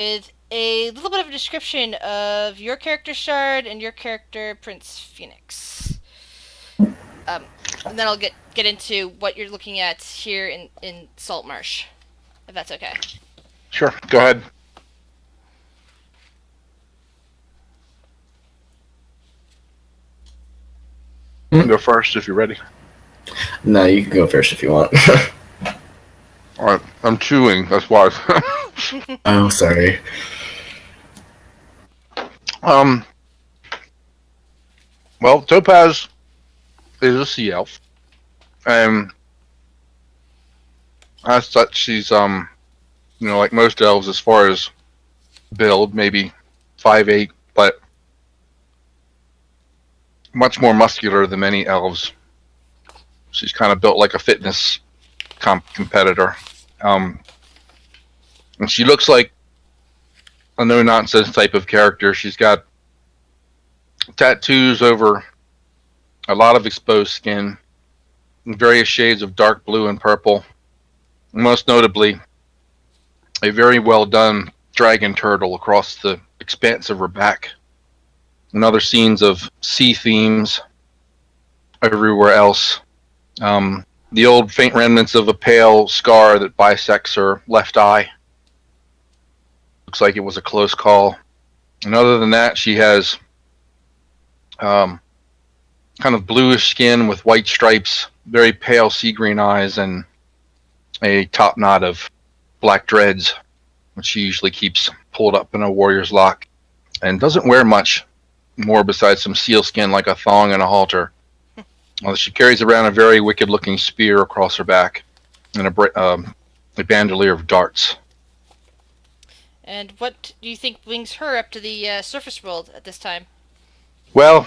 with a little bit of a description of your character Shard and your character Prince Phoenix. Um, and then I'll get into what you're looking at here in Saltmarsh, if that's okay. Sure, go ahead. You can go first if you're ready. No, you can go first if you want. All right, I'm chewing. That's why. Oh, sorry. um. Well, Topaz is a sea elf, and as such, she's like most elves as far as build, maybe 5'8", but much more muscular than many elves. She's kind of built like a fitness competitor. Um, and she looks like a no nonsense type of character. She's got tattoos over a lot of exposed skin, in various shades of dark blue and purple. Most notably, a very well done dragon turtle across the expanse of her back. And other scenes of sea themes everywhere else. The old faint remnants of a pale scar that bisects her left eye. Looks like it was a close call. And other than that, she has kind of bluish skin with white stripes, very pale sea green eyes, and a top knot of black dreads, which she usually keeps pulled up in a warrior's lock, and doesn't wear much more besides some seal skin like a thong and a halter. She carries around a very wicked-looking spear across her back and a bandolier of darts. And what do you think brings her up to the surface world at this time? Well,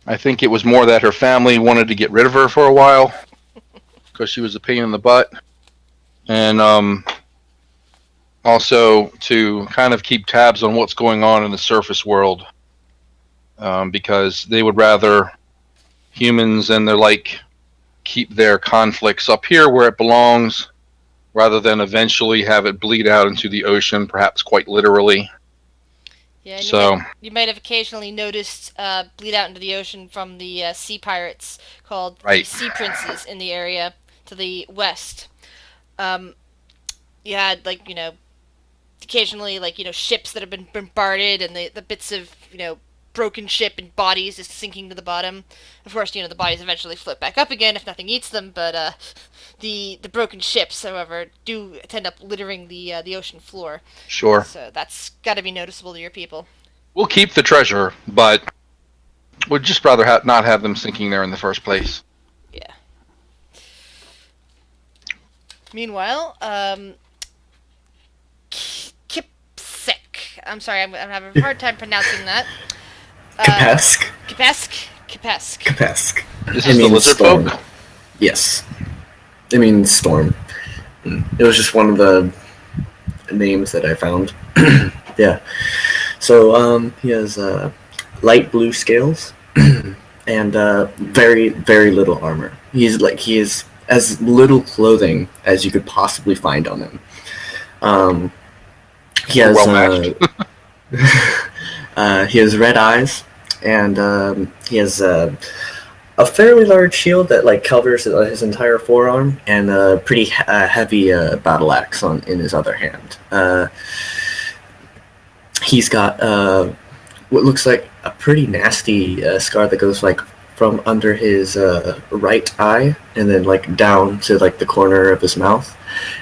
I think it was more that her family wanted to get rid of her for a while because she was a pain in the butt, and also to kind of keep tabs on what's going on in the surface world, because they would rather humans and their like keep their conflicts up here where it belongs, rather than eventually have it bleed out into the ocean, perhaps quite literally. Yeah, and So, you might have occasionally noticed bleed out into the ocean from the sea pirates called the right. Sea Princes in the area to the west. Um, you had occasionally ships that have been bombarded and the bits of broken ship and bodies just sinking to the bottom. Of course, the bodies eventually float back up again if nothing eats them, but the broken ships, however, do end up littering the ocean floor. Sure. So that's got to be noticeable to your people. We'll keep the treasure, but we'd just rather not have them sinking there in the first place. Yeah. Meanwhile, Kipsek. I'm sorry, I'm having a hard time pronouncing that. Kapesk? Kapesk. Kapesk. This is the lizard storm. folk? Yes. I mean storm. It was just one of the names that I found. Yeah. So he has light blue scales and very, very little armor. He is as little clothing as you could possibly find on him. He has he has red eyes, and he has a fairly large shield that covers his entire forearm, and a pretty heavy battle axe in his other hand. He's got what looks like a pretty nasty scar that goes from under his right eye and then down to the corner of his mouth,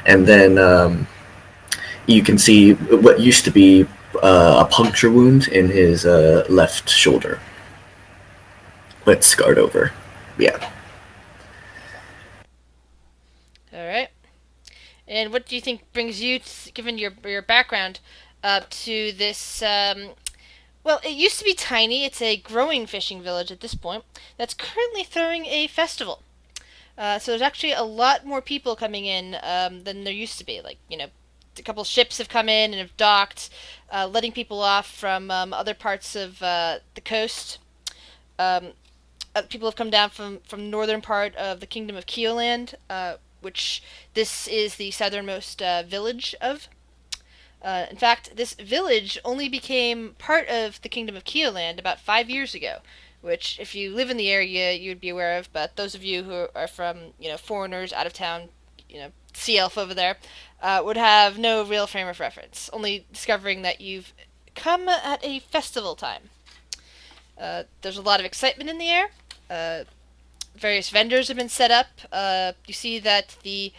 and then you can see what used to be a puncture wound in his left shoulder, but scarred over. Yeah. All right. And what do you think brings you, given your background, up to this? Well, it used to be tiny. It's a growing fishing village at this point. That's currently throwing a festival. So there's actually a lot more people coming in than there used to be. A couple ships have come in and have docked, letting people off from other parts of the coast. People have come down from northern part of the kingdom of Keoland, which this is the southernmost village of. In fact, this village only became part of the Kingdom of Keoland about 5 years ago, which, if you live in the area, you would be aware of. But those of you who are from, foreigners, out of town, sea elf over there, would have no real frame of reference. Only discovering that you've come at a festival time. There's a lot of excitement in the air. Various vendors have been set up. You see that the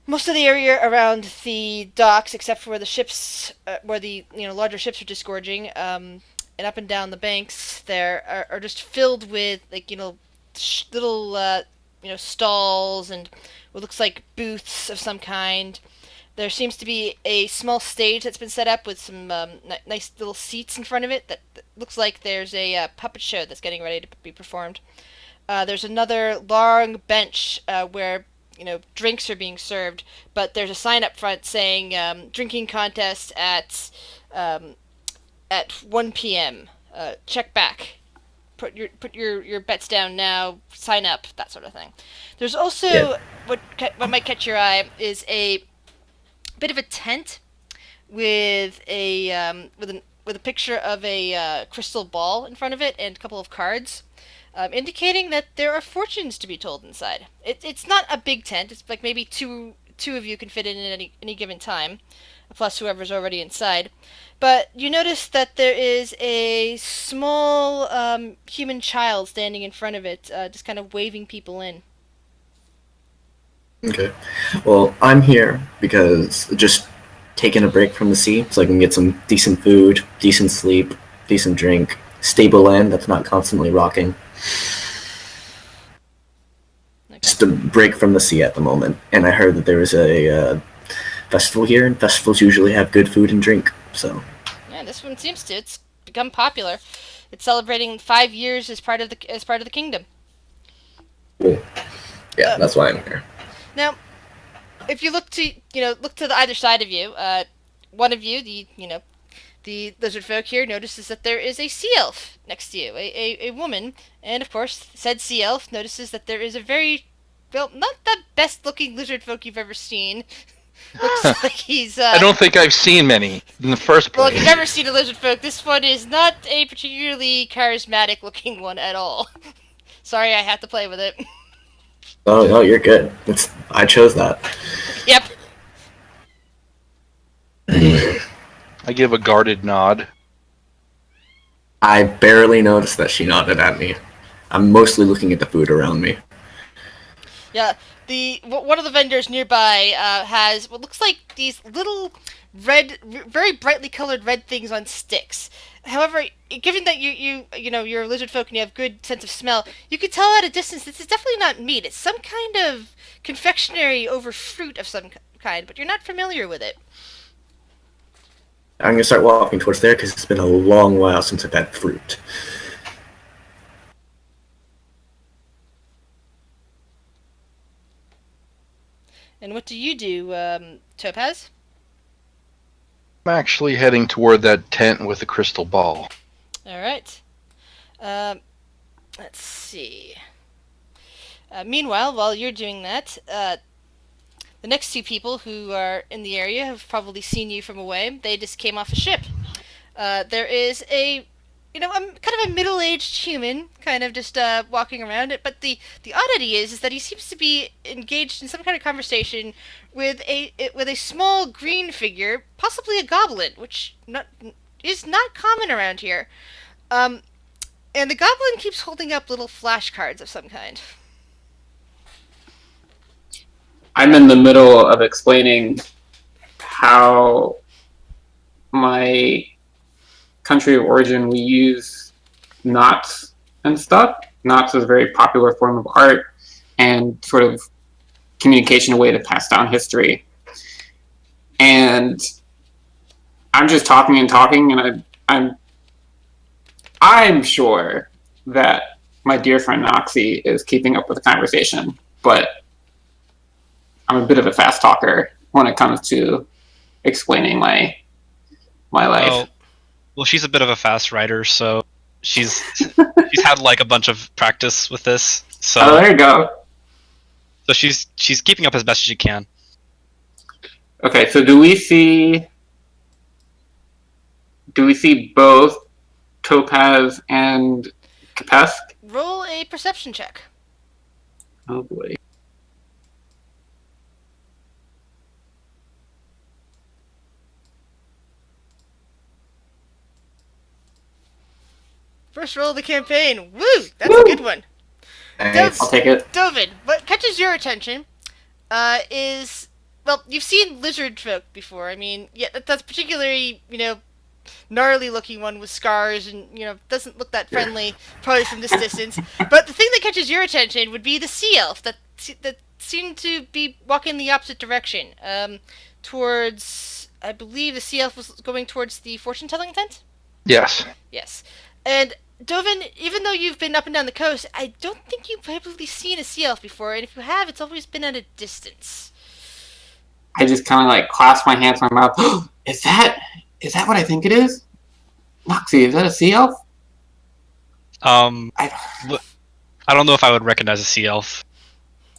most of the area around the docks, except for where the ships, where the larger ships are disgorging, and up and down the banks, there are just filled with little stalls and what looks like booths of some kind. There seems to be a small stage that's been set up with some nice little seats in front of it. That looks like there's a puppet show that's getting ready to be performed. There's another long bench where drinks are being served, but there's a sign up front saying drinking contest at 1 p.m. Check back. Put your bets down now. Sign up, that sort of thing. There's also what might catch your eye is a bit of a tent with a picture of a crystal ball in front of it and a couple of cards, indicating that there are fortunes to be told inside. It's not a big tent. It's like maybe two of you can fit in at any given time, plus whoever's already inside. But you notice that there is a small human child standing in front of it, just kind of waving people in. Okay. Well, I'm here because just taking a break from the sea so I can get some decent food, decent sleep, decent drink, stable land that's not constantly rocking. Okay. Just a break from the sea at the moment. And I heard that there was a festival here, and festivals usually have good food and drink. So. Yeah, this one seems to. It's become popular. It's celebrating 5 years as part of the kingdom. Cool. Yeah, that's why I'm here. Now, if you look to the either side of you, one of you, the lizard folk here, notices that there is a sea elf next to you, a woman, and of course, said sea elf notices that there is a very, well, not the best looking lizard folk you've ever seen. Looks like he's. I don't think I've seen many in the first place. Well, if you've never seen a lizard folk, this one is not a particularly charismatic looking one at all. Sorry, I had to play with it. Oh, no, you're good. I chose that. Yep. I give a guarded nod. I barely noticed that she nodded at me. I'm mostly looking at the food around me. Yeah, one of the vendors nearby has what looks like these little red, very brightly colored red things on sticks. However, given that you're a lizard folk and you have good sense of smell, you can tell at a distance this is definitely not meat. It's some kind of confectionery over fruit of some kind, but you're not familiar with it. I'm going to start walking towards there because it's been a long while since I've had fruit. And what do you do, Topaz? I'm actually heading toward that tent with the crystal ball. All right. Let's see. Meanwhile, while you're doing that, the next two people who are in the area have probably seen you from away. They just came off a ship. There is a kind of a middle-aged human, kind of just walking around it. But the oddity is that he seems to be engaged in some kind of conversation with a small green figure, possibly a goblin, which is not common around here. And the goblin keeps holding up little flashcards of some kind. I'm in the middle of explaining how my country of origin, we use knots and stuff. Knots is a very popular form of art and sort of communication, a way to pass down history. And I'm just talking and talking, and I'm sure that my dear friend Noxie is keeping up with the conversation, but I'm a bit of a fast talker when it comes to explaining my life. Well, she's a bit of a fast writer, so she's had like a bunch of practice with this. So there you go. So she's keeping up as best as she can. Okay, so do we see do we see both Topaz and Kapesk? Roll a perception check. Oh boy. First roll of the campaign. Woo! That's a good one. Nice. I'll take it. Dovin, what catches your attention is, well, you've seen lizard folk before. I mean, yeah, that's particularly, gnarly looking one with scars and, doesn't look that friendly, probably from this distance. But the thing that catches your attention would be the sea elf that seemed to be walking the opposite direction, towards, I believe the sea elf was going towards the fortune-telling tent? Yes. Yes. And Dovin, even though you've been up and down the coast, I don't think you've probably seen a sea elf before, and if you have, it's always been at a distance. I just kind of like clasp my hands in my mouth. Is that what I think it is? Noxie, is that a sea elf? I don't know if I would recognize a sea elf.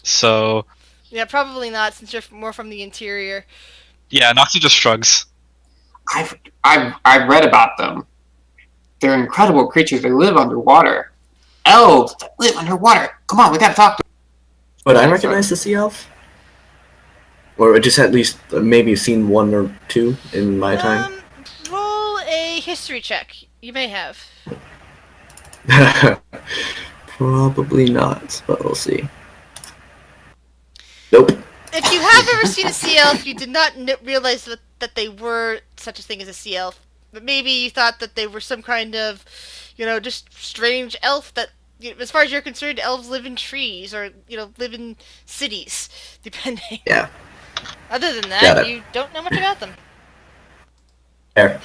So Yeah, probably not, since you're more from the interior. yeah, Noxie just shrugs. I've read about them. They're incredible creatures. They live underwater. Elves that live underwater. Come on, we gotta talk to them. Would I recognize the sea elf? Or just at least maybe seen one or two in my time? Roll a history check. You may have. Probably not, but we'll see. Nope. If you have ever seen a sea elf, you did not realize that they were such a thing as a sea elf. But maybe you thought that they were some kind of, just strange elf that, as far as you're concerned, elves live in trees or, live in cities, depending. Yeah. Other than that, you don't know much about them. Fair.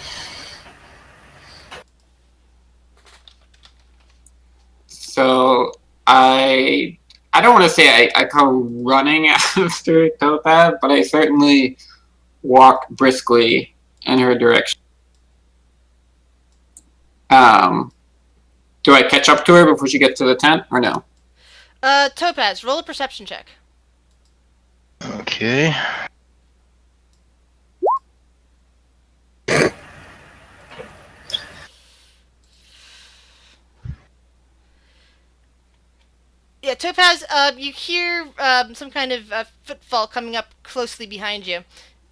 So I don't want to say I come running after Topaz, but I certainly walk briskly in her direction. Do I catch up to her before she gets to the tent, or no? Topaz, roll a perception check. Okay. Yeah, Topaz, you hear some kind of footfall coming up closely behind you.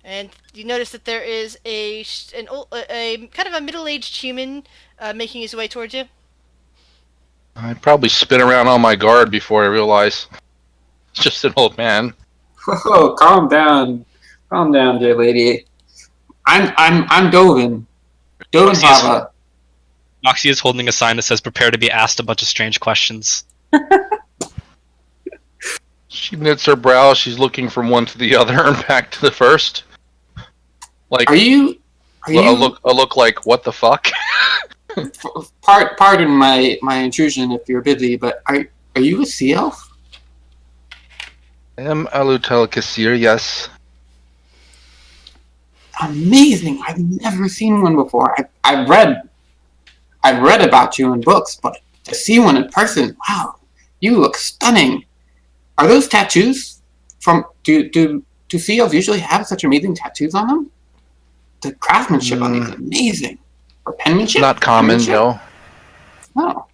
And you notice that there is a kind of a middle-aged human making his way towards you. I'd probably spin around on my guard before I realize it's just an old man. Whoa, calm down, dear lady. I'm Dovin. Dovin Papa. Noxie is holding a sign that says "Prepare to be asked a bunch of strange questions." She knits her brows. She's looking from one to the other and back to the first. Like, Are you? a look like, what the fuck? Pardon my intrusion if you're busy, but are you a sea elf? I am Alutel Kassir, yes. Amazing! I've never seen one before. I've read about you in books, but to see one in person, wow, you look stunning. Are those tattoos from? Do sea elves usually have such amazing tattoos on them? The craftsmanship on these is amazing. Or penmanship? Not common, no. No.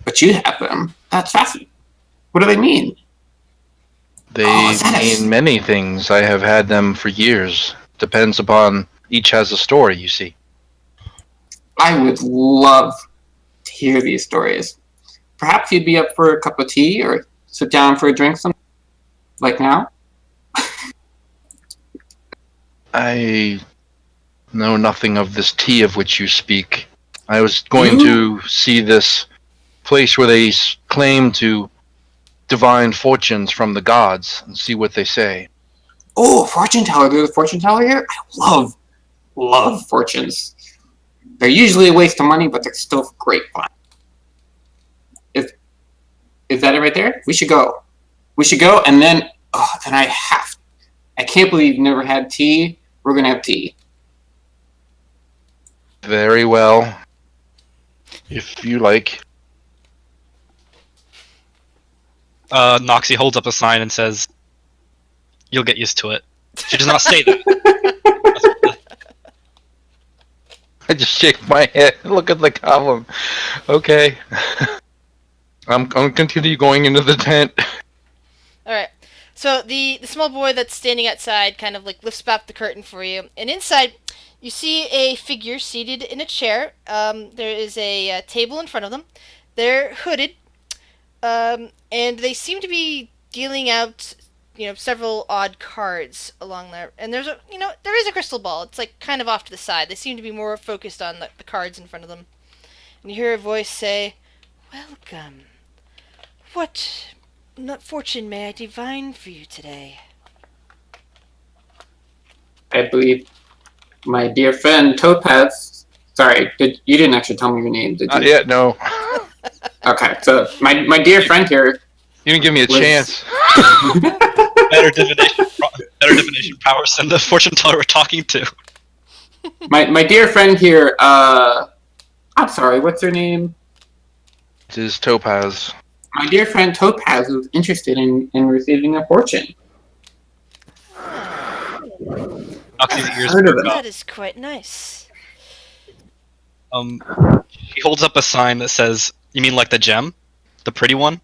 But you have them. That's fascinating. What do they mean? They mean many things. I have had them for years. Depends upon, each has a story, you see. I would love to hear these stories. Perhaps you'd be up for a cup of tea or sit down for a drink like now? I know nothing of this tea of which you speak. I was going to see this place where they claim to divine fortunes from the gods and see what they say. Oh, fortune teller. There's a fortune teller here? I love fortunes. They're usually a waste of money, but they're still great fun. Is that it right there? We should go. And then I can't believe you've never had tea. We're going to have tea. Very well. If you like. Noxie holds up a sign and says, "You'll get used to it." She does not say that. just shake my head and look at the goblin. Okay. I'm going to continue going into the tent. All right. So the small boy that's standing outside kind of like lifts back the curtain for you, and inside you see a figure seated in a chair. There is a table in front of them. They're hooded, and they seem to be dealing out, several odd cards along there. And there's there is a crystal ball. It's like kind of off to the side. They seem to be more focused on the cards in front of them. And you hear a voice say, "Welcome. What fortune may I divine for you today?" I believe my dear friend Topaz. Sorry, you didn't actually tell me your name, did you? Not yet, no. Okay, so my dear friend here. You didn't give me a chance. Better divination powers than the fortune teller we're talking to. My dear friend here. I'm sorry. What's her name? It is Topaz. My dear friend Topaz was interested in receiving a fortune. Noxie's ears Heard of perk it. up. That is quite nice. He holds up a sign that says, "You mean like the gem? The pretty one?"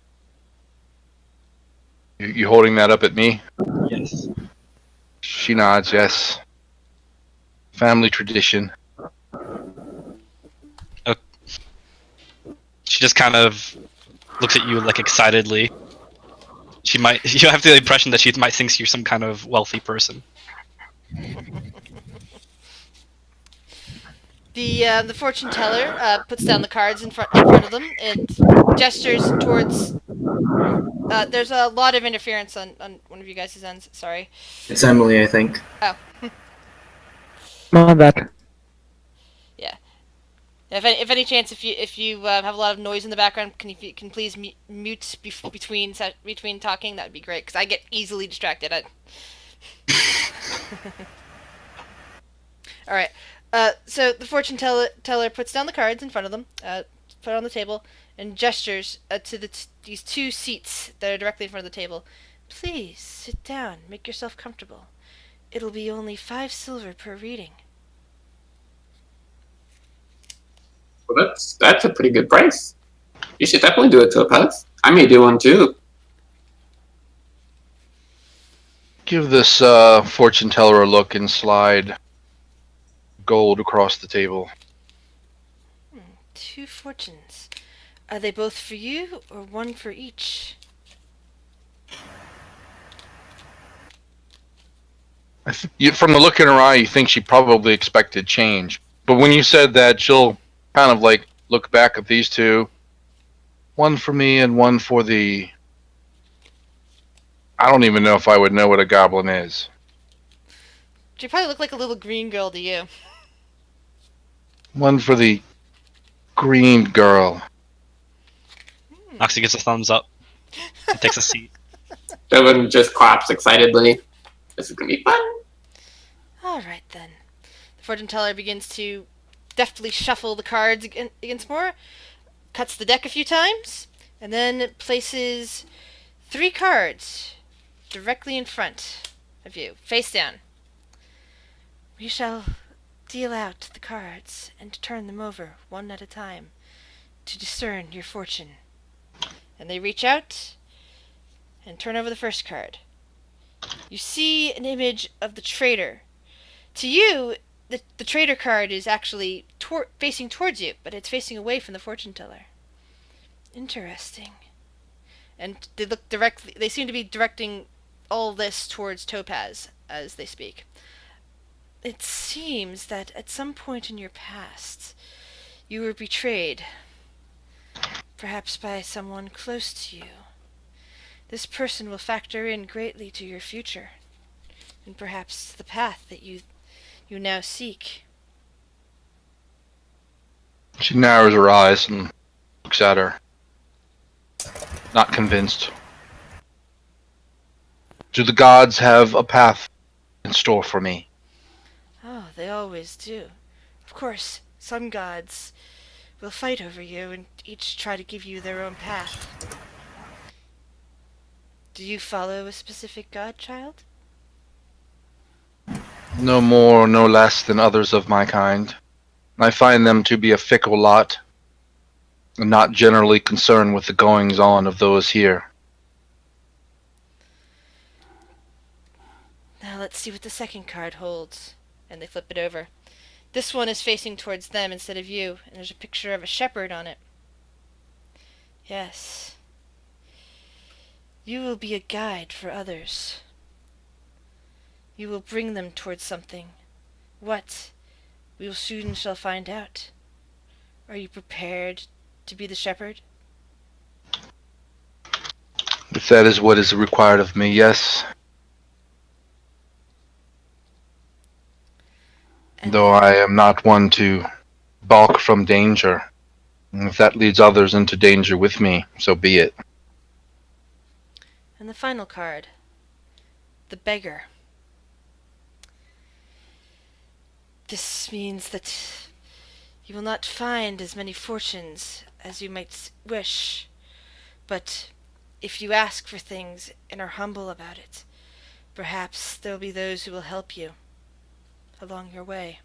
You holding that up at me? Yes. She nods, yes. Family tradition. She just kind of looks at you like excitedly. You have the impression that she might think you're some kind of wealthy person. The fortune teller puts down the cards in front of them and gestures towards. There's a lot of interference on one of you guys' ends. Sorry. It's Emily, I think. Oh. My bad. Yeah. If any chance, if you have a lot of noise in the background, can please mute between talking? That'd be great, because I get easily distracted. All right. So the fortune teller puts down the cards in front of them, put it on the table, and gestures to these two seats that are directly in front of the table. "Please sit down. Make yourself comfortable. It'll be only 5 silver per reading." Well, that's a pretty good price. You should definitely do it, Topaz. I may do one too. Give this fortune teller a look and slide gold across the table. 2 fortunes. Are they both for you, or one for each? From the look in her eye, you think she probably expected change. But when you said that, she'll kind of like look back at these two. One for me and one for the... I don't even know if I would know what a goblin is. She probably look like a little green girl to you. One for the green girl. Noxie gives a thumbs up and takes a seat. Devin just claps excitedly. This is gonna be fun. All right, then. The fortune teller begins to deftly shuffle the cards against more, cuts the deck a few times, and then places 3 cards directly in front of you, face down. "We shall deal out the cards and turn them over one at a time to discern your fortune." And they reach out and turn over the first card. You see an image of the traitor. To you, the traitor card is actually facing towards you, but it's facing away from the fortune teller. Interesting. And they look directly. They seem to be directing all this towards Topaz as they speak. "It seems that at some point in your past, you were betrayed, perhaps by someone close to you. This person will factor in greatly to your future, and perhaps the path that you now seek." She narrows her eyes and looks at her. Not convinced. Do the gods have a path in store for me? "Oh, they always do. Of course, some gods will fight over you and each try to give you their own path. Do you follow a specific god, child?" No more, no less than others of my kind. I find them to be a fickle lot, and not generally concerned with the goings on of those here. Now let's see what the second card holds. And they flip it over. This one is facing towards them instead of you, and there's a picture of a shepherd on it. Yes. You will be a guide for others. You will bring them towards something. What? We will soon shall find out. Are you prepared to be the shepherd? If that is what is required of me, yes. And Though I am not one to balk from danger. And if that leads others into danger with me, so be it. the final card. The beggar. This means that you will not find as many fortunes as you might wish, but if you ask for things and are humble about it, perhaps there will be those who will help you along your way.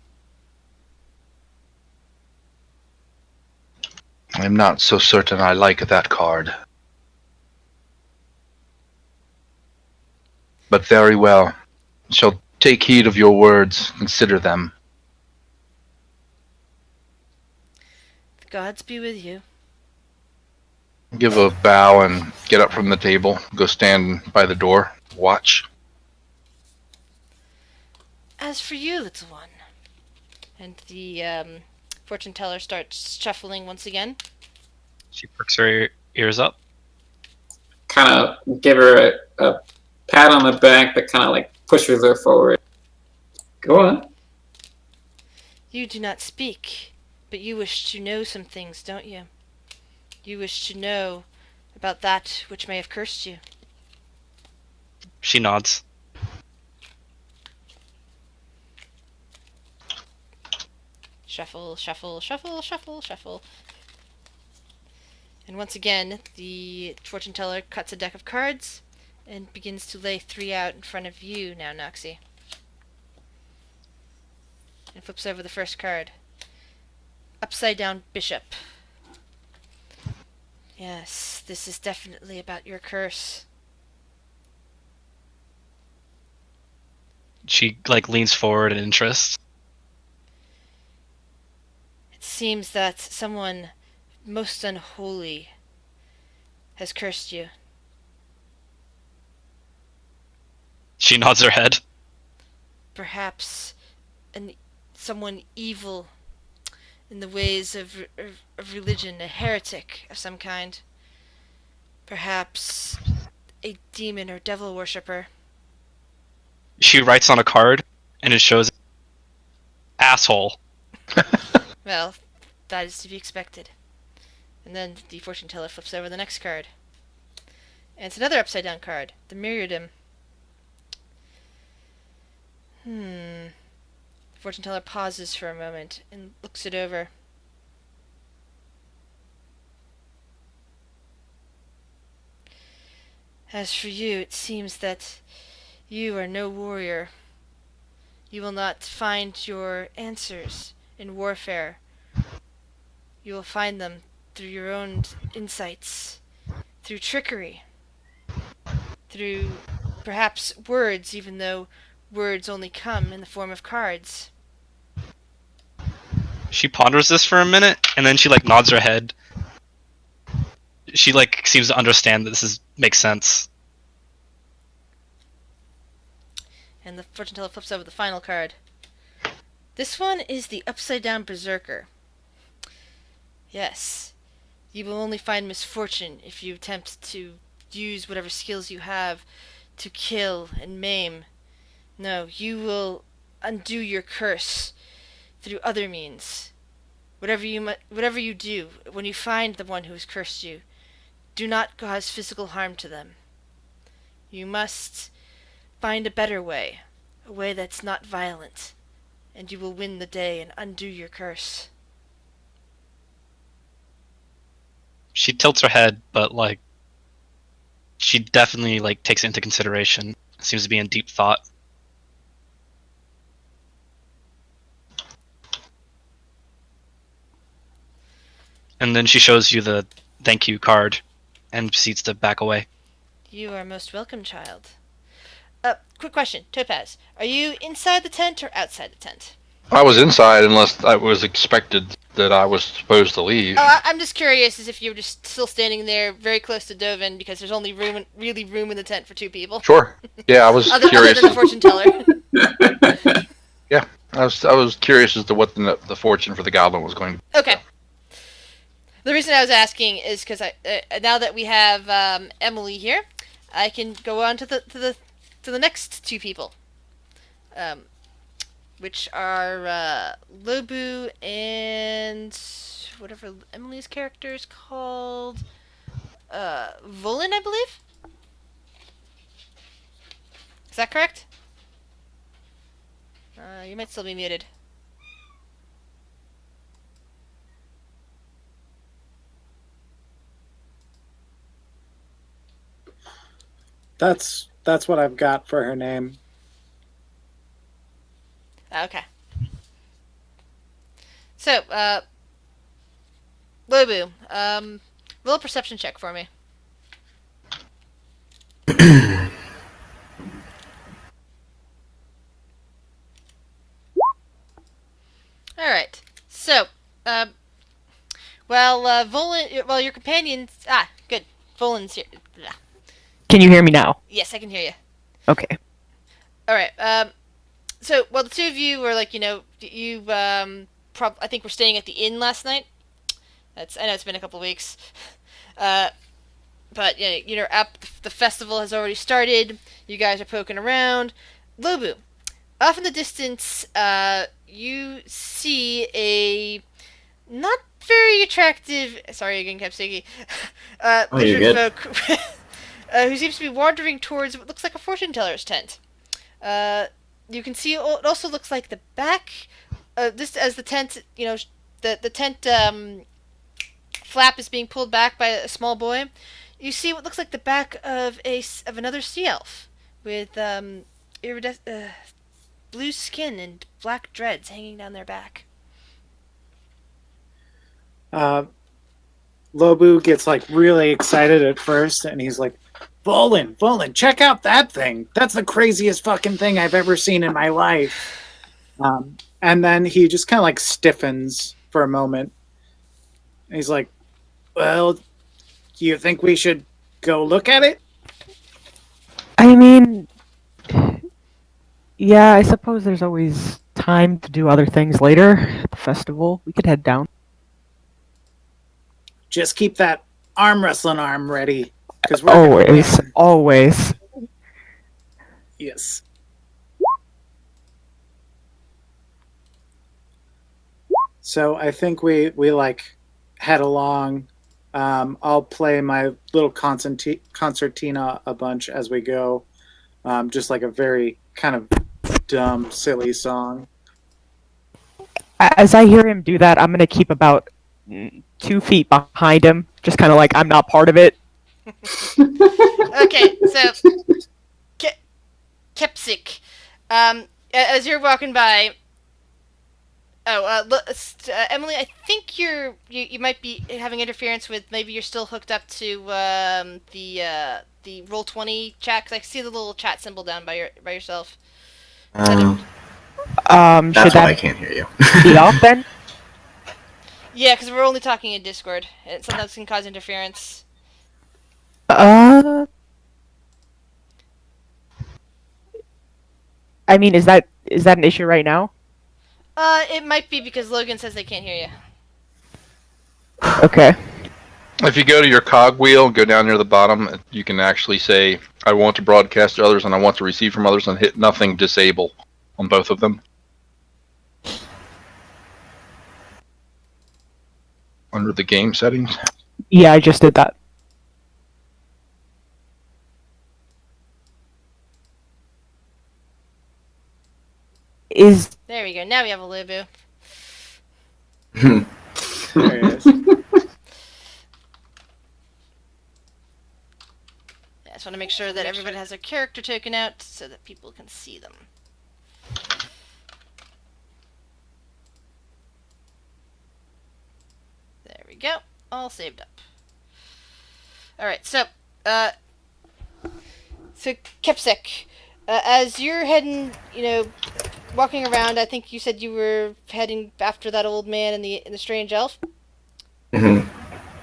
I'm not so certain I like that card. But very well. Shall take heed of your words, consider them. The gods be with you. Give a bow and get up from the table. Go stand by the door. Watch. As for you, little one. And the fortune teller starts shuffling once again. She perks her ears up. Kind of give her a pat on the back that kind of like pushes her forward. Go on. You do not speak, but you wish to know some things, don't you? You wish to know about that which may have cursed you. She nods. Shuffle, shuffle, shuffle, shuffle, shuffle. And once again, the fortune teller cuts a deck of cards and begins to lay 3 out in front of you now, Noxie. And flips over the first card. Upside down bishop. Yes, this is definitely about your curse. She leans forward in interest. It seems that someone most unholy has cursed you. She nods her head. Perhaps someone evil in the ways of religion, a heretic of some kind. Perhaps a demon or devil worshipper. She writes on a card, and it shows asshole. Well, that is to be expected. And then the fortune teller flips over the next card. And it's another upside down card, the Myriadim. The fortune teller pauses for a moment and looks it over. As for you, it seems that you are no warrior. You will not find your answers in warfare. You will find them through your own insights, through trickery, through perhaps words, even though words only come in the form of cards. She ponders this for a minute, and then she nods her head. She seems to understand that makes sense. And the fortune teller flips over the final card. This one is the upside down berserker. Yes, you will only find misfortune if you attempt to use whatever skills you have to kill and maim. No, you will undo your curse through other means. Whatever you do, when you find the one who has cursed you, do not cause physical harm to them. You must find a better way, a way that's not violent, and you will win the day and undo your curse. She tilts her head, but she definitely takes it into consideration. Seems to be in deep thought. And then she shows you the thank you card and proceeds to back away. You are most welcome, child. Quick question, Topaz. Are you inside the tent or outside the tent? I was inside unless I was expected that I was supposed to leave. Oh, I'm just curious as if you were just still standing there very close to Dovin because there's only room in the tent for 2 people. Sure. Yeah, I was Other curious. than the fortune teller. Yeah, I was curious as to what the fortune for the goblin was going to be. Okay. The reason I was asking is because now that we have Emily here, I can go on to the next 2 people, which are Lobu and whatever Emily's character is called, Volin, I believe. Is that correct? You might still be muted. That's what I've got for her name. Okay. So, Lobu, roll a perception check for me. Alright. So, Volin, your companions... good. Volin's here. Can you hear me now? Yes, I can hear you. Okay. Alright, so, the 2 of you were like, you, I think we're staying at the inn last night. I know it's been a couple of weeks. But, the festival has already started. You guys are poking around. Lobu, off in the distance, you see a not very attractive... Sorry again, Kapsigi. Lizard folk who seems to be wandering towards what looks like a fortune teller's tent. You can see it also looks like the back... this as the tent, the tent flap is being pulled back by a small boy. You see what looks like the back of another sea elf with blue skin and black dreads hanging down their back. Lobu gets like really excited at first, and he's like, Volin, check out that thing. That's the craziest fucking thing I've ever seen in my life. And then he just kind of like stiffens for a moment. And he's like, well, do you think we should go look at it? I mean, yeah, I suppose there's always time to do other things later at the festival. We could head down. Just keep that arm wrestling arm ready. 'Cause we're gonna win. Always. Yes. So I think we like head along. I'll play my little concertina a bunch as we go. Just like a very kind of dumb, silly song. As I hear him do that, I'm gonna keep about 2 feet behind him, just kind of like I'm not part of it. Okay, so Kepsik, as you're walking by, Emily, I think you might be having interference with. Maybe you're still hooked up to the Roll20 chat, because I see the little chat symbol down by yourself. That's Should why I that can't hear you. be off then? Yeah, because we're only talking in Discord. It sometimes can cause interference. I mean, is that an issue right now? It might be because Logan says they can't hear you. Okay. If you go to your cogwheel and go down near the bottom, you can actually say, I want to broadcast to others and I want to receive from others, and hit nothing disable on both of them. Under the game settings. Yeah, I just did that. There we go. Now we have a Lubu. There it is. I just want to make sure that everybody has their character token out so that people can see them. There we go. all saved up. All right, so Kepsek, as you're heading, walking around, I think you said you were heading after that old man and the strange elf. Mm-hmm.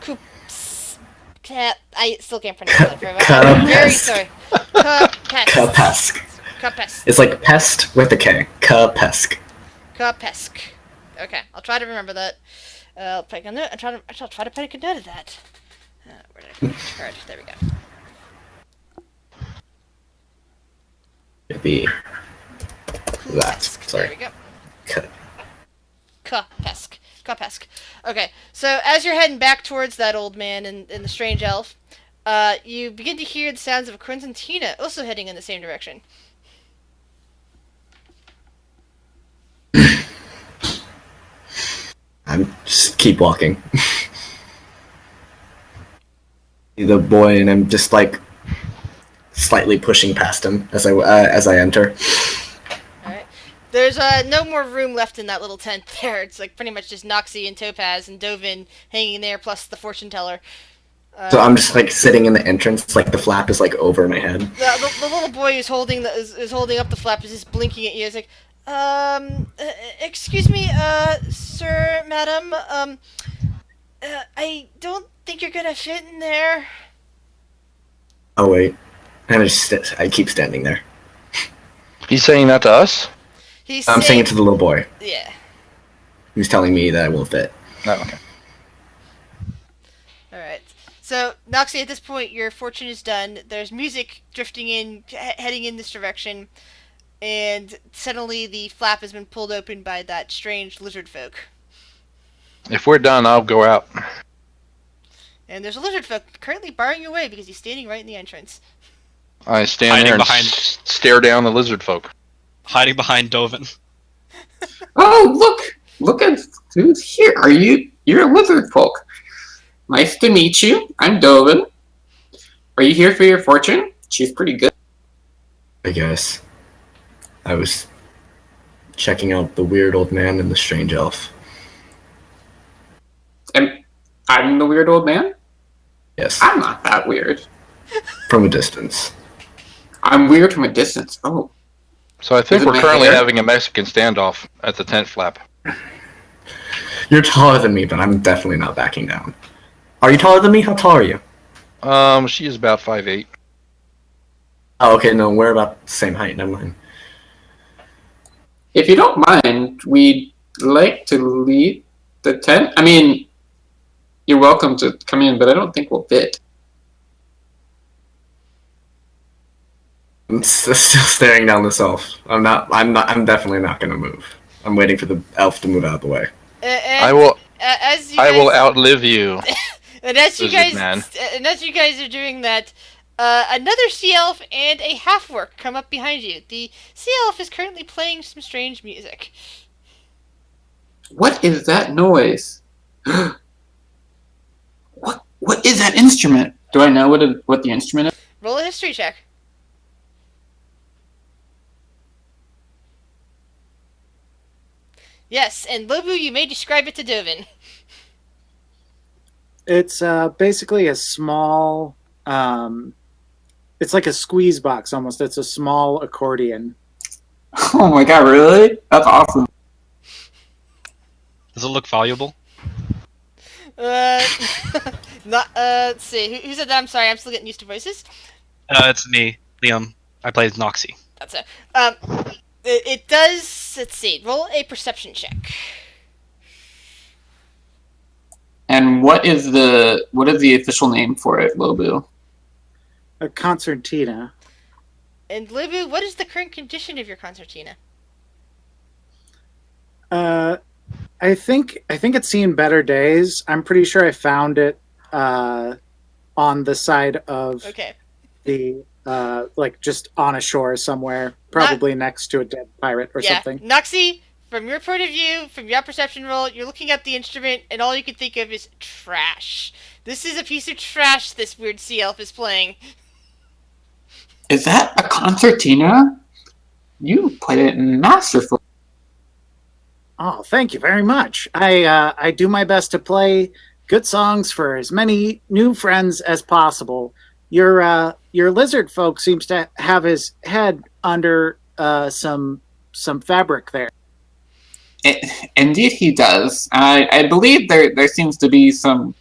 Coops. I still can't pronounce that very well. I'm very sorry. Kapesk. Kapesk. It's like pest with a K. Kapesk. Kapesk. Okay, I'll try to remember that. I'll try to make a note of that. Where did I put the card? There we go. It'd be that. There we Sorry. go. Cut. Kapesk. Okay, so as you're heading back towards that old man and the strange elf, you begin to hear the sounds of a Crescentina also heading in the same direction. I'm just keep walking. The boy, and I'm just like slightly pushing past him as I enter. Alright. There's no more room left in that little tent there. It's like pretty much just Noxie and Topaz and Dovin hanging there, plus the fortune teller. So I'm just like sitting in the entrance, like the flap is like over my head. The little boy who's holding is holding up the flap is just blinking at you. He's like, excuse me, sir, madam, I don't think you're gonna fit in there. Oh wait, and I keep standing there. He's saying that to us? I'm saying it to the little boy. Yeah. Who's telling me that I won't fit. Oh, okay. Alright. So, Noxie, at this point, your fortune is done. There's music drifting in, heading in this direction, and suddenly the flap has been pulled open by that strange lizard folk. If we're done, I'll go out. And there's a lizard folk currently barring your way because he's standing right in the entrance. I stand Hiding there and behind- stare down the lizard folk. Hiding behind Dovin. Oh, look at who's here. You're a lizard folk. Nice to meet you. I'm Dovin. Are you here for your fortune? She's pretty good. I guess. I was checking out the weird old man and the strange elf. And I'm the weird old man? Yes, I'm not that weird. from a distance. I'm weird from a distance. Oh. So I think Is it we're my currently hair? having a Mexican standoff at the tent flap. You're taller than me, but I'm definitely not backing down. Are you taller than me? How tall are you? She is about 5'8". Oh, okay, no, we're about the same height. Never mind. If you don't mind, we'd like to leave the tent. I mean, you're welcome to come in, but I don't think we'll fit. I'm still staring down this elf. I'm definitely not gonna move. I'm waiting for the elf to move out of the way. I will outlive you. And as you Lizard guys, man. and as you guys are doing that, another sea elf and a half orc come up behind you. The sea elf is currently playing some strange music. What is that noise? What is that instrument? Do I know what the instrument is? Roll a history check. Yes, and Lobu, you may describe it to Dovin. It's basically a small. It's like a squeeze box almost. It's a small accordion. Oh my god, really? That's awesome. Does it look valuable? Not. Let's see. Who said that? I'm sorry. I'm still getting used to voices. It's me, Liam. I play as Noxie. That's it. It does. Let's see. Roll a perception check. And what is the official name for it, Lobu? A concertina. And Lobu, what is the current condition of your concertina? I think it's seen better days. I'm pretty sure I found it on the side of Okay. the like just on a shore somewhere, probably next to a dead pirate or something. Noxie, from your point of view, from your perception roll, you're looking at the instrument, and all you can think of is trash. This is a piece of trash this weird sea elf is playing. Is that a concertina? You played it masterfully. Oh, thank you very much. I do my best to play good songs for as many new friends as possible. Your lizard folk seems to have his head under some fabric there. Indeed, he does. I believe there seems to be some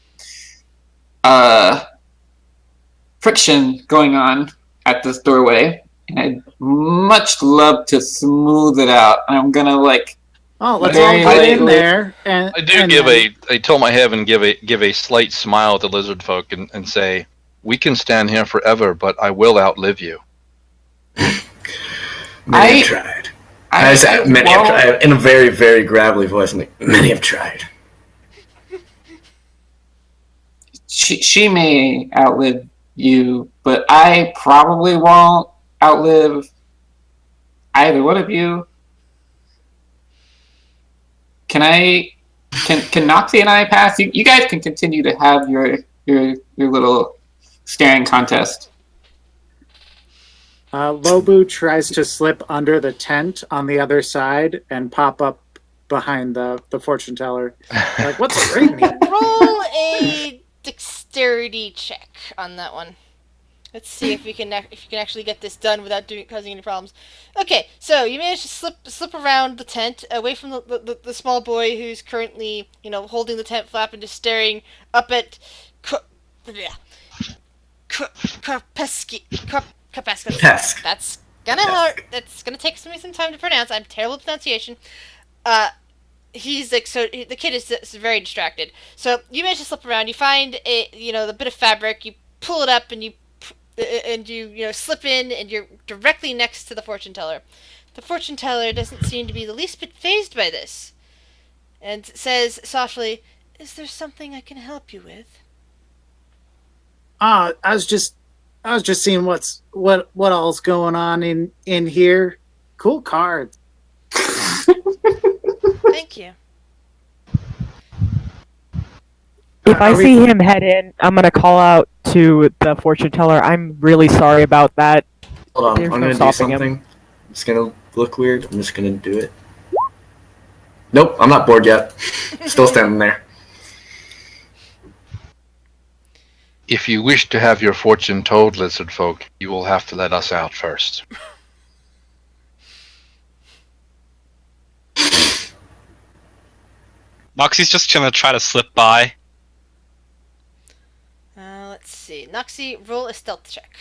friction going on at this doorway, and I'd much love to smooth it out. I'm gonna like. Oh, let's Very all get in lightly. there. And I do and give then- I tell my heaven give a slight smile at the lizard folk and say, "We can stand here forever, but I will outlive you." Many have tried. I said, many have tried, in a very, very gravelly voice. I'm like, many have tried. She may outlive you, but I probably won't outlive either one of you. Can Noxie and I pass? You guys can continue to have your little staring contest. Lobu tries to slip under the tent on the other side and pop up behind the fortune teller. Like, what's a ring mean? Roll a dexterity check on that one. Let's see if you can actually get this done without causing any problems. Okay, so you managed to slip around the tent, away from the small boy who's currently, holding the tent flap and just staring up at Kapesky. That's gonna hurt. That's gonna take me some time to pronounce. I'm terrible at pronunciation. He's like, the kid is very distracted. So you manage to slip around. You find the bit of fabric. You pull it up and you slip in, and you're directly next to the fortune teller. The fortune teller doesn't seem to be the least bit phased by this, and says softly, "Is there something I can help you with?" I was just seeing what all's going on in here. Cool cards. Thank you. If I see him head in, I'm gonna call out to the fortune teller. I'm really sorry about that. Hold on, There's I'm no gonna do stopping him. something. It's gonna look weird. I'm just gonna do it. Nope, I'm not bored yet. Still standing there. If you wish to have your fortune told, lizard folk, you will have to let us out first. Moxie's just gonna try to slip by. Let's see. Noxie, roll a stealth check.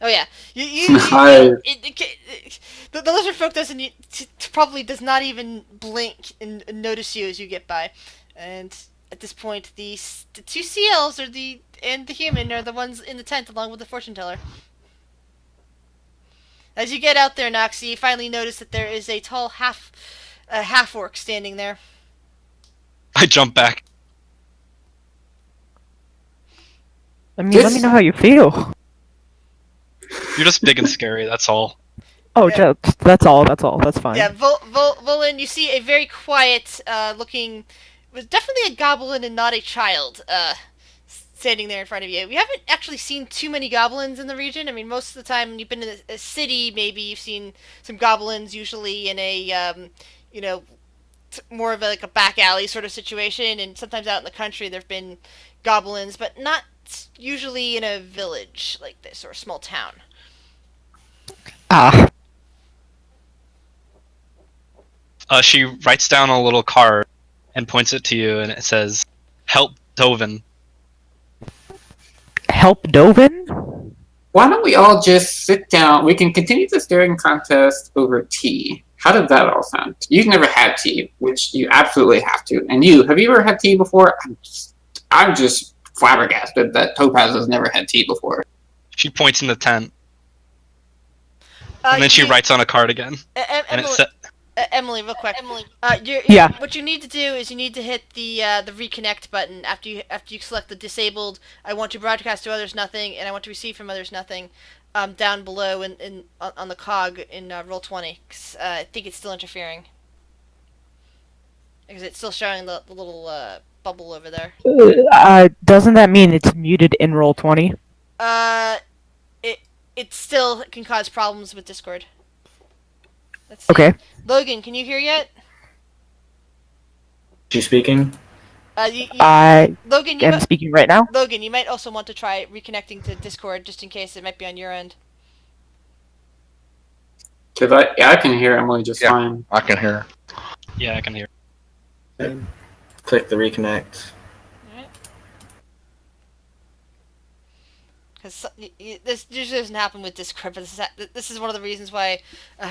Oh yeah, the lizard folk probably does not even blink and notice you as you get by, and at this point, the two sea elves and the human are the ones in the tent along with the fortune teller. As you get out there, Noxie, you finally notice that there is a tall half orc standing there. I jump back. Let me know how you feel. You're just big and scary, that's all. Oh, Yeah. that's all. That's fine. Yeah, Volin, you see a very quiet looking, was definitely a goblin and not a child, standing there in front of you. We haven't actually seen too many goblins in the region. I mean, most of the time when you've been in a city, maybe you've seen some goblins, usually in a, more of a back alley sort of situation, and sometimes out in the country there've been goblins, but not usually in a village like this or a small town. Ah, She writes down a little card and points it to you, and it says, "Help Dovin." help Dovin? Why don't we all just sit down? We can continue the staring contest over tea. How does that all sound? You've never had tea, which you absolutely have to. And have you ever had tea before? I'm just flabbergasted that Topaz has never had tea before. She points in the tent, and then she writes on a card again. And it says, Emily, real quick. Yeah. What you need to do is you need to hit the reconnect button after you select the disabled. I want to broadcast to others nothing, and I want to receive from others nothing. Down below on the cog in Roll20, 'cause I think it's still interfering because it's still showing the little bubble over there. Doesn't that mean it's muted in Roll20? It still can cause problems with Discord. Let's see. Okay. Logan, can you hear yet? She speaking? I Logan, am speaking right now. Logan, you might also want to try reconnecting to Discord just in case it might be on your end. Cause I can hear Emily just fine. I can hear her. Yeah, I can hear. Click the reconnect. Alright. Because this usually doesn't happen with Discord, but this is one of the reasons why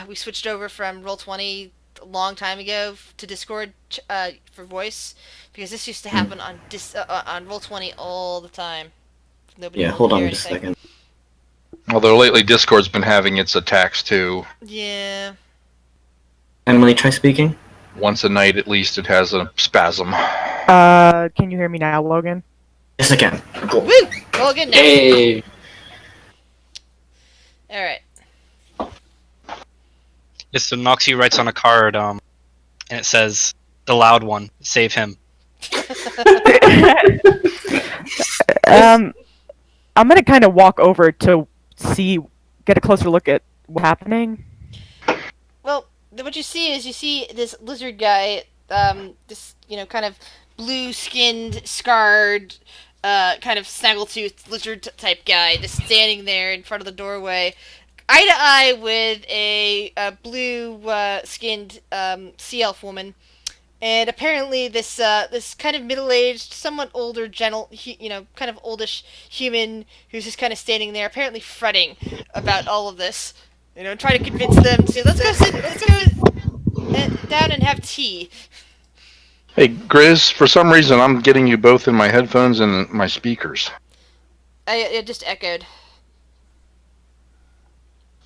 we switched over from Roll20 a long time ago to Discord for voice, because this used to happen on Roll20 all the time. Nobody Yeah, will hold on hear just a anything. second. Although lately Discord's been having its attacks too. Yeah. Emily, try speaking. Once a night at least it has a spasm. Can you hear me now, Logan? Yes, I can. Cool. Woo! All good now. Hey. Alright. Yes, so Noxie writes on a card, and it says, "The loud one, save him." I'm gonna kind of walk over to get a closer look at what's happening. Well, what you see this lizard guy, this, kind of blue-skinned, scarred, kind of snaggletooth lizard type guy, just standing there in front of the doorway, eye to eye with a blue-skinned sea elf woman, and apparently this kind of middle-aged, somewhat older, kind of oldish human who's just kind of standing there, apparently fretting about all of this. Trying to convince them to let's go down and have tea. Hey, Grizz, for some reason I'm getting you both in my headphones and my speakers. It just echoed.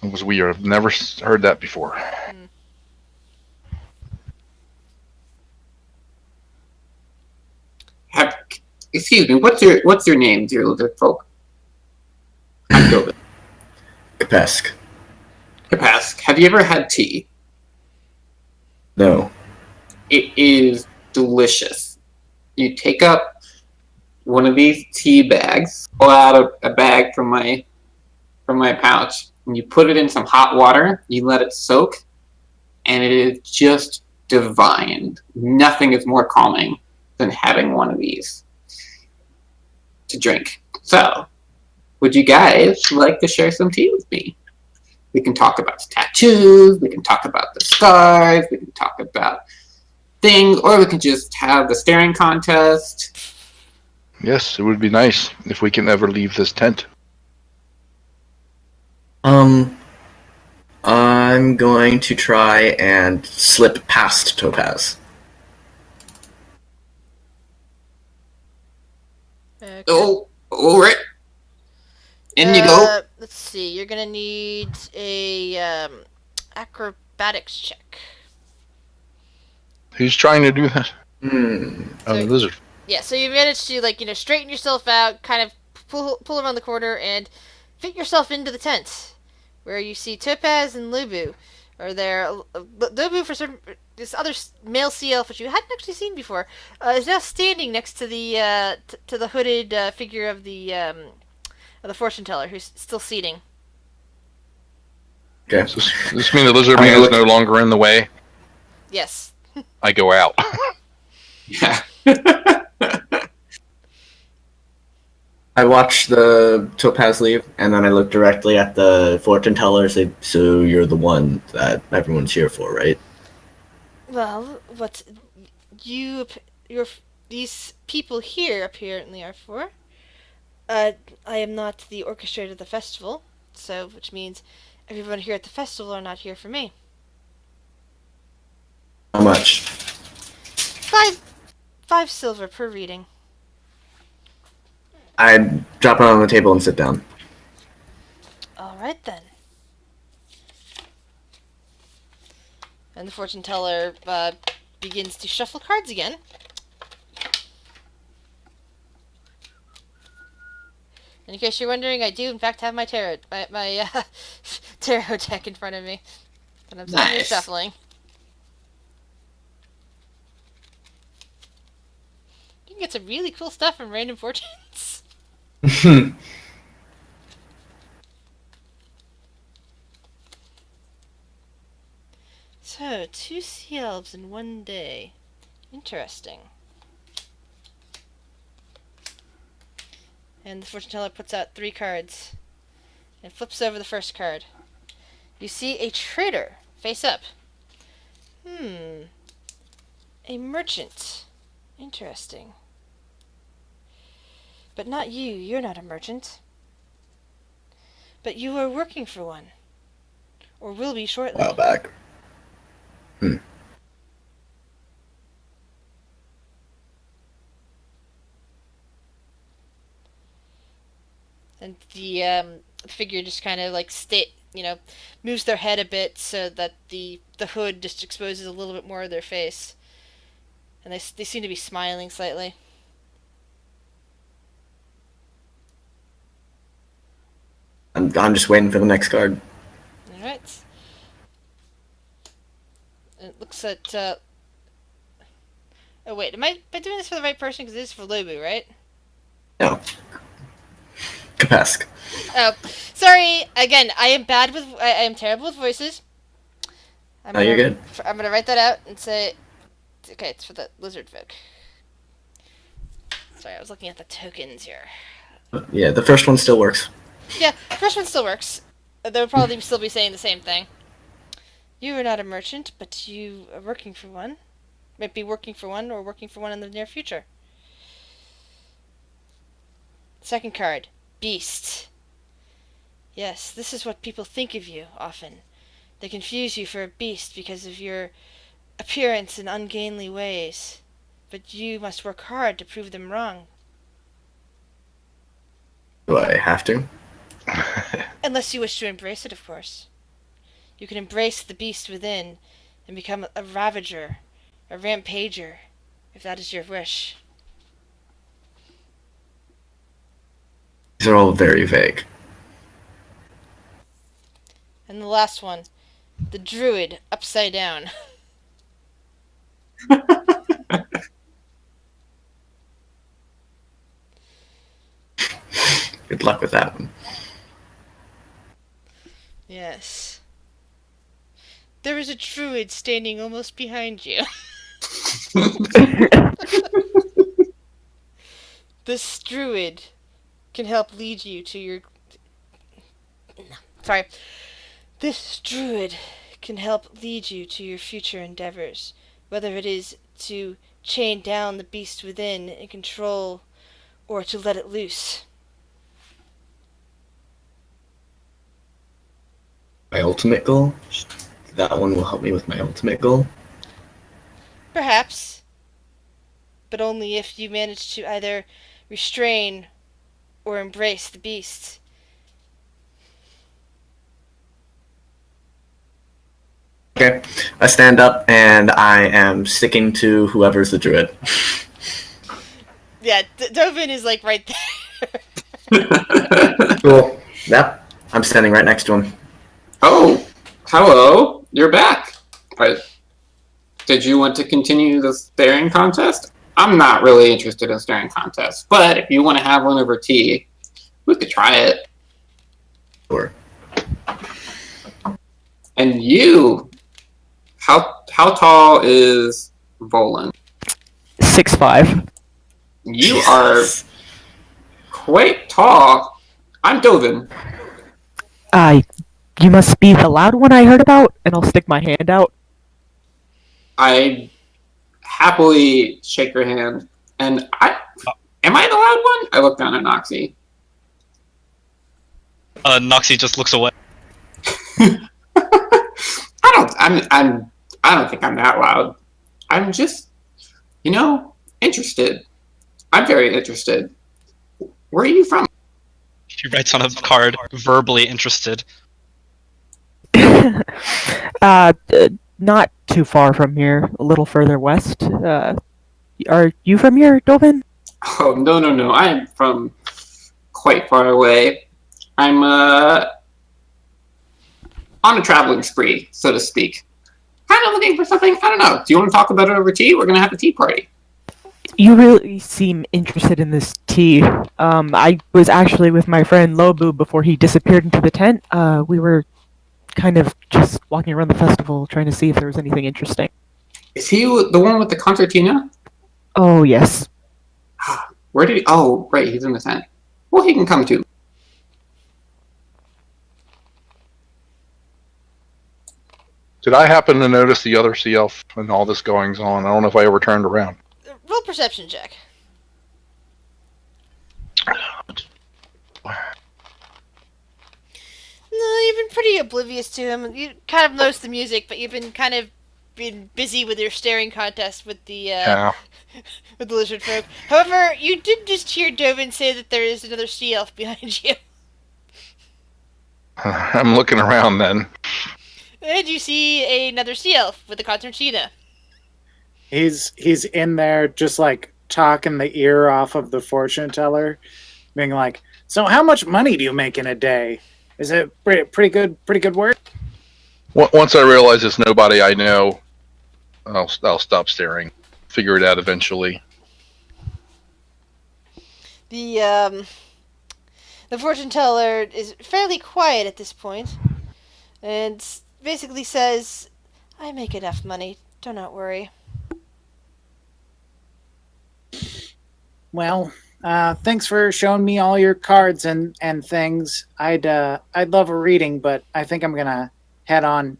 It was weird. I've never heard that before. Excuse me. What's your name, dear lizard folk? I'm Gilbert. Capesk. Capask. Have you ever had tea? No. It is delicious. You take up one of these tea bags, pull out a bag from my pouch, and you put it in some hot water. You let it soak, and it is just divine. Nothing is more calming than having one of these to drink. So, would you guys like to share some tea with me? We can talk about the tattoos, we can talk about the scars, we can talk about things, or we can just have the staring contest. Yes, it would be nice if we can ever leave this tent. I'm going to try and slip past Topaz. Okay. Oh, all right. In you go. Let's see. You're gonna need a acrobatics check. Who's trying to do that? Hmm. The lizard. Yeah. So you managed to straighten yourself out, kind of pull around the corner, and fit yourself into the tent, where you see Topaz and Lubu are there. Lubu, for this other male sea elf, which you hadn't actually seen before, is now standing next to the to the hooded figure of the fortune teller, who's still seating. Okay. Does this mean the lizard man is no longer in the way? Yes. I go out. Yeah. I watch the Topaz leave, and then I look directly at the fortune teller and say, "So you're the one that everyone's here for, right?" Well, what these people here apparently are for. I am not the orchestrator of the festival, which means everyone here at the festival are not here for me. How much? 5 silver per reading. I drop it on the table and sit down. All right then. And the fortune teller begins to shuffle cards again. And in case you're wondering, I do in fact have my tarot deck in front of me, and I'm sitting here shuffling. You can get some really cool stuff from Random Fortunes. So, 2 sea elves in one day. Interesting. And the fortune teller puts out 3 cards and flips over the first card. You see a trader face up. A merchant. Interesting. But not you. You're not a merchant. But you are working for one. Or will be shortly. A while back. And the figure just kind of like moves their head a bit so that the hood just exposes a little bit more of their face. And they seem to be smiling slightly. I'm just waiting for the next card. Alright. It looks at... Oh wait, am I doing this for the right person? Because this is for Lobu, right? No. Capesk. Oh, sorry. Again, I am terrible with voices. You're good. I'm gonna write that out and say... Okay, it's for the lizard folk. Sorry, I was looking at the tokens here. Yeah, the first one still works. Yeah, the first one still works. They would probably still be saying the same thing. You are not a merchant, but you are working for one. Might be working for one or working for one in the near future. Second card. Beast. Yes, this is what people think of you, often. They confuse you for a beast because of your appearance in ungainly ways. But you must work hard to prove them wrong. Do I have to? Unless you wish to embrace it, of course. You can embrace the beast within and become a ravager, a rampager, if that is your wish. These are all very vague. And the last one, the druid upside down. Good luck with that one. Yes. There is a druid standing almost behind you. This druid can help lead you to your... Sorry. This druid can help lead you to your future endeavors, whether it is to chain down the beast within and control, or to let it loose. My ultimate goal? That one will help me with my ultimate goal? Perhaps. But only if you manage to either restrain or embrace the beast. Okay. I stand up and I am sticking to whoever's the druid. Yeah, Dovin is like right there. Cool. Yep. I'm standing right next to him. Oh, hello. You're back. Did you want to continue the staring contest? I'm not really interested in staring contests, but if you want to have one over tea, we could try it. Sure. And you, how tall is Volan? 6'5". You are quite tall. I'm Dovin. You must be the loud one I heard about, and I'll stick my hand out. I happily shake your hand, and am I the loud one? I look down at Noxie. Noxie just looks away. I don't think I'm that loud. I'm just, interested. I'm very interested. Where are you from? She writes on a card, verbally interested. Not too far from here, a little further west. Are you from here, Dovin? Oh, no. I am from quite far away. I'm on a traveling spree, so to speak. Kind of looking for something. I don't know. Do you want to talk about it over tea? We're going to have a tea party. You really seem interested in this tea. I was actually with my friend Lobu before he disappeared into the tent. We were kind of just walking around the festival trying to see if there was anything interesting. Is he the one with the concertina? Oh yes. Where did he? Oh, right, he's in the tent. Well, he can come too. Did I happen to notice the other sea elf and all this goings on? I don't know if I ever turned around. Roll perception check. No, you've been pretty oblivious to him. You kind of noticed the music, but you've been kind of been busy with your staring contest with the Yeah. with the lizard folk. However, you did just hear Dovin say that there is another sea elf behind you. I'm looking around then. And you see another sea elf with a concertina. He's in there just like talking the ear off of the fortune teller, being like, "So how much money do you make in a day? Is it pretty good work?" Once I realize it's nobody I know, I'll stop staring. Figure it out eventually. The fortune teller is fairly quiet at this point, and basically says, "I make enough money. Do not worry." Well, thanks for showing me all your cards and things. I'd love a reading, but I think I'm gonna head on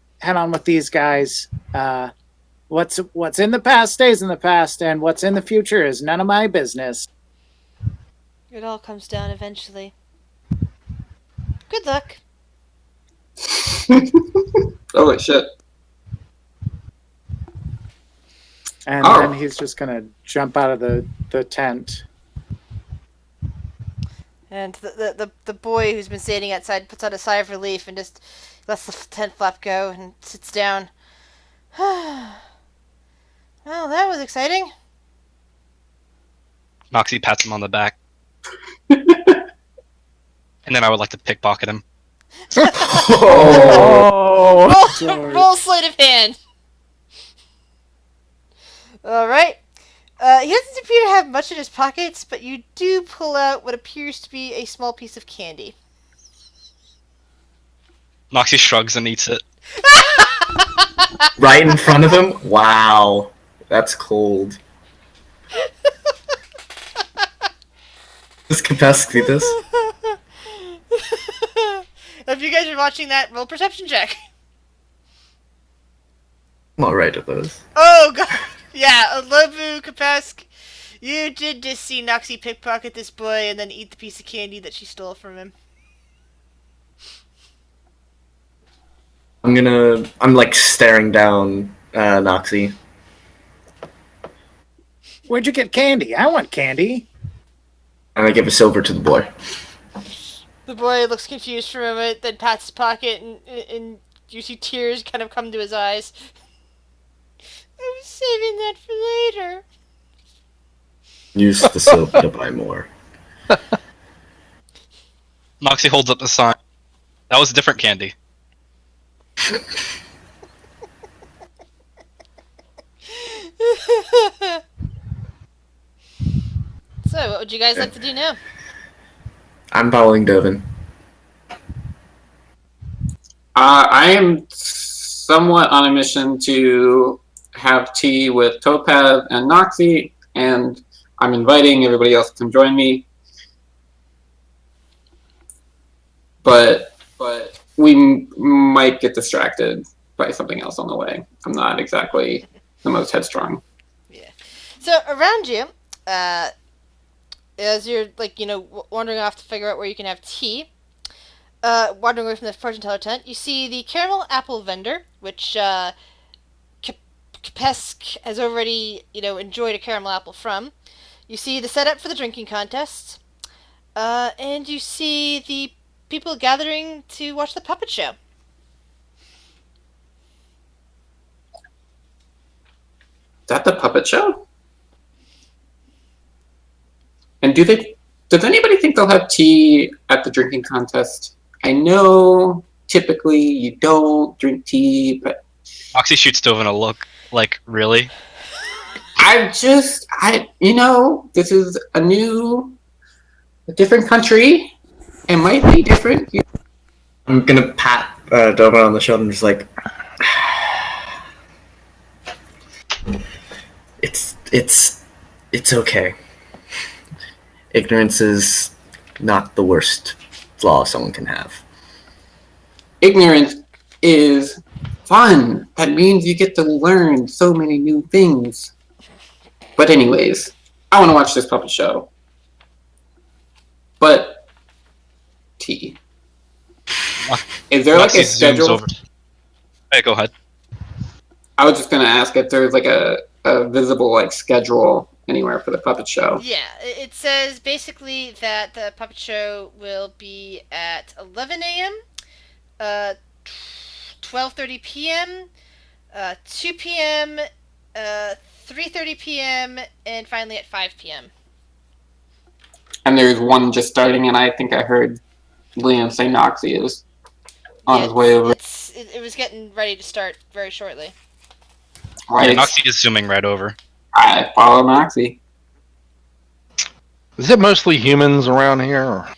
with these guys. What's in the past stays in the past, and what's in the future is none of my business. It all comes down eventually. Good luck. Oh shit! And Oh. then he's just gonna jump out of the tent. And the boy who's been standing outside puts out a sigh of relief and just lets the tent flap go and sits down. Well, that was exciting. Noxie pats him on the back. And then I would like to pickpocket him. Oh. Roll sleight of hand. Alright. He doesn't appear to have much in his pockets, but you do pull out what appears to be a small piece of candy. Noxie shrugs and eats it. Right in front of him? Wow. That's cold. Does Kapesk see this? If you guys are watching that, roll perception check. I'm alright at those. Oh god! Yeah, Lobu, Kapesk, you did just see Noxie pickpocket this boy and then eat the piece of candy that she stole from him. I'm like staring down Noxie. Where'd you get candy? I want candy. And I give a silver to the boy. The boy looks confused for a moment, then pats his pocket, and you see tears kind of come to his eyes. I was saving that for later. Use the silver to buy more. Noxie holds up the sign. That was different candy. So, what would you guys like to do now? I'm following Dovin. I am somewhat on a mission to have tea with Topaz and Noxie, and I'm inviting everybody else to come join me. But we might get distracted by something else on the way. I'm not exactly the most headstrong. Yeah. So, around you, as you're, wandering off to figure out where you can have tea, wandering away from the fortune teller tent, you see the caramel apple vendor, which Kapesk has already, enjoyed a caramel apple from. You see the setup for the drinking contest, and you see the people gathering to watch the puppet show. Is that the puppet show? And does anybody think they'll have tea at the drinking contest? I know typically you don't drink tea, but Noxie shoots Dovin a look. Like, really? this is a different country. It might be different. I'm gonna pat Dovin on the shoulder and just like, It's okay. Ignorance is not the worst flaw someone can have. Ignorance is fun. That means you get to learn so many new things. But anyways, I want to watch this puppet show. But T. Is there like a schedule? Over. Hey, go ahead. I was just gonna ask if there's like a visible like schedule anywhere for the puppet show. Yeah, it says basically that the puppet show will be at 11 a.m., 12:30 p.m., 2 p.m., 3:30 p.m., and finally at 5 p.m. And there's one just starting, and I think I heard Liam say Noxie is on his way over. It was getting ready to start very shortly. Right. Yeah, Noxie is zooming right over. I follow Noxie. Is it mostly humans around here? Or?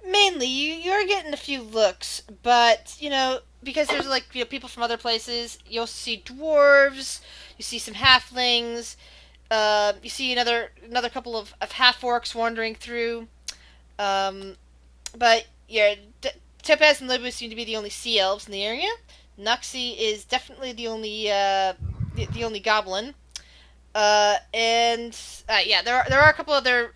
Mainly, you're getting a few looks, but because there's people from other places, you'll see dwarves, you see some halflings, you see another couple of half orcs wandering through, but yeah, Topaz and Lobo seem to be the only sea elves in the area. Nuxie is definitely the only goblin, and there are a couple other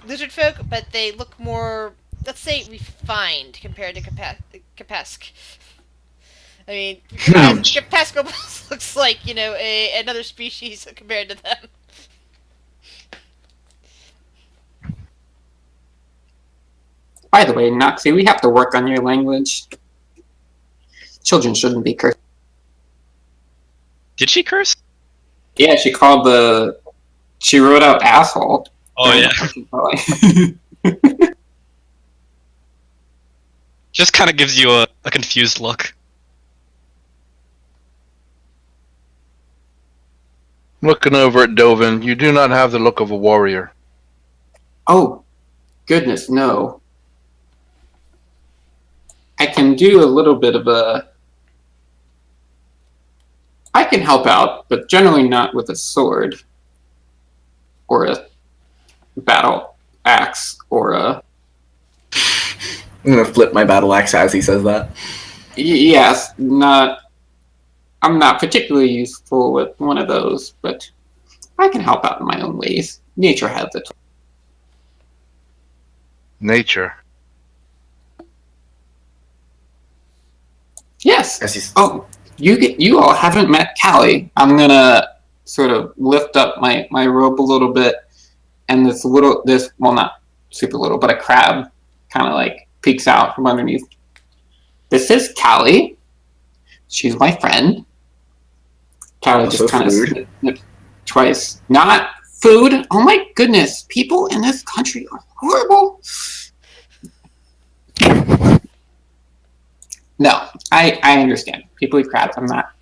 lizard folk, but they look more, let's say, refined compared to Capesk. I mean, Capesk looks like another species compared to them. By the way, Noxie, we have to work on your language. Children shouldn't be cursed. Did she curse? Yeah, she wrote out asshole. Oh, yeah. Just kind of gives you a confused look. Looking over at Dovin, you do not have the look of a warrior. Oh, goodness, no. I can do a little bit of I can help out, but generally not with a sword. Or a battle axe, or a... I'm gonna flip my battle axe as he says that. Yes, I'm not particularly useful with one of those, but I can help out in my own ways. Nature has it. Nature. Yes. Oh, you all haven't met Callie. I'm gonna sort of lift up my rope a little bit, and not super little, but a crab kind of like peeks out from underneath. This is Callie. She's my friend. Callie just kind of snipped twice. Not food. Oh my goodness. People in this country are horrible. No, I understand. People eat crabs. I'm not.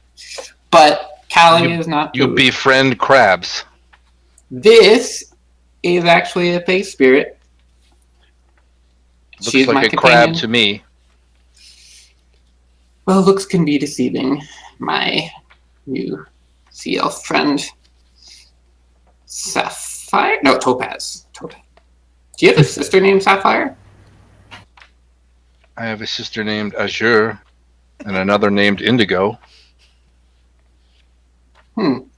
But Callie is not You food. befriend crabs. This is actually a face spirit. Looks She's my like a companion. crab to me. Well, looks can be deceiving, my new sea elf friend. Sapphire? No, Topaz. Do you have a sister named Sapphire? I have a sister named Azure and another named Indigo. I'm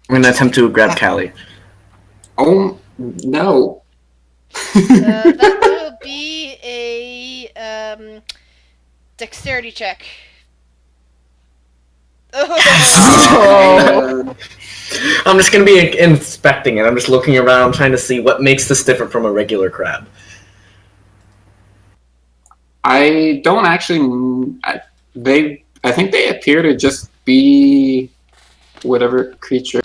gonna attempt to grab Callie. Oh, no. That will be a dexterity check. Oh. I'm just gonna be inspecting it. I'm just looking around, trying to see what makes this different from a regular crab. I don't actually... I think they appear to just be whatever creature.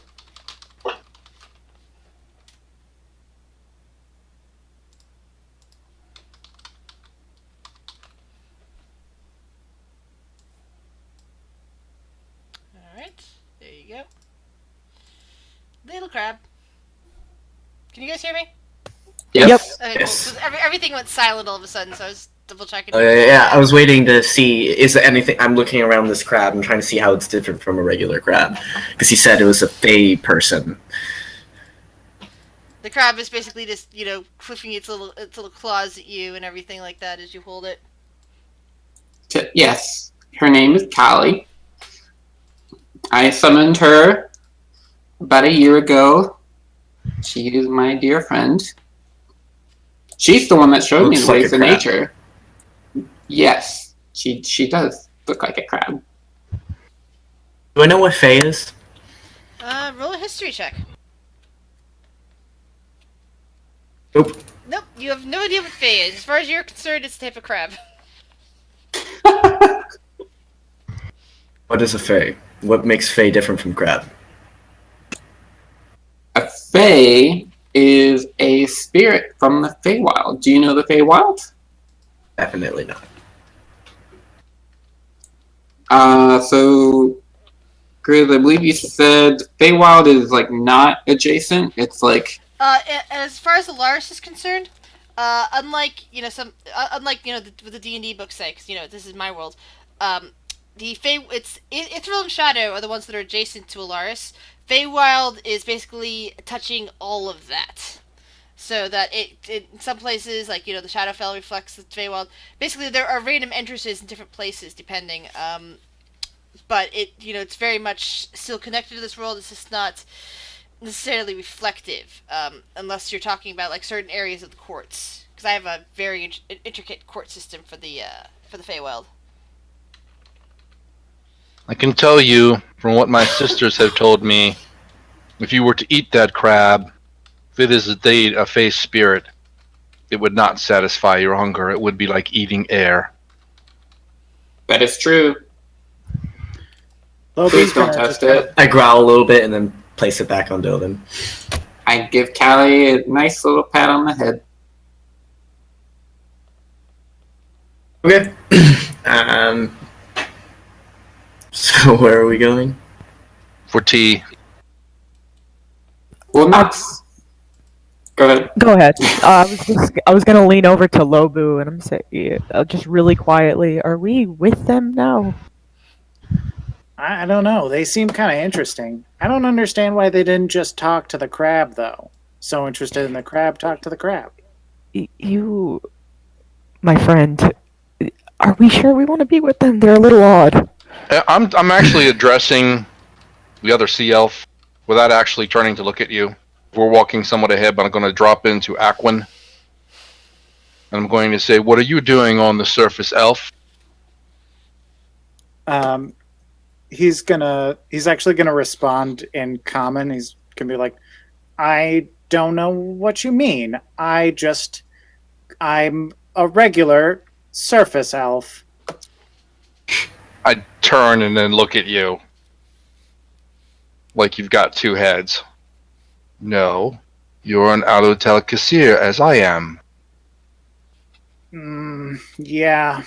Alright, there you go. Little crab. Can you guys hear me? Yes. Okay, Yes. cool. So everything went silent all of a sudden, so I was double checking. Oh yeah. I was waiting to see is there anything. I'm looking around this crab and trying to see how it's different from a regular crab because he said it was a fey person. The crab is basically just, clipping its little claws at you and everything like that as you hold it. Yes, her name is Callie. I summoned her about a year ago. She is my dear friend. She's the one that showed me the ways of nature. Yes, she does look like a crab. Do I know what fey is? Roll a history check. Nope. Nope, you have no idea what Fae is. As far as you're concerned, it's a type of crab. What is a fey? What makes fey different from crab? A Fae is a spirit from the Feywild. Do you know the Feywild? Definitely not. So, Grizz, I believe you said Feywild is like not adjacent. It's like As far as Ollaras is concerned, unlike with the D&D books say, because this is my world, the Fey, Ithril and Shadow are the ones that are adjacent to Ollaras. Feywild is basically touching all of that. So that it in some places, like, the Shadowfell reflects the Feywild. Basically, there are random entrances in different places, depending. But it's very much still connected to this world. It's just not necessarily reflective, unless you're talking about, like, certain areas of the courts. Because I have a very intricate court system for the Feywild. I can tell you, from what my sisters have told me, if you were to eat that crab, if it is indeed a fey spirit, it would not satisfy your hunger. It would be like eating air. that is true. Lobi's Please don't gonna test just it. I growl a little bit and then place it back on Dolan. I give Callie a nice little pat on the head. Okay. So where are we going? For tea. Well, Max, go ahead. Go ahead. I was gonna lean over to Lobu and I'm saying, just really quietly, are we with them now? I don't know. They seem kind of interesting. I don't understand why they didn't just talk to the crab, though. So interested in the crab, talk to the crab. You, my friend, are we sure we want to be with them? They're a little odd. I'm actually addressing the other sea elf without actually turning to look at you. We're walking somewhat ahead, but I'm going to drop into Aquin. And I'm going to say, what are you doing on the surface, elf? He's actually gonna respond in common. He's gonna be like, I don't know what you mean. I'm a regular surface elf. I turn and then look at you. Like you've got two heads. No, you're an Alotel Kassir, as I am. Yeah.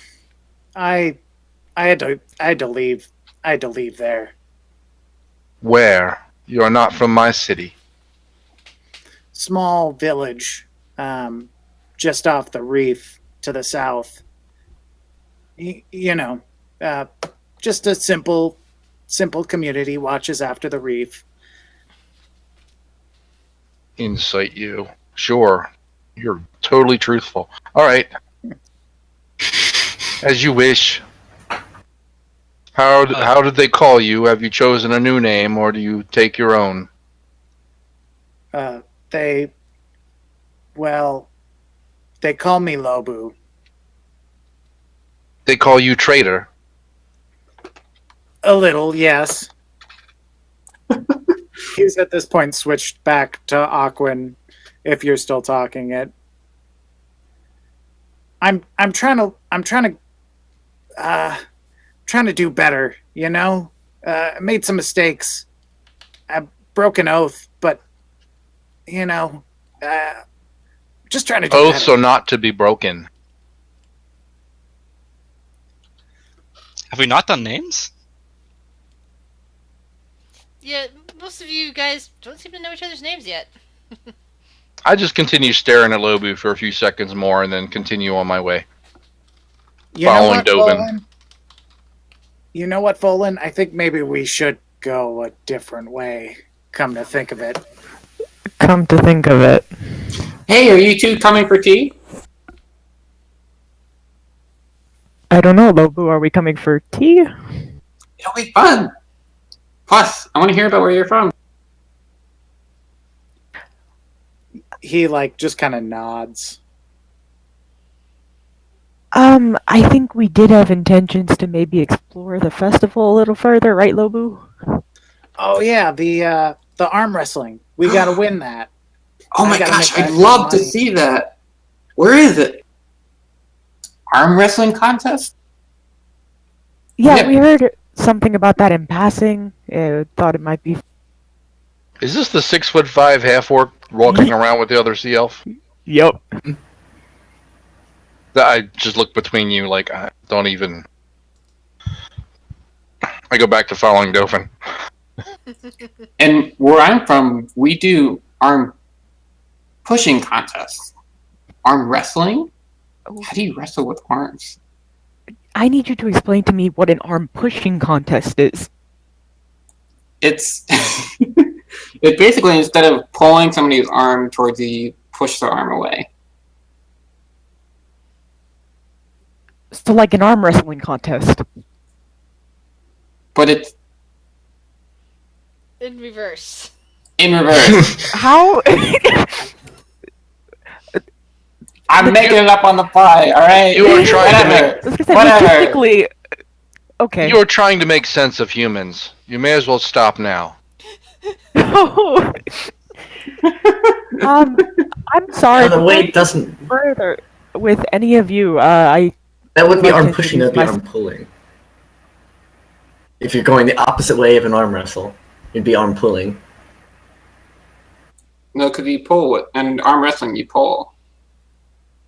I had to leave. I had to leave there. Where? You are not from my city. Small village, just off the reef to the south. Just a simple community watches after the reef. Insight you. Sure. You're totally truthful. All right. As you wish. How did they call you? Have you chosen a new name, or do you take your own? They call me Lobu. They call you traitor. A little, yes. He's at this point switched back to Aquin, if you're still talking it. I'm trying to do better, I made some mistakes. I broke an oath, but just trying to do Oaths better. are not to be broken. Have we not done names? Yeah, most of you guys don't seem to know each other's names yet. I just continue staring at Lobu for a few seconds more and then continue on my way. You know following what, Dovin. Volan? You know what, Volan? I think maybe we should go a different way. Come to think of it. Come to think of it. Hey, are you two coming for tea? I don't know, Lobu. Are we coming for tea? It'll be fun. Plus, I want to hear about where you're from. He just kind of nods. I think we did have intentions to maybe explore the festival a little further, right, Lobu? Oh yeah, the arm wrestling. We gotta win that. Oh my gotta gosh, make I'd that love to money. see that. Where is it? Arm wrestling contest? Yeah, Yep. we heard something about that in passing. Thought it might be. Is this the 6'5" half orc walking around with the other sea elf? Yep. I just look between you like I don't even. I go back to following Dovin. And where I'm from, we do arm pushing contests. Arm wrestling? How do you wrestle with arms? I need you to explain to me what an arm pushing contest is. It's it basically, instead of pulling somebody's arm towards you, push their arm away. So, like an arm wrestling contest. But it's In reverse. in reverse. How? I'm making it up on the fly, alright? You are trying to Whatever. I was gonna say, Whatever. logistically. Okay. You are trying to make sense of humans. You may as well stop now. I'm sorry. the but weight doesn't. further with any of you. That wouldn't be like to arm pushing, that'd be introduce arm pulling. If you're going the opposite way of an arm wrestle, it'd be arm pulling. No, because you pull it. And arm wrestling, you pull.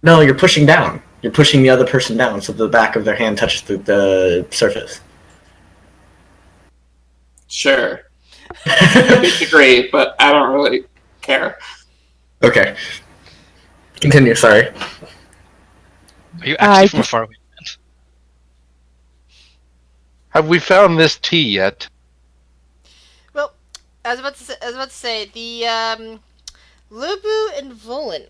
No, you're pushing down. You're pushing the other person down so the back of their hand touches the surface. Sure. I disagree, but I don't really care. Okay. Continue, sorry. Are you actually from a just- faraway land? Have we found this tea yet? Well, I was about to say the Lubu and Volan.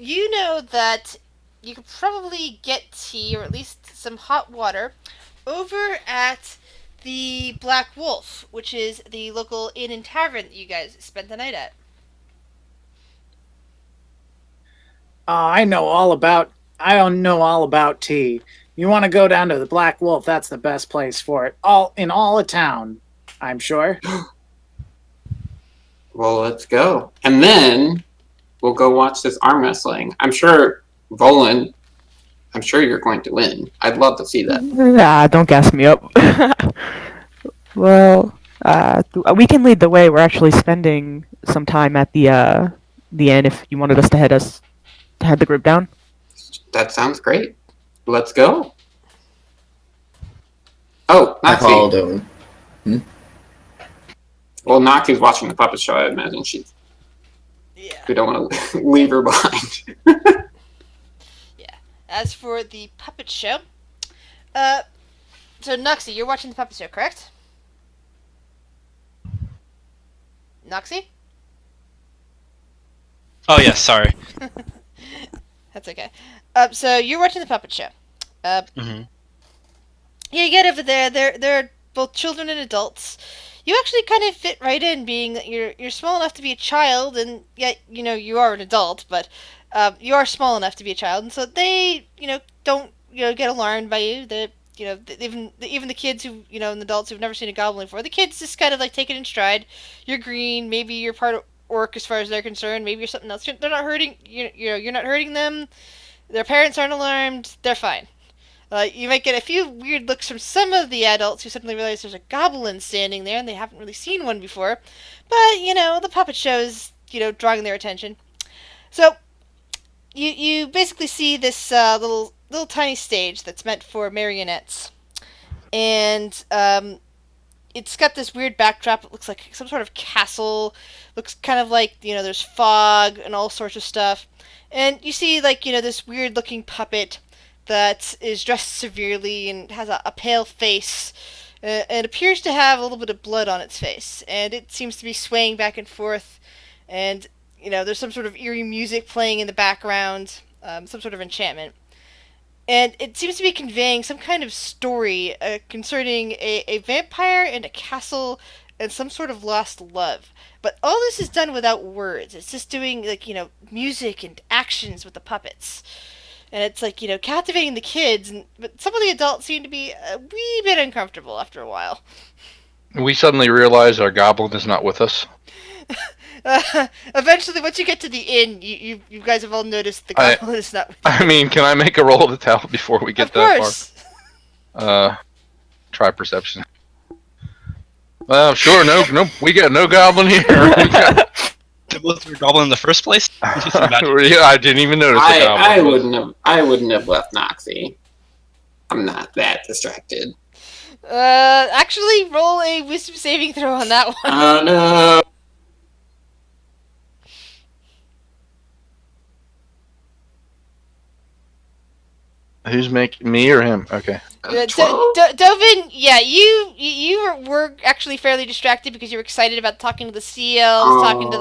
You know that you could probably get tea or at least some hot water over at the Black Wolf, which is the local inn and tavern that you guys spent the night at. I don't know all about tea. You want to go down to the Black Wolf? That's the best place for it. All of town, I'm sure. Well, let's go. And then we'll go watch this arm wrestling. I'm sure, Volan, I'm sure you're going to win. I'd love to see that. Nah, don't gas me up. Well, we can lead the way. We're actually spending some time at the inn. If you wanted us to head the group down. That sounds great. Let's go. Oh, I follow Noxie. Dovin. Well, Noxie's watching the puppet show. I imagine Yeah. we don't want to leave her behind. As for the puppet show, so Noxie, you're watching the puppet show, correct? Noxie? Oh yes, sorry. That's okay. So you're watching the puppet show. hmm Yeah, you get over there. They're both children and adults. You actually kind of fit right in, being that you're small enough to be a child, and yet you are an adult, but you are small enough to be a child, and so they don't get alarmed by you. Even the kids who and the adults who've never seen a goblin before, the kids just kind of like take it in stride. You're green, maybe you're part of orc as far as they're concerned. Maybe you're something else. They're not hurting you're not hurting them. Their parents aren't alarmed. They're fine. You might get a few weird looks from some of the adults who suddenly realize there's a goblin standing there and they haven't really seen one before. But, the puppet show is, drawing their attention. So, you basically see this little tiny stage that's meant for marionettes. And it's got this weird backdrop. It looks like some sort of castle. Looks kind of like, there's fog and all sorts of stuff. And you see, this weird looking puppet that is dressed severely and has a pale face, and appears to have a little bit of blood on its face, and it seems to be swaying back and forth, and there's some sort of eerie music playing in the background, some sort of enchantment. And it seems to be conveying some kind of story concerning a vampire and a castle and some sort of lost love. But all this is done without words. It's just doing, music and actions with the puppets. And it's, captivating the kids, but some of the adults seem to be a wee bit uncomfortable after a while. We suddenly realize our goblin is not with us. Eventually, once you get to the inn, you guys have all noticed the goblin is not with you. I mean, can I make a roll of the towel before we get that course. far? Try perception. Well, sure, no, we got no goblin here. Was there a goblin in the first place? Yeah, I didn't even notice the goblin. I wouldn't have left Noxie. I'm not that distracted. Actually, roll a wisdom saving throw on that one. Oh no. Who's making, me or him? Okay. Dovin, yeah, you were actually fairly distracted because you were excited about talking to the sea elves, talking to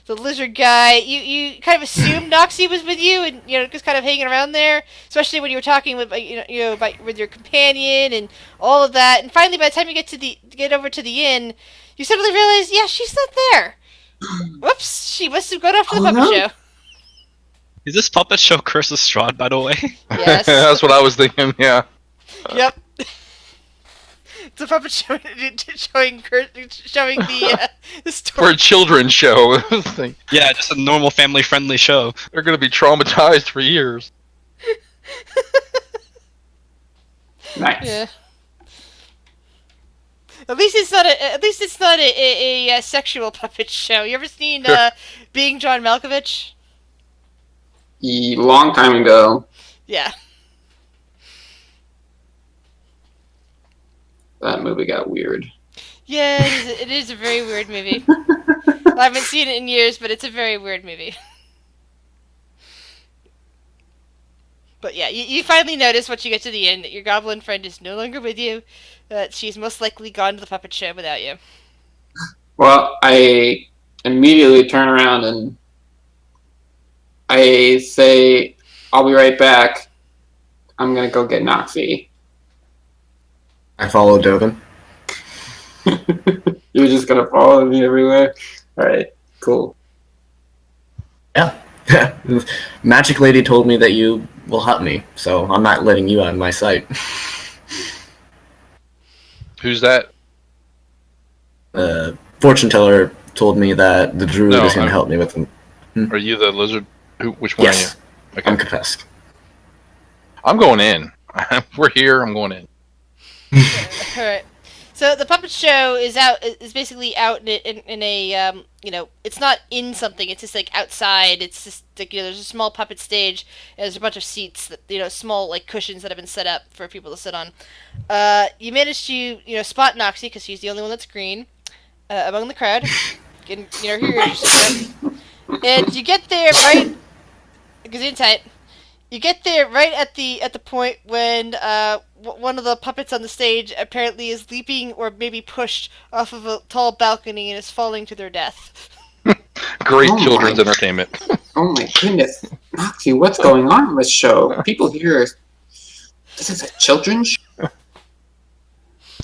the lizard guy. You kind of assumed Noxie was with you, and just kind of hanging around there, especially when you were talking with with your companion and all of that. And finally, by the time you get over to the inn, you suddenly realize, yeah, she's not there. Whoops, she must have gone off to the puppet show. Is this puppet show Curse of Strahd, by the way? Yes. That's what I was thinking, yeah. Yep. It's a puppet show showing the story. For a children's show. Yeah, just a normal family-friendly show. They're going to be traumatized for years. Nice. Yeah. At least it's not a sexual puppet show. You ever seen Being John Malkovich? Long time ago. Yeah. That movie got weird. Yeah, it is a very weird movie. I haven't seen it in years, but it's a very weird movie. But yeah, you finally notice once you get to the end that your goblin friend is no longer with you. That she's most likely gone to the puppet show without you. Well, I immediately turn around and I say, I'll be right back. I'm going to go get Noxie. I follow Dovin. You're just going to follow me everywhere? Alright, cool. Yeah. Magic Lady told me that you will help me, so I'm not letting you out of my sight. Who's that? Fortune teller told me that the druid is going to help me with them. Are you the lizard? Which one Yes. are you? Okay. I'm Kapesk. I'm going in. We're here. I'm going in. Alright. So the puppet show is basically out in a it's not in something, it's just outside. It's just there's a small puppet stage and there's a bunch of seats that small cushions that have been set up for people to sit on. You manage to spot Noxie because she's the only one that's green among the crowd. And here you're interested in. And you get there right tight. You get there right at the point when one of the puppets on the stage apparently is leaping or maybe pushed off of a tall balcony and is falling to their death. Great children's entertainment. Oh my goodness. Noxie, what's going on in this show? People here, this is a children's show?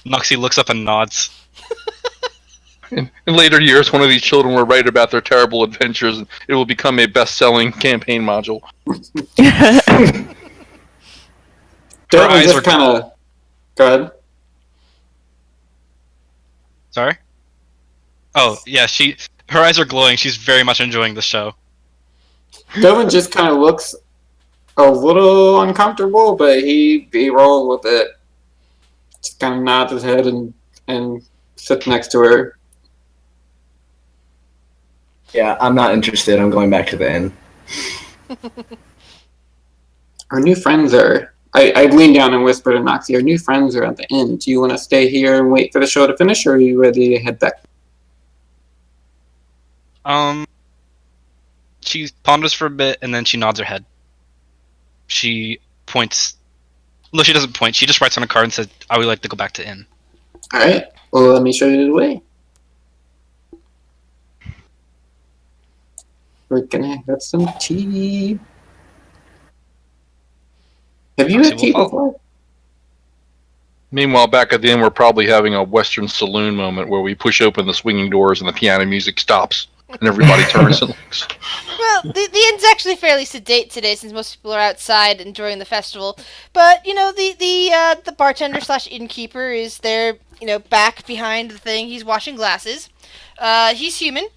Noxie looks up and nods. In later years, one of these children will write about their terrible adventures, and it will become a best-selling campaign module. Dylan just kind of... Go ahead. Sorry? Oh, yeah, her eyes are glowing. She's very much enjoying the show. Devin just kind of looks a little uncomfortable, but he rolls with it. Just kind of nods his head and sits next to her. Yeah, I'm not interested. I'm going back to the inn. Our new friends are... I lean down and whisper to Noxie, our new friends are at the inn. Do you want to stay here and wait for the show to finish, or are you ready to head back? She ponders for a bit, and then she nods her head. She points No, she doesn't point. She just writes on a card and says, "I would like to go back to inn." All right. Well, let me show you the way. We're gonna have some tea. Have you Proxy had will tea follow. before? Meanwhile, back at the inn, we're probably having a Western saloon moment where we push open the swinging doors and the piano music stops, and everybody turns and looks. Well, the inn's actually fairly sedate today since most people are outside enjoying the festival. But the bartender slash innkeeper is there, back behind the thing. He's washing glasses. He's human.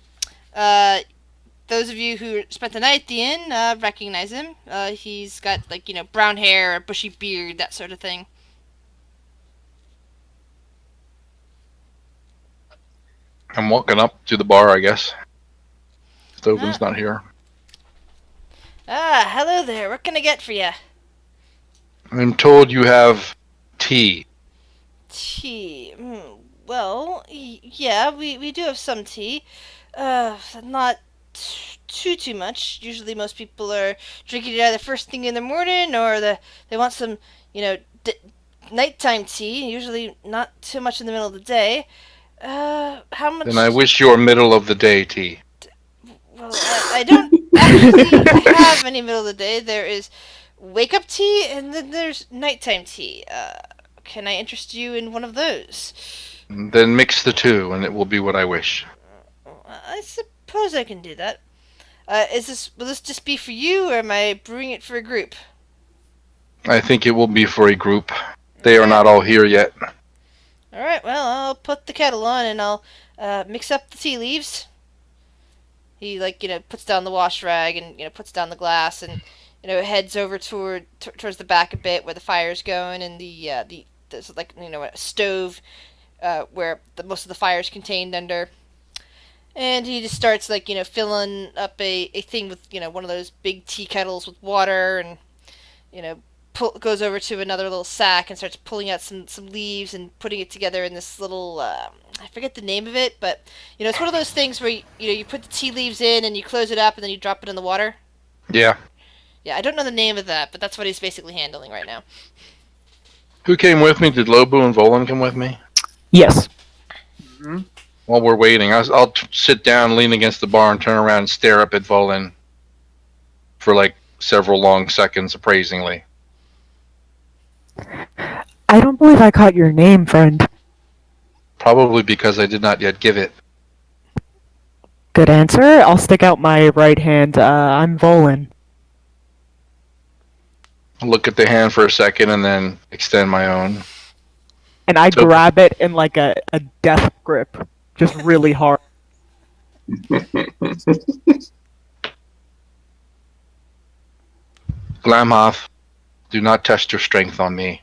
Those of you who spent the night at the inn recognize him. He's got brown hair, a bushy beard, that sort of thing. I'm walking up to the bar, I guess. Stoven's not here. Hello there. What can I get for you? I'm told you have tea. Tea. Well, yeah, we do have some tea. Not too much. Usually, most people are drinking it either first thing in the morning or they want some, nighttime tea. Usually, not too much in the middle of the day. How much? Then I wish you were middle of the day tea. Well, I don't actually have any middle of the day. There is wake up tea, and then there's nighttime tea. Can I interest you in one of those? Then mix the two, and it will be what I wish. I suppose I can do that. Will this just be for you, or am I brewing it for a group? I think it will be for a group. They are not all here yet. Alright, well, I'll put the kettle on and I'll mix up the tea leaves. He, puts down the wash rag and, puts down the glass and, heads over towards the back a bit where the fire's going and there's, a stove where most of the fire's contained under. And he just starts, filling up a thing with, one of those big tea kettles with water and, goes over to another little sack and starts pulling out some leaves and putting it together in this little, I forget the name of it, but, it's one of those things where, you put the tea leaves in and you close it up and then you drop it in the water. Yeah. Yeah, I don't know the name of that, but that's what he's basically handling right now. Who came with me? Did Lobu and Volan come with me? Yes. Mm-hmm. While we're waiting, I'll sit down, lean against the bar, and turn around and stare up at Volan for, several long seconds, appraisingly. I don't believe I caught your name, friend. Probably because I did not yet give it. Good answer. I'll stick out my right hand. I'm Volan. I'll look at the hand for a second and then extend my own. And I grab it in a death grip. Just really hard. Glamhoff, do not test your strength on me.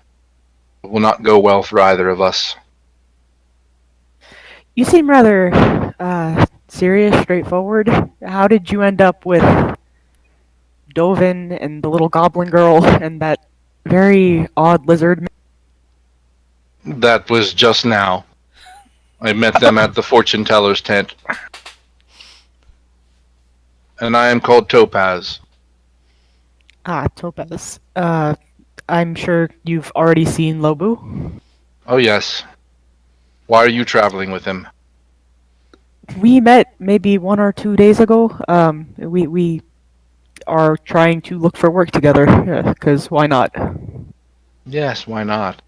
It will not go well for either of us. You seem rather serious, straightforward. How did you end up with Dovin and the little goblin girl and that very odd lizard man? That was just now. I met them at the fortune teller's tent. And I am called Topaz. Ah, Topaz. I'm sure you've already seen Lobu. Oh yes. Why are you traveling with him? We met maybe 1 or 2 days ago. We are trying to look for work together, because why not? Yes, why not?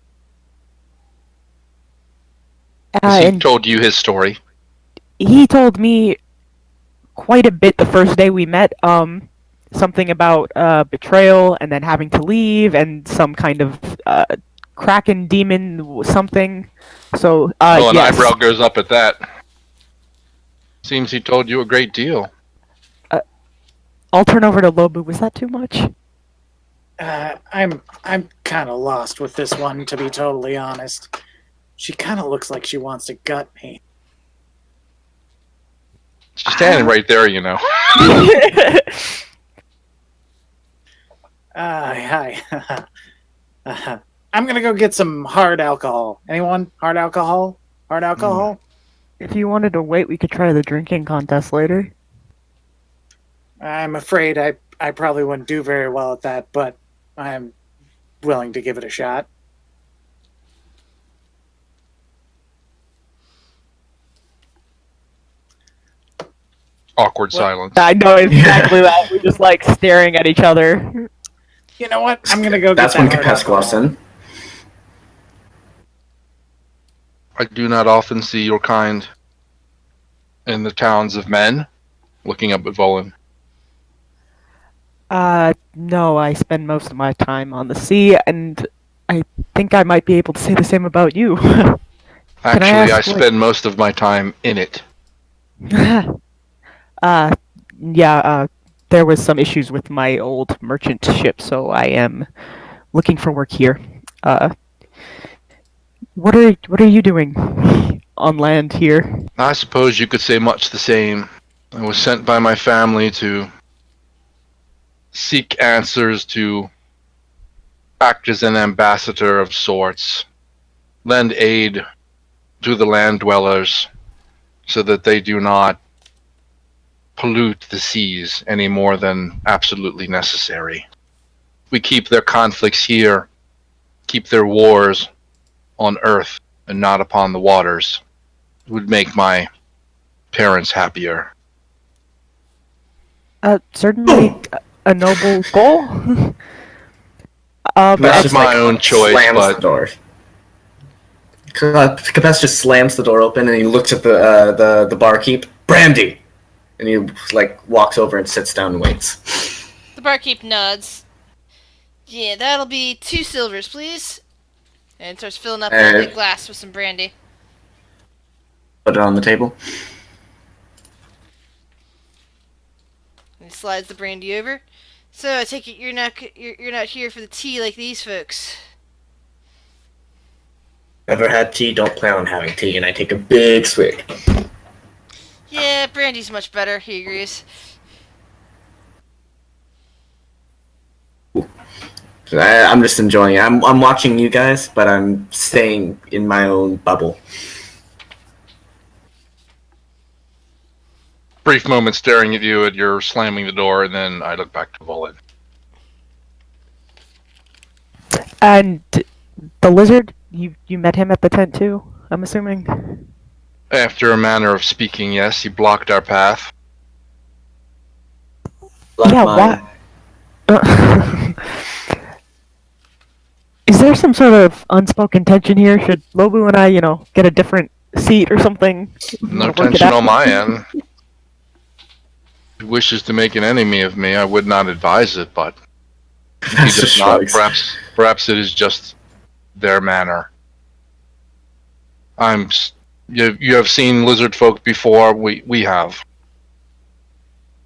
Has he told you his story? He told me quite a bit the first day we met. Something about betrayal and then having to leave and some kind of kraken demon something. So, an yes. eyebrow goes up at that. Seems he told you a great deal. I'll turn over to Lobu. Was that too much? I'm kind of lost with this one, to be totally honest. She kind of looks like she wants to gut me. She's standing right there, you know. Hi. I'm gonna go get some hard alcohol. Anyone? Hard alcohol? Hard alcohol? If you wanted to wait, we could try the drinking contest later. I'm afraid I probably wouldn't do very well at that, but I'm willing to give it a shot. Awkward What? silence. I know exactly that. We're just like staring at each other. You know what? I'm gonna go get That's that when hard Capes walks alcohol. in. I do not often see your kind in the towns of men. Looking up at Volin. No, I spend most of my time on the sea, and I think I might be able to say the same about you. Actually, I ask what- spend most of my time in it. Yeah, there was some issues with my old merchant ship, so I am looking for work here. What are you doing on land here? I suppose you could say much the same. I was sent by my family to seek answers, to act as an ambassador of sorts, lend aid to the land dwellers so that they do not pollute the seas any more than absolutely necessary. We keep their conflicts here, keep their wars on Earth and not upon the waters. It would make my parents happier. Certainly a noble goal. Capes Not just, my own choice, slams but the door. Capes just slams the door open and he looks at the barkeep. Brandy! And he like walks over and sits down and waits. The barkeep nods. Yeah, that'll be 2 silvers, please. And starts filling up a glass with some brandy. Put it on the table. And he slides the brandy over. So I take it you're not here for the tea like these folks. Never had tea, don't plan on having tea, and I take a big swig. Yeah, brandy's much better, he agrees. I'm just enjoying it. I'm watching you guys, but I'm staying in my own bubble. brief moment staring at you, and you're slamming the door, and then I look back to Volin. And the lizard, you met him at the tent too, I'm assuming? After a manner of speaking, yes, he blocked our path. Yeah, Is there some sort of unspoken tension here? Should Lobu and I, get a different seat or something? No Work it tension out? on my end. If he wishes to make an enemy of me, I would not advise it, but if he That's does just not, shrugs. perhaps it is just their manner. You have seen lizard folk before. We have.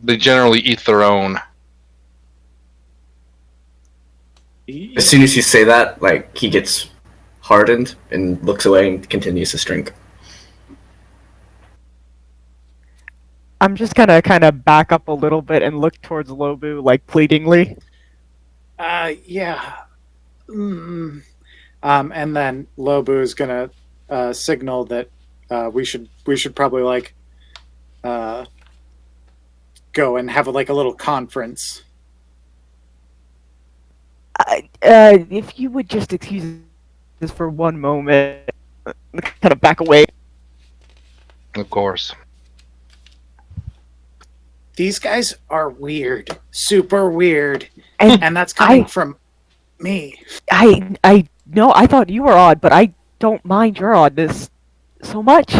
They generally eat their own. As soon as you say that, like, he gets hardened and looks away and continues to drink. I'm just gonna kind of back up a little bit and look towards Lobu, like, pleadingly. Yeah. And then Lobu is gonna signal that we should probably like go and have a little conference. If you would just excuse us for one moment, kind of back away. Of course. These guys are weird, super weird, And and that's coming from me. I know, I thought you were odd, but I don't mind your oddness so much.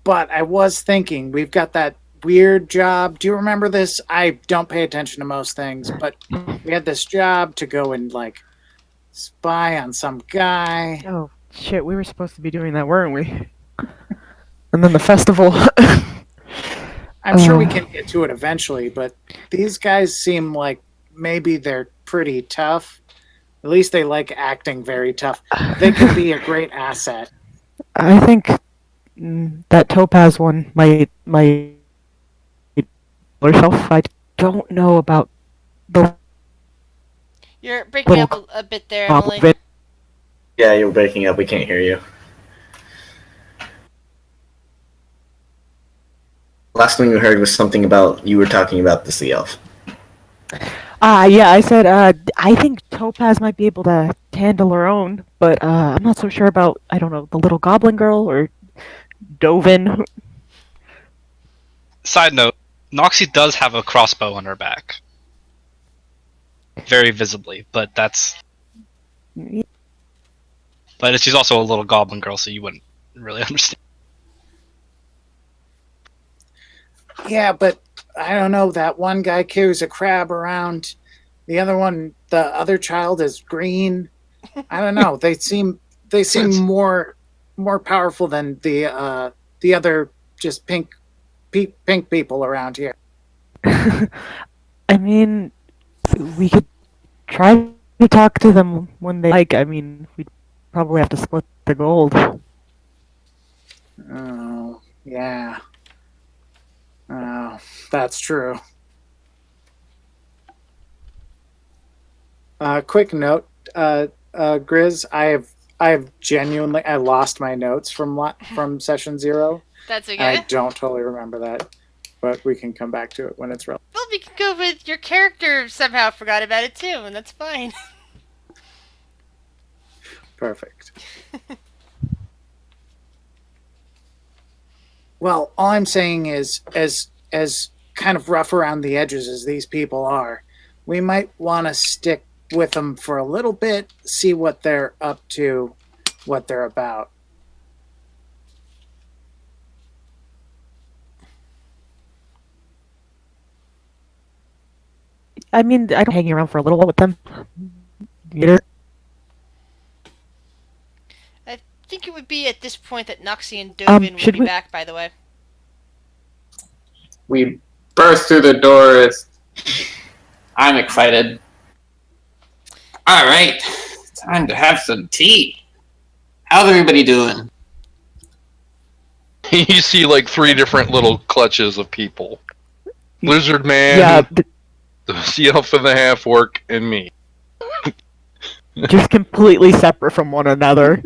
But I was thinking, we've got that weird job. Do you remember this? I don't pay attention to most things, but we had this job to go and spy on some guy. Oh shit, we were supposed to be doing that, weren't we? And then the festival. I'm sure we can get to it eventually, but these guys seem like maybe they're pretty tough. At least they like acting very tough. They could be a great asset. I think that Topaz one might herself. I don't know about the You're breaking up a bit there, Emily. Yeah, you're breaking up. We can't hear you. Last thing we heard was something about you were talking about the sea elf. Yeah, I said, I think Topaz might be able to handle her own, but I'm not so sure about, I don't know, the little goblin girl or Dovin. Side note: Noxie does have a crossbow on her back, very visibly, but she's also a little goblin girl, so you wouldn't really understand. Yeah, but I don't know. That one guy carries a crab around. The other child is green. I don't know. They seem more powerful than the other just pink people around here. I mean, we could try to talk to them when they like. I mean, we'd probably have to split the gold. Oh, yeah. Oh, that's true. Quick note, Grizz, I have genuinely I lost my notes from session 0. That's And I okay. don't totally remember that, but we can come back to it when it's relevant. Well, we can go with your character somehow forgot about it too, and that's fine. Perfect. Well, all I'm saying is, as kind of rough around the edges as these people are, we might want to stick with them for a little bit, see what they're up to, what they're about. I mean, I don't hang around for a little while with them. Yeah. I think it would be at this point that Noxie and Dovin would should be we- back, by the way. We burst through the doors. I'm excited. All right, time to have some tea. How's everybody doing? You see like 3 different little clutches of people. Lizard Man, Yeah, the Sea Elf and the Half Orc, and me. just completely separate from one another.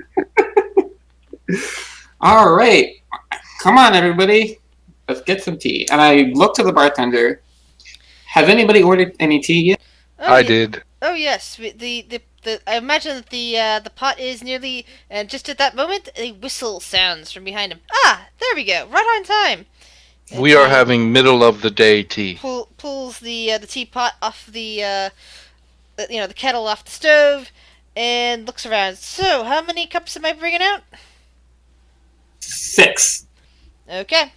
All right, come on, everybody. Let's get some tea. And I look to the bartender. Has anybody ordered any tea yet? Oh, I yeah. did. Oh yes, the I imagine that the pot is nearly, and just at that moment, a whistle sounds from behind him. Ah, there we go, right on time. And We are he having middle of the day tea. pulls the teapot off the kettle off the stove, and looks around. So, how many cups am I bringing out? 6. Okay.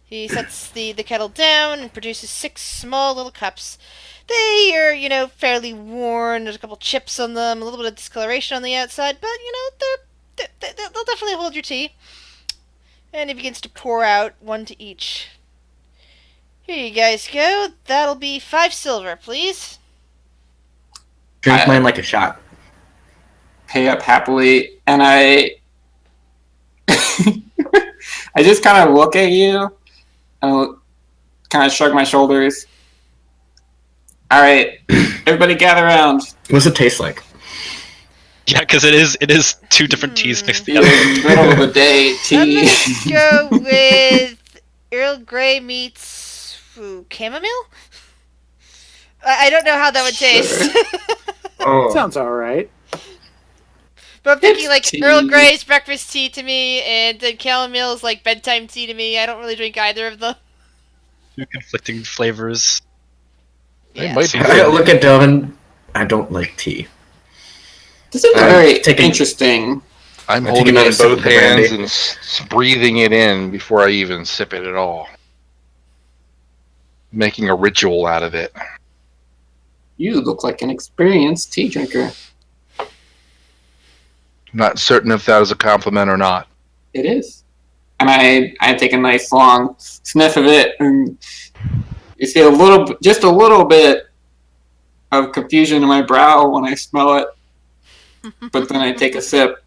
He sets the kettle down and produces 6 small little cups. They are, fairly worn. There's a couple chips on them, a little bit of discoloration on the outside, but, they'll definitely hold your tea. And he begins to pour out 1 to each. Here you guys go. That'll be 5 silver, please. Drink mine like a shot. Pay up happily, and I I just kind of look at you and kind of shrug my shoulders. All right, everybody gather around. What's it taste like? Yeah, because it is 2 different teas mixed It together. is middle of the day I'm tea. gonna go with Earl Grey meets chamomile? I don't know how that would taste. Oh, Sounds all right. But I'm thinking It's like tea. Earl Grey's breakfast tea to me, and then chamomile's like bedtime tea to me. I don't really drink either of them. 2 conflicting flavors. They Yeah. might be I gotta good. look at Delvin. I don't like tea. This is very taking- interesting. I'm I take holding it another in sip both of the brandy. hands and breathing it in before I even sip it at all. Making a ritual out of it. You look like an experienced tea drinker. Not certain if that is a compliment or not. It is. And I take a nice long sniff of it, and you see just a little bit of confusion in my brow when I smell it. But then I take a sip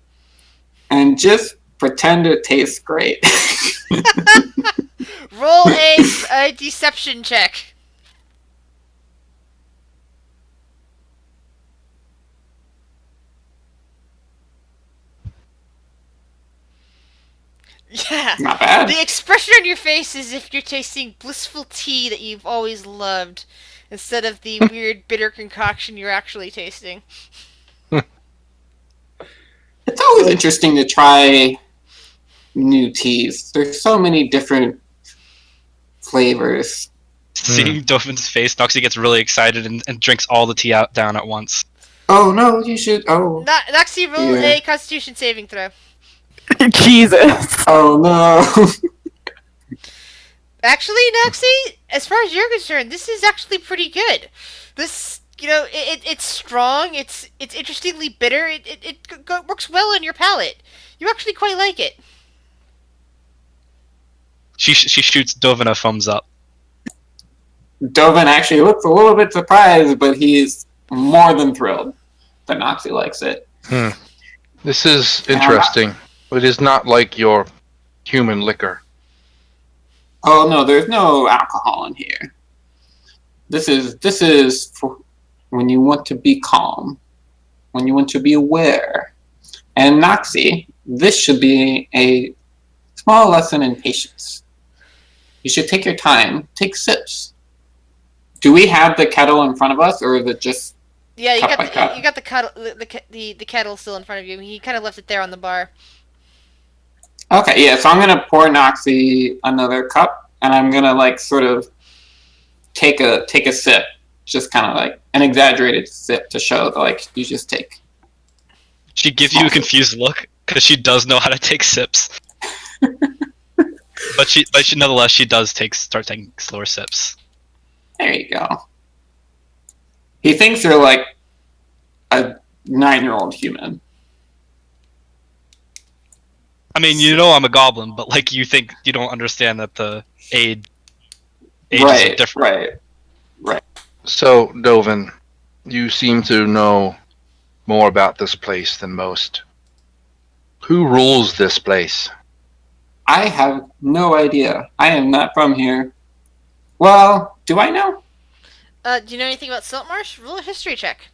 and just pretend it tastes great. Roll a deception check. Yeah. Not bad. The expression on your face is if you're tasting blissful tea that you've always loved. instead of the weird bitter concoction you're actually tasting. It's always interesting to try new teas. There's so many different flavors. Seeing Dovan's face, Noxie gets really excited and drinks all the tea out down at once. Oh no, you should. Oh, Noxie, roll Yeah. a Constitution saving throw. Jesus. oh no. Actually, Noxie, as far as you're concerned, this is actually pretty good. This, it's strong. It's interestingly bitter. It works well on your palate. You actually quite like it. She shoots Dovan a thumbs up. Dovin actually looks a little bit surprised, but he's more than thrilled that Noxie likes it. This is interesting. It is not like your human liquor. Oh no, there's no alcohol in here. This is for when you want to be calm, when you want to be aware. And Noxie, this should be a small lesson in patience. You should take your time, take sips. Do we have the kettle in front of us, or is it just? Yeah, you cup by cup? got the kettle still in front of you. He kind of left it there on the bar. Okay, yeah. So I'm gonna pour Noxie another cup, and I'm gonna sort of take a sip, just kind of like an exaggerated sip to show that you just take. She gives you a confused look because she does know how to take sips. but she nonetheless she does start taking slower sips. There you go. He thinks you're like a 9-year-old human. I mean, I'm a goblin, but you think you don't understand that the ages are different. Right. So, Dovin, you seem to know more about this place than most. Who rules this place? I have no idea. I am not from here. Well, do I know? Do you know anything about Siltmarsh? Roll a history check.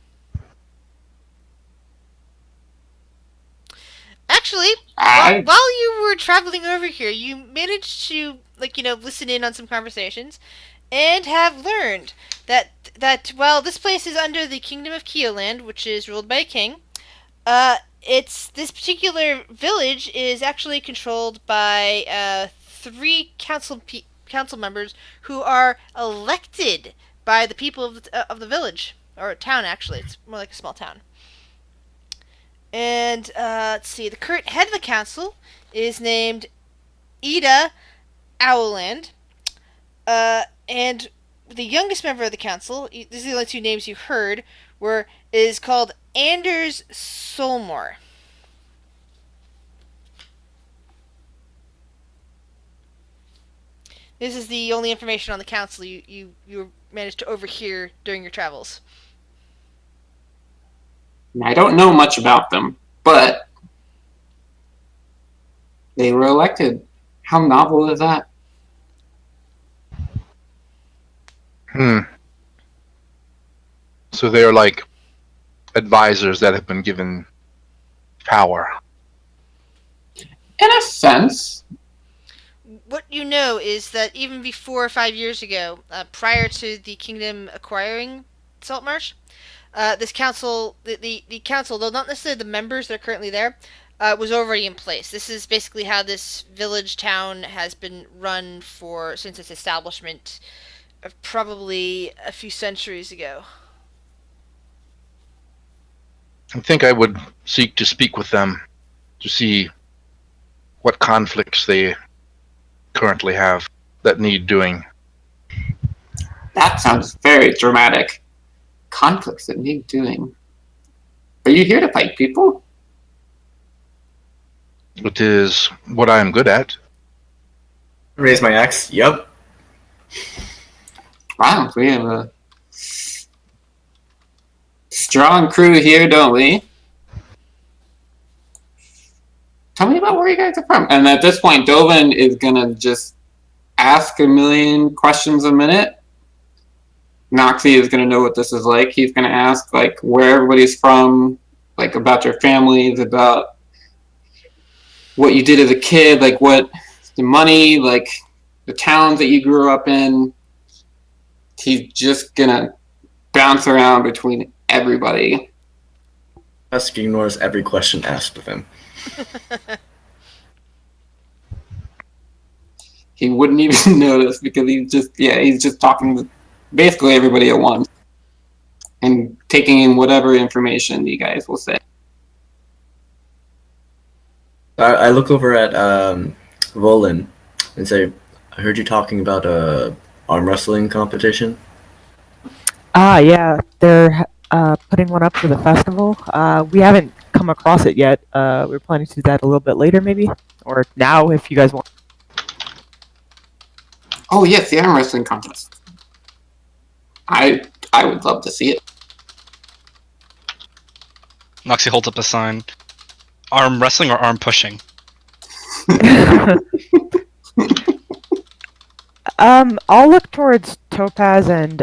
Actually, while you were traveling over here, you managed to, listen in on some conversations, and have learned that while this place is under the Kingdom of Keoland, which is ruled by a king, this particular village is actually controlled by 3 council members who are elected by the people of the village, or town. Actually, it's more like a small town. And let's see, the current head of the council is named Ida Owland, and the youngest member of the council, these are the only 2 names you heard, is called Anders Solmore. This is the only information on the council you managed to overhear during your travels. I don't know much about them, but they were elected. How novel is that? So they're like advisors that have been given power. In a sense. What you know is that even before 5 years ago, prior to the kingdom acquiring Saltmarsh, this council, the council, though not necessarily the members that are currently there, was already in place. This is basically how this village town has been run since its establishment, probably a few centuries ago. I think I would seek to speak with them to see what conflicts they currently have that need doing. That sounds very dramatic. Conflicts that need doing. Are you here to fight people? It is what I am good at. Raise my axe. Yup. Wow, we have a strong crew here, don't we? Tell me about where you guys are from. And at this point, Dovin is gonna just ask a million questions a minute. Noxie is gonna know what this is like. He's gonna ask where everybody's from, about your families, about what you did as a kid, what the money, the towns that you grew up in. He's just gonna bounce around between everybody. Tusk ignores every question asked of him. He wouldn't even notice because he's just talking to basically everybody at once and taking in whatever information you guys will say. I look over at Volan and say, I heard you talking about a arm wrestling competition. Yeah, they're putting one up for the festival. We haven't come across it yet. We're planning to do that a little bit later, maybe, or now if you guys want. Oh yes, the arm wrestling contest. I would love to see it. Noxie holds up a sign. Arm wrestling or arm pushing? I'll look towards Topaz and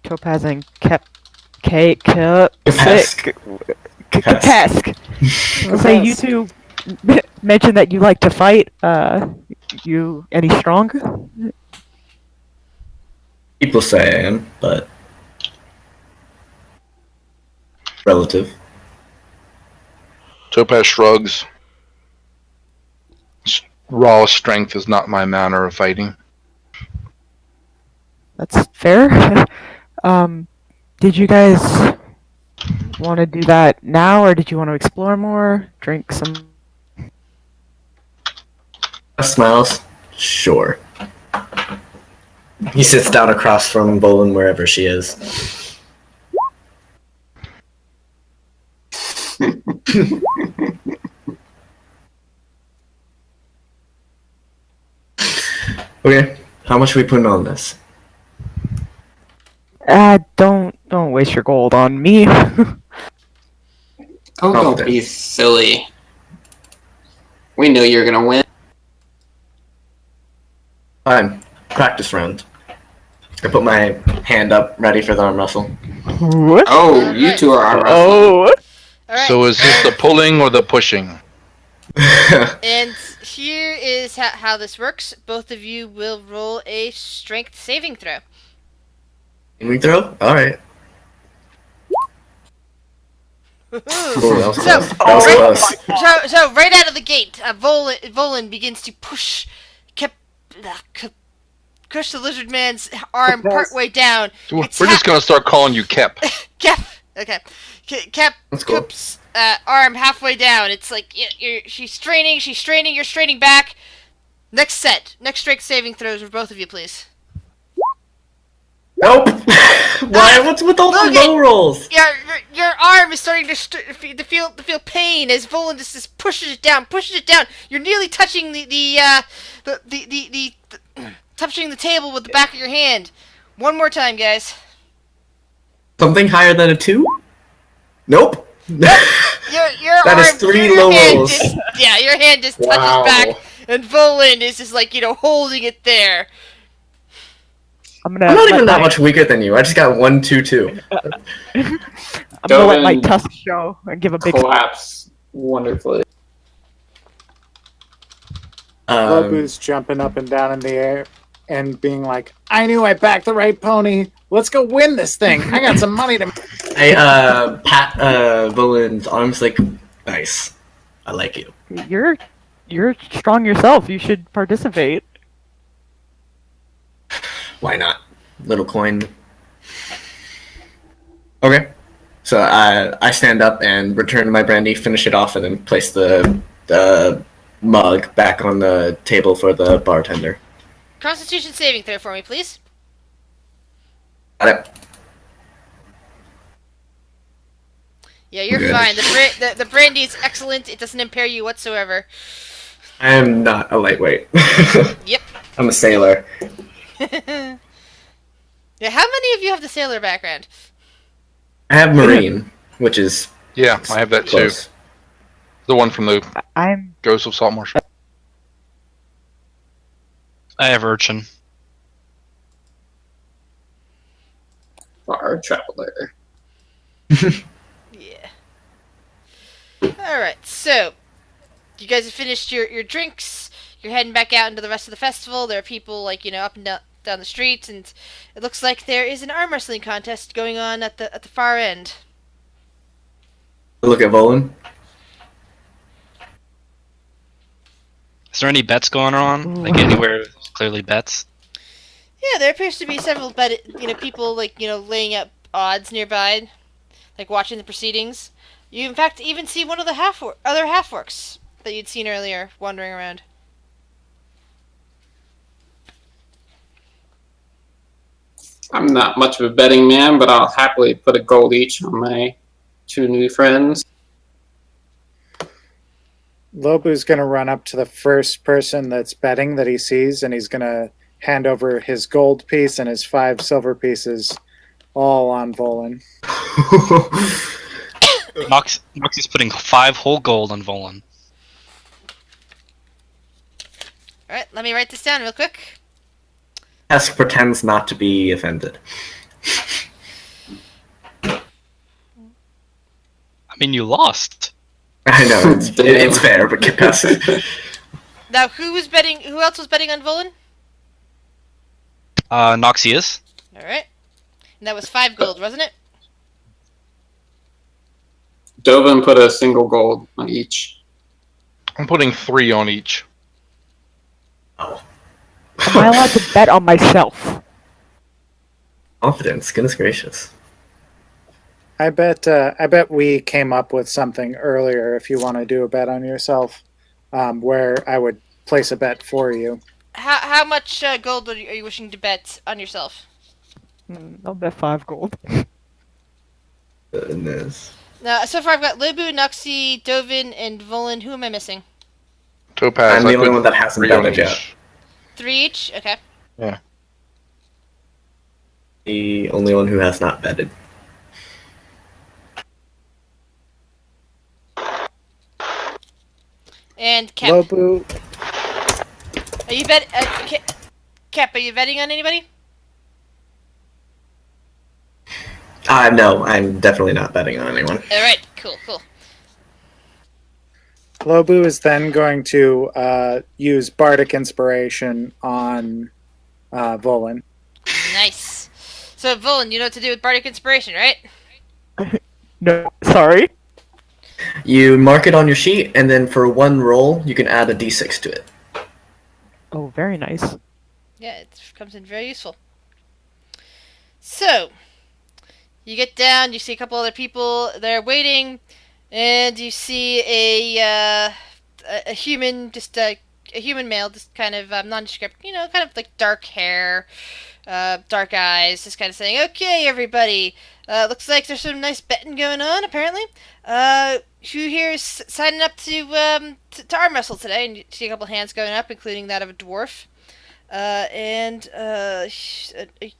Kapesk. I'll say you two mentioned that you like to fight. You any strong? People say I am, but relative. Topaz shrugs. Raw strength is not my manner of fighting. That's fair. Did you guys want to do that now, or did you want to explore more? Drink some. Smiles. Sure. He sits down across from Volan wherever she is. Okay, how much are we putting on this? Don't waste your gold on me. Oh, don't be silly. We knew you were gonna win. Fine. Practice round. I put my hand up, ready for the arm wrestle. What? Oh, you two are arm wrestling. Oh. All right. So is this the pulling or the pushing? And here is how this works. Both of you will roll a strength saving throw. Can we throw? Alright. Ooh. Oh, that was So, close. That was close. So right out of the gate, Volan begins to push push the lizard man's arm partway down. We're just going to start calling you Kep. Kep. Okay. Kep That's cool. Coop's arm halfway down. It's like she's straining, you're straining back. Next strength saving throws for both of you, please. Nope! Why? What's with all the low rolls? Your arm is starting to feel pain as Volan just pushes it down. You're nearly touching the touching the table with the back of your hand. One more time, guys. Something higher than a 2? Nope. Your That arm, is 3 your low hand rolls. your hand just touches Wow. back, and Volan is just like holding it there. I'm I'm not even that much weaker than you. I just got 1, 2, 2. I'm gonna let my Dovan tusk show and give a big. Collapse wonderfully. Lobu's jumping up and down in the air and being like, I knew I backed the right pony. Let's go win this thing. I got some money to I pat Volan's arms like, nice. I like you. You're strong yourself. You should participate. Why not? Little coin. Okay. So I stand up and return my brandy, finish it off, and then place the mug back on the table for the bartender. Constitution saving throw for me, please. Got it. Yeah, you're Good. fine. The brandy is excellent. It doesn't impair you whatsoever. I am not a lightweight. Yep. I'm a sailor. Yeah, how many of you have the sailor background? I have marine, which is Yeah, I have that too. close. The one from the I'm Ghost of Saltmarsh. I have urchin. Far traveler. Yeah. Alright, so you guys have finished your drinks. You're heading back out into the rest of the festival. There are people up and down down the street, and it looks like there is an arm wrestling contest going on at the far end. Look at Volan. Is there any bets going on? Like anywhere there's clearly bets? Yeah, there appears to be several people laying out odds nearby, like watching the proceedings. You in fact even see one of the other half-orcs that you'd seen earlier wandering around. I'm not much of a betting man, but I'll happily put a gold each on my two new friends. Lobu's going to run up to the first person that's betting that he sees, and he's going to hand over his gold piece and his 5 silver pieces, all on Volan. Nox is putting 5 whole gold on Volan. Alright, let me write this down real quick. Esk pretends not to be offended. I mean, you lost. I know, it's fair, but get past it. Now, who else was betting on Volan? Noxius. Alright. And that was 5 gold, wasn't it? Dovin put a single gold on each. I'm putting 3 on each. Oh. Am I allowed to bet on myself? Confidence, goodness gracious. I bet we came up with something earlier if you want to do a bet on yourself, where I would place a bet for you. How much gold are you wishing to bet on yourself? I'll bet 5 gold. Goodness. Now, so far I've got Lubu, Nuxie, Dovin, and Volan. Who am I missing? Topaz. I'm the I only put one that hasn't 3 on betted yet. each. 3 each? Okay. The only one who has not betted. And Kep. Lobu, Are you Kep, are you betting on anybody? No, I'm definitely not betting on anyone. Alright, cool. Lobu is then going to use Bardic Inspiration on Volan. Nice. So, Volan, you know what to do with Bardic Inspiration, right? No, sorry. You mark it on your sheet, and then for one roll, you can add a d6 to it. Oh, very nice. Yeah, it comes in very useful. So, you get down, you see a couple other people there waiting, and you see a human, just a human male, just kind of nondescript, kind of like dark hair, dark eyes, just kind of saying, "Okay, everybody, looks like there's some nice betting going on, apparently. Who here is signing up to arm wrestle today?" And you see a couple hands going up, including that of a dwarf. And a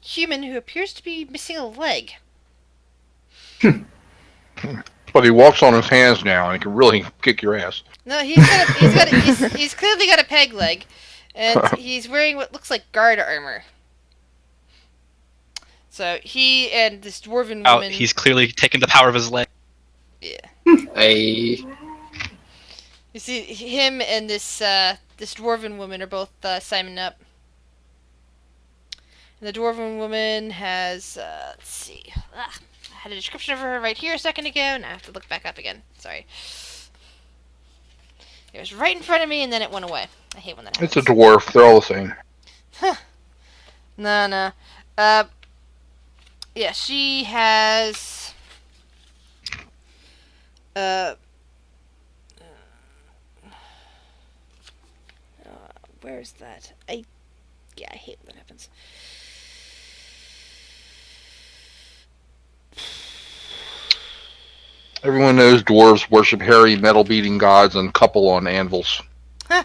human who appears to be missing a leg. But he walks on his hands now, and he can really kick your ass. No, he's clearly got a peg leg, and he's wearing what looks like guard armor. So he and this dwarven woman. He's clearly taken the power of his leg. Yeah. I You see him and this dwarven woman are both signing up. And the dwarven woman has let's see. I had a description of her right here a second ago, and I have to look back up again. Sorry. It was right in front of me, and then it went away. I hate when that happens. It's a dwarf. They're all the same. No. Yeah, she has. Where's that? I hate when that happens. Everyone knows dwarves worship hairy, metal-beating gods and couple on anvils. Huh.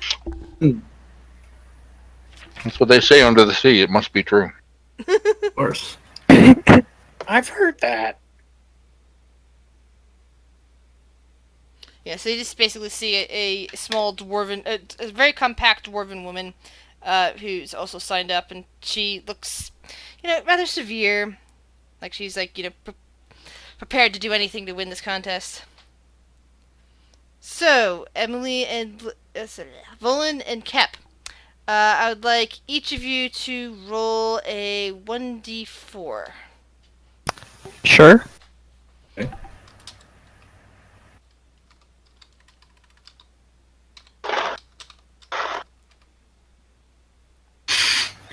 That's what they say under the sea. It must be true. Of course. I've heard that. Yeah, so you just basically see a small dwarven, a very compact dwarven woman, who's also signed up, and she looks, rather severe, like she's prepared to do anything to win this contest. So Emily and Volan and Kep, I would like each of you to roll a 1d4. Sure. I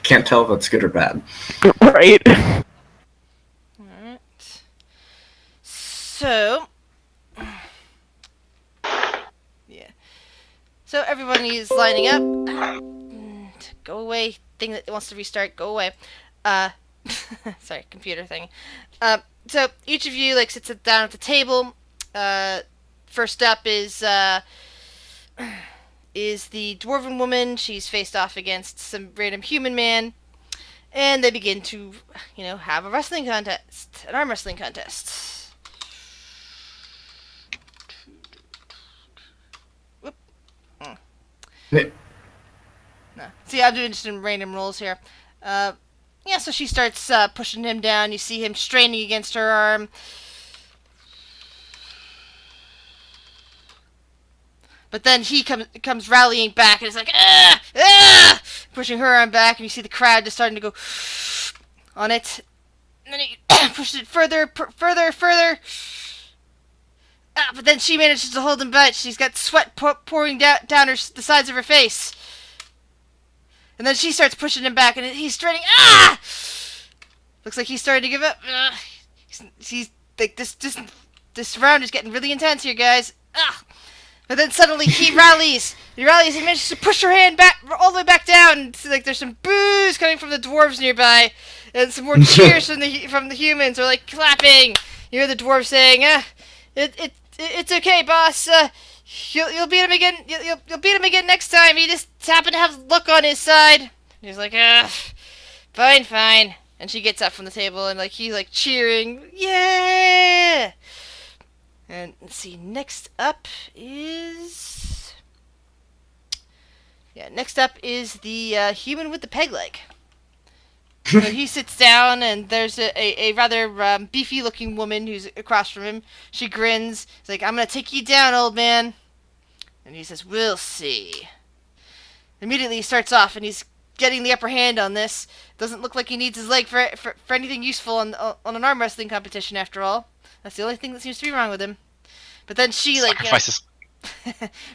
can't tell if it's good or bad. Right. Alright. So. Yeah. So everyone is lining up. Go away. Thing that wants to restart, go away. Sorry, computer thing. So each of you like sits down at the table. First up is the dwarven woman. She's faced off against some random human man, and they begin to, have a wrestling contest, an arm wrestling contest. Whoop. N- No. See, I'm doing just some random rolls here. So she starts pushing him down. You see him straining against her arm. But then he comes rallying back and is like, ah, ah, pushing her arm back, and you see the crowd just starting to go on it. And then he pushes it further. But then she manages to hold him back. She's got sweat pouring down the sides of her face. And then she starts pushing him back, and he's straining. Ah! Looks like he's starting to give up. He's like, this round is getting really intense here, guys. Ah! But then suddenly he rallies. He manages to push her hand back all the way back down. And like there's some boos coming from the dwarves nearby, and some more cheers from the humans. They're like clapping. You hear the dwarves saying, it's okay, boss. You'll beat him again. You'll beat him again next time. He just happened to have luck on his side." And he's like, fine. And she gets up from the table and he's cheering, yeah. And let's see. Next up is the human with the peg leg. So he sits down, and there's a rather beefy-looking woman who's across from him. She grins. He's like, "I'm gonna take you down, old man." And he says, "We'll see." Immediately he starts off, and he's getting the upper hand on this. Doesn't look like he needs his leg for anything useful on an arm wrestling competition, after all. That's the only thing that seems to be wrong with him. But then she, Sacrifices.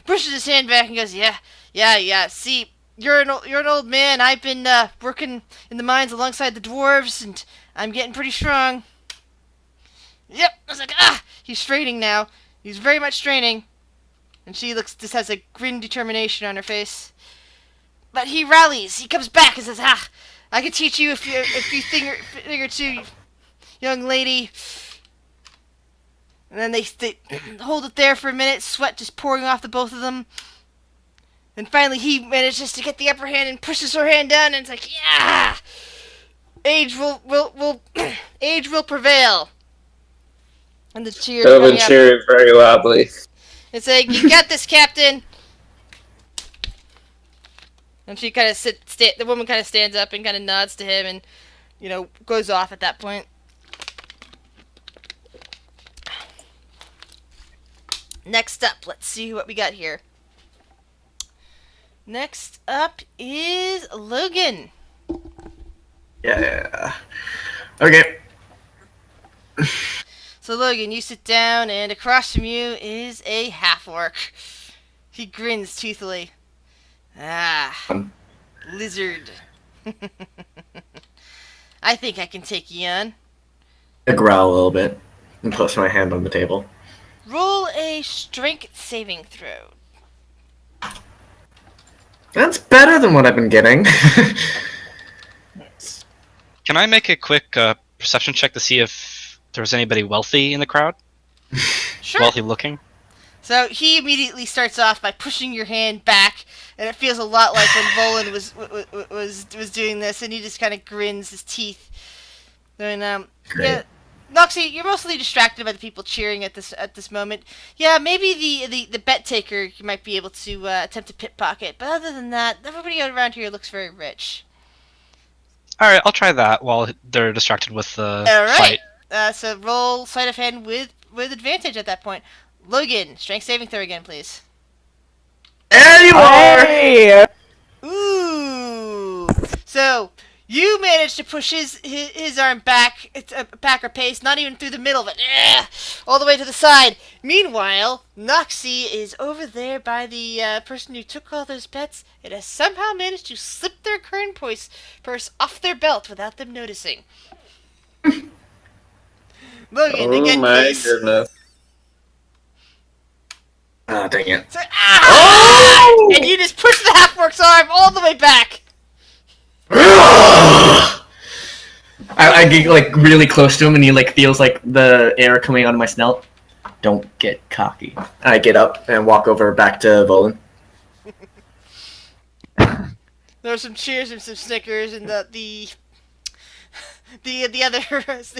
pushes his hand back and goes, yeah. See, you're an old man. I've been working in the mines alongside the dwarves, and I'm getting pretty strong. Yep. I was like, he's straining now. He's very much straining. And she just has a grin determination on her face. But he rallies. He comes back and says, I can teach you a few thing or two, young lady. And then they hold it there for a minute, sweat just pouring off the both of them. And finally he manages to get the upper hand and pushes her hand down, and it's like, yeah! Age will age will prevail. And the cheers Dovan cheered very loudly. It's like, "You got this, Captain!" And she kind of the woman kind of stands up and kind of nods to him and, goes off at that point. Next up, let's see what we got here. Next up is Logan. Yeah. Okay. So Logan, you sit down, and across from you is a half-orc. He grins toothily. Lizard. I think I can take you on. I growl a little bit and place my hand on the table. Roll a strength saving throw. That's better than what I've been getting. Can I make a quick perception check to see if there's anybody wealthy in the crowd? Sure. Wealthy looking? So he immediately starts off by pushing your hand back, and it feels a lot like when Volan was doing this, and he just kind of grins his teeth. And Great. yeah, Noxie, you're mostly distracted by the people cheering at this moment. Yeah, maybe the bet taker you might be able to attempt to pickpocket, but other than that, everybody around here looks very rich. Alright, I'll try that while they're distracted with the Alright. fight. So roll sleight of hand with advantage at that point. Logan, strength saving throw again, please. There you are! Hey! Ooh! You managed to push his arm back, back or pace, not even through the middle of it, all the way to the side. Meanwhile, Noxie is over there by the person who took all those bets and has somehow managed to slip their current purse off their belt without them noticing. Logan, Oh again, my please. goodness. Ah, dang it. So, and you just push the half-orc's arm all the way back. I get like really close to him, and he like feels like the air coming out of my snout. Don't get cocky. I get up and walk over back to Volan. There were some cheers and some snickers, and the other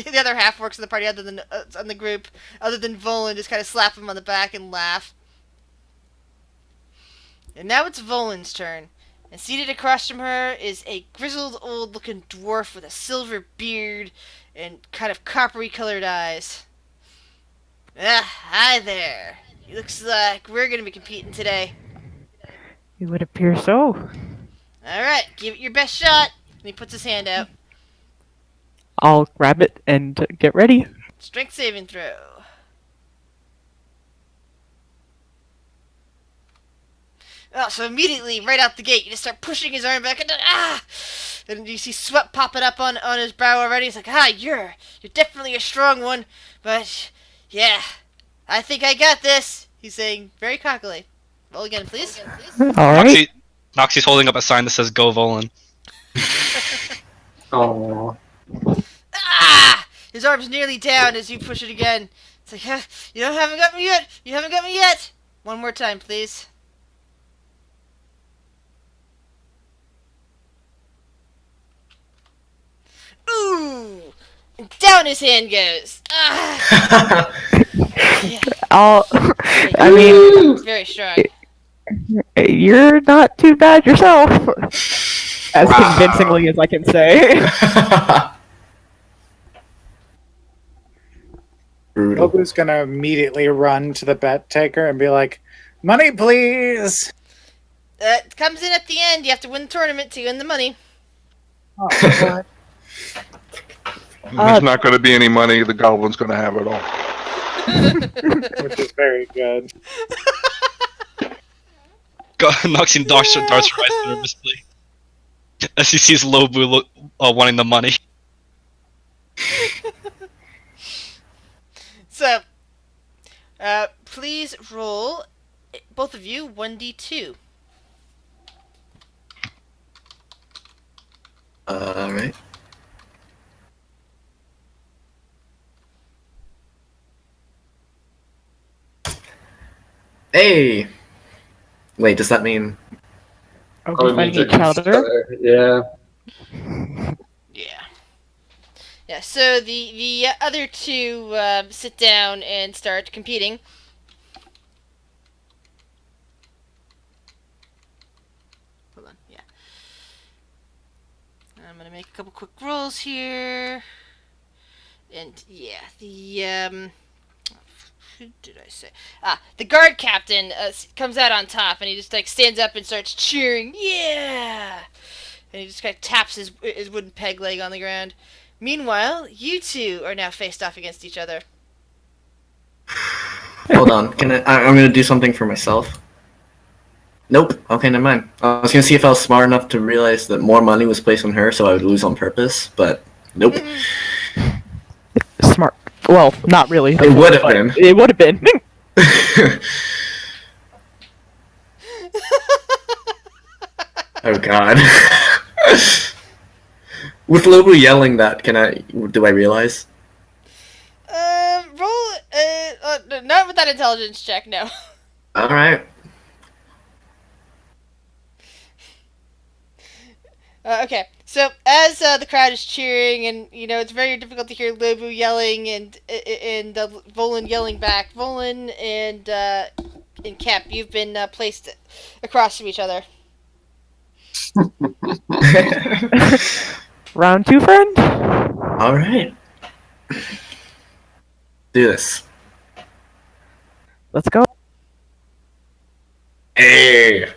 the other half works in the party, other than on the group, other than Volan, just kind of slap him on the back and laugh. And now it's Volan's turn, and seated across from her is a grizzled old-looking dwarf with a silver beard and kind of coppery-colored eyes. Hi there. It looks like we're gonna be competing today. It would appear so. All right, give it your best shot. And he puts his hand out. I'll grab it and get ready. Strength saving throw. Oh, so immediately, right out the gate, you just start pushing his arm back, and you see sweat popping up on his brow already. He's like, you're definitely a strong one, but yeah, I think I got this. He's saying very cockily. Roll again, please. All right. Noxie's holding up a sign that says "Go Volan." Oh. His arm's nearly down as you push it again. It's like, you haven't got me yet. You haven't got me yet. One more time, please. Ooh! And down his hand goes. Yeah. I mean, Very strong. you're not too bad yourself. As convincingly as I can say. Brutal. Lobu's gonna immediately run to the bet taker and be like, "Money, please." It comes in at the end. You have to win the tournament to win the money. Oh, what? There's not going to be any money. The goblin's going to have it all. Which is very good. Noxie darts right nervously as he sees Lobu wanting the money. So, please roll, both of you, 1d2. Alright. Hey! Wait, does that mean... Are Oh, we it fighting means each other? Yeah. Yeah. Yeah, so the other two sit down and start competing. Hold on, yeah. I'm gonna make a couple quick rolls here. And yeah, who did I say? The guard captain comes out on top, and he just like stands up and starts cheering. Yeah! And he just kind of taps his wooden peg leg on the ground. Meanwhile, you two are now faced off against each other. Hold on, I'm gonna do something for myself. Nope, okay, never mind. I was gonna see if I was smart enough to realize that more money was placed on her so I would lose on purpose, but nope. Smart. Well, not really. It would have been. It would have been. Oh god. With Lobu yelling that, do I realize? Roll, not with that intelligence check, no. Alright. Okay, so as the crowd is cheering, and it's very difficult to hear Lobu yelling and Volan yelling back. Volan and Kep, you've been placed across from each other. Round 2, friend? Alright. Do this. Let's go. Hey!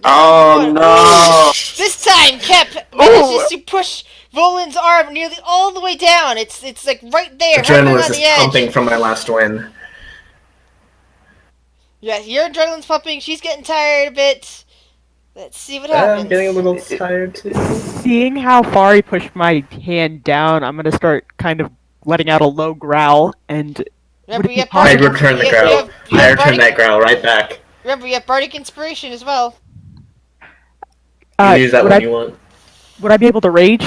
Oh no! This time, Kep manages to push Volan's arm nearly all the way down. It's like right there, hovering on Adrenaline's the just edge. pumping from my last win. Yeah, your adrenaline's pumping. She's getting tired a bit. Let's see what happens. I'm getting a little tired too. Seeing how far he pushed my hand down, I'm gonna start kind of letting out a low growl and. Remember, you have I Bardic, return the you growl. have I return Bardic, that growl right back. remember, you have Bardic Inspiration as well. You can use that would when I, you want. would I be able to rage?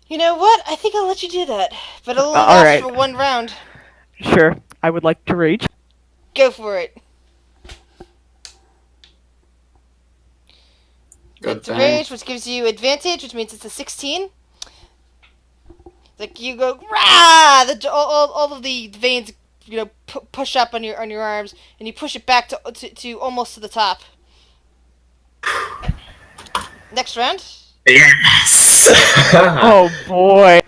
You know what? I think I'll let you do that. But it'll only All last right. for one round. Sure, I would like to rage. Go for it. Good It's a thing. rage, which gives you advantage, which means it's a 16. Like you go, rah! All of the veins, push up on your arms, and you push it back to almost to the top. Next round. Yes! Oh boy.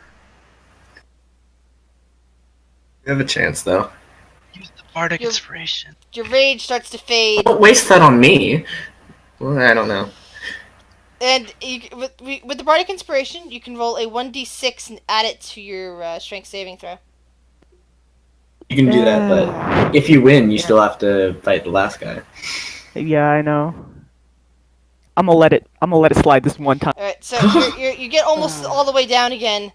You have a chance, though. Use the bardic You're- inspiration. Your rage starts to fade, Don't waste that on me. Well, I don't know. and with the Bardic Inspiration, you can roll a 1d6 and add it to your strength saving throw. You can do that, but if you win, you still have to fight the last guy. Yeah, I know. I'm gonna let it slide this one time. All right, so you get almost all the way down again,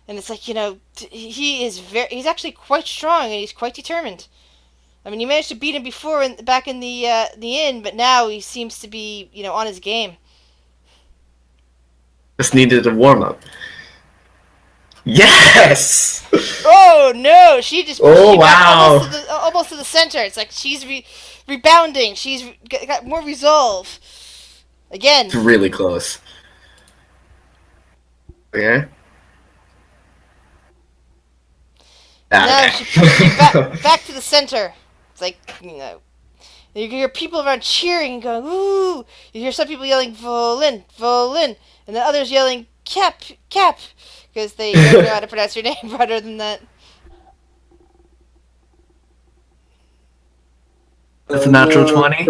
and it's like he's actually quite strong and he's quite determined. I mean, you managed to beat him before back in the inn, but now he seems to be on his game. Just needed a warm up. Yes! Oh no! She just pushed Oh, you back wow. almost to the center. It's like she's rebounding. She's got more resolve. Again. It's really close. Okay. Now she pushes you back to the center. It's like, you hear people around cheering and going, ooh! You hear some people yelling, Volin, Volin! And then others yelling, Cap, Cap! Because they don't know how to pronounce your name better than that. That's a natural 20.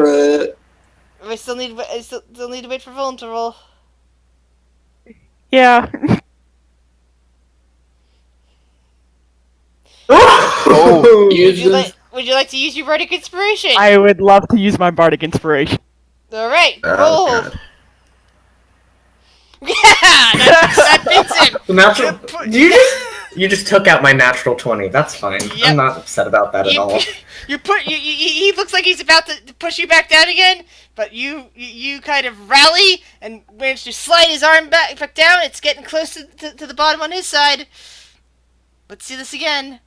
We still need to wait for Volin to roll. Yeah. Oh! Would you like to use your Bardic Inspiration? I would love to use my bardic inspiration. Alright, Oh, roll! God. Yeah! That beats him! The natural. You just took out my natural 20. That's fine. Yep. I'm not upset about that at all. He looks like he's about to push you back down again, but you kind of rally and manage to slide his arm back down. It's getting close to the bottom on his side. Let's see this again.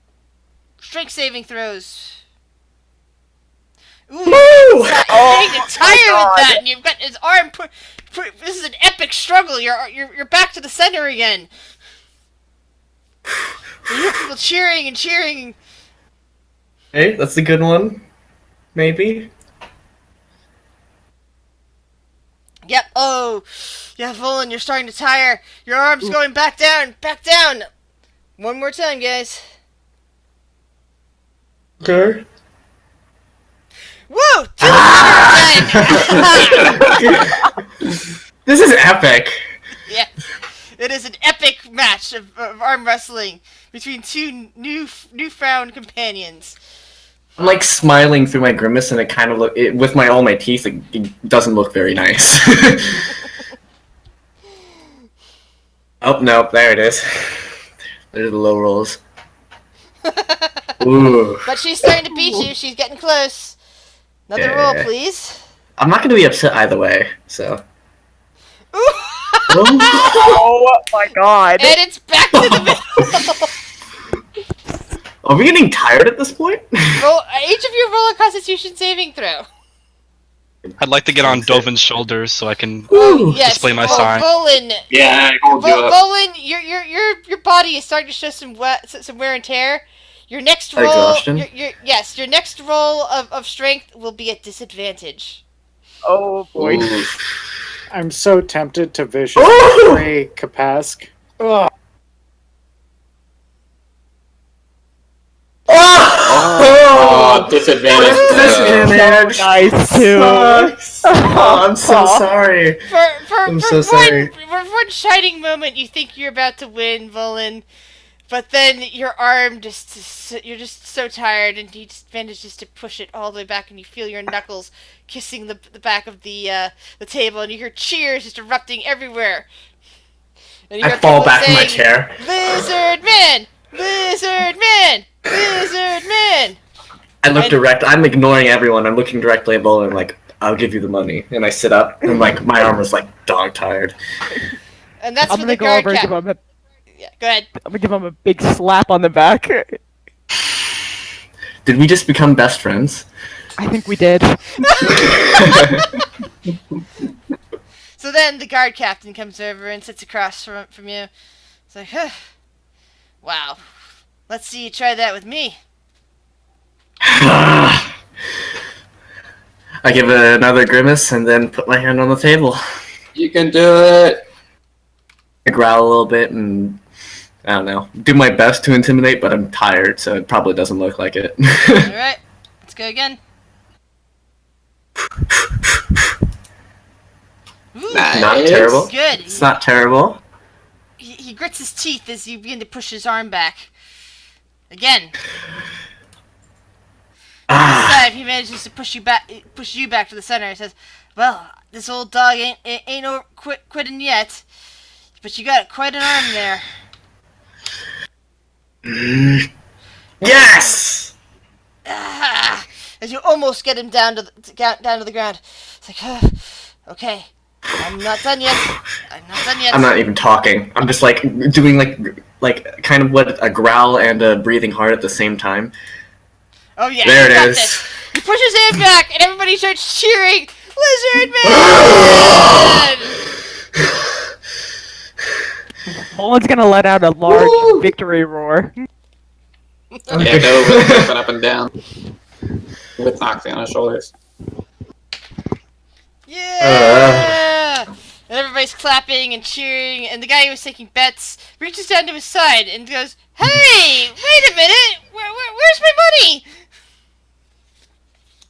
Strength saving throws. Ooh, Woo! you're getting tired with that, and you've got his arm. This is an epic struggle. You're back to the center again. You hear people cheering and cheering. Hey, that's a good one. Maybe. Yep. Oh, yeah, Volan, you're starting to tire. Your arm's going back down, back down. One more time, guys. Okay. Woo! To the This is epic. Yeah, it is an epic match of arm wrestling between two newfound companions. I'm like smiling through my grimace, and it kind of with all my teeth. It doesn't look very nice. Oh no, there it is. There's the low rolls. Ooh. But she's starting to beat you. She's getting close. Another roll, please. I'm not gonna be upset either way. So. Ooh. Oh my god. And it's back to the middle. Are we getting tired at this point? Roll, each of you roll a Constitution saving throw. I'd like to get on Dovin's shoulders so I can Ooh. Yes, display my Vol- sign. Volin, Yeah, hold you up. Volin, your body is starting to show some wear and tear. Your next roll, Exhaustion? your next roll of strength will be at disadvantage. Oh boy. Ooh. I'm so tempted to vision Ooh! Ray Kapask. Ugh. Oh, disadvantage. Disadvantage. Nice too. Sucks. Oh, I'm so Aw. sorry. I'm so sorry. For one shining moment, you think you're about to win, Volan, but then your arm you're just so tired, and he just manages to push it all the way back, and you feel your knuckles kissing the back of the table, and you hear cheers just erupting everywhere. And you I hear fall people back in my saying, chair. Lizard man! Lizard man! Lizard man! I look I'm ignoring everyone. I'm looking directly at Bowler and like, I'll give you the money. And I sit up and like my arm is like dog tired. And that's I'm when gonna the go guard over and cap... give him a. Yeah, go ahead. I'm gonna give him a big slap on the back. Did we just become best friends? I think we did. So then the guard captain comes over and sits across from you. It's like, huh. Wow. Let's see you try that with me. I give another grimace and then put my hand on the table. You can do it. I growl a little bit and I don't know, do my best to intimidate, but I'm tired, so it probably doesn't look like it. Alright, let's go again. Ooh, Nice. Not terrible. good. It's not terrible. He grits his teeth as you begin to push his arm back. Again. This time he manages to push you back to the center. He says, "Well, this old dog ain't quitting yet, but you got quite an arm there." Yes! As you almost get him down to the ground. It's like, okay, I'm not done yet. I'm not even talking. I'm just like doing like kind of what a growl and a breathing hard at the same time. Oh yeah, There you got it is. this. He pushes his hand back, and everybody starts cheering. Lizard man! Owen's gonna let out a large victory roar. Yeah, Nova's jumping up and down with Noxie on his shoulders. Yeah! And everybody's clapping and cheering, and the guy who was taking bets reaches down to his side and goes, "Hey, wait a minute! Where's my money?"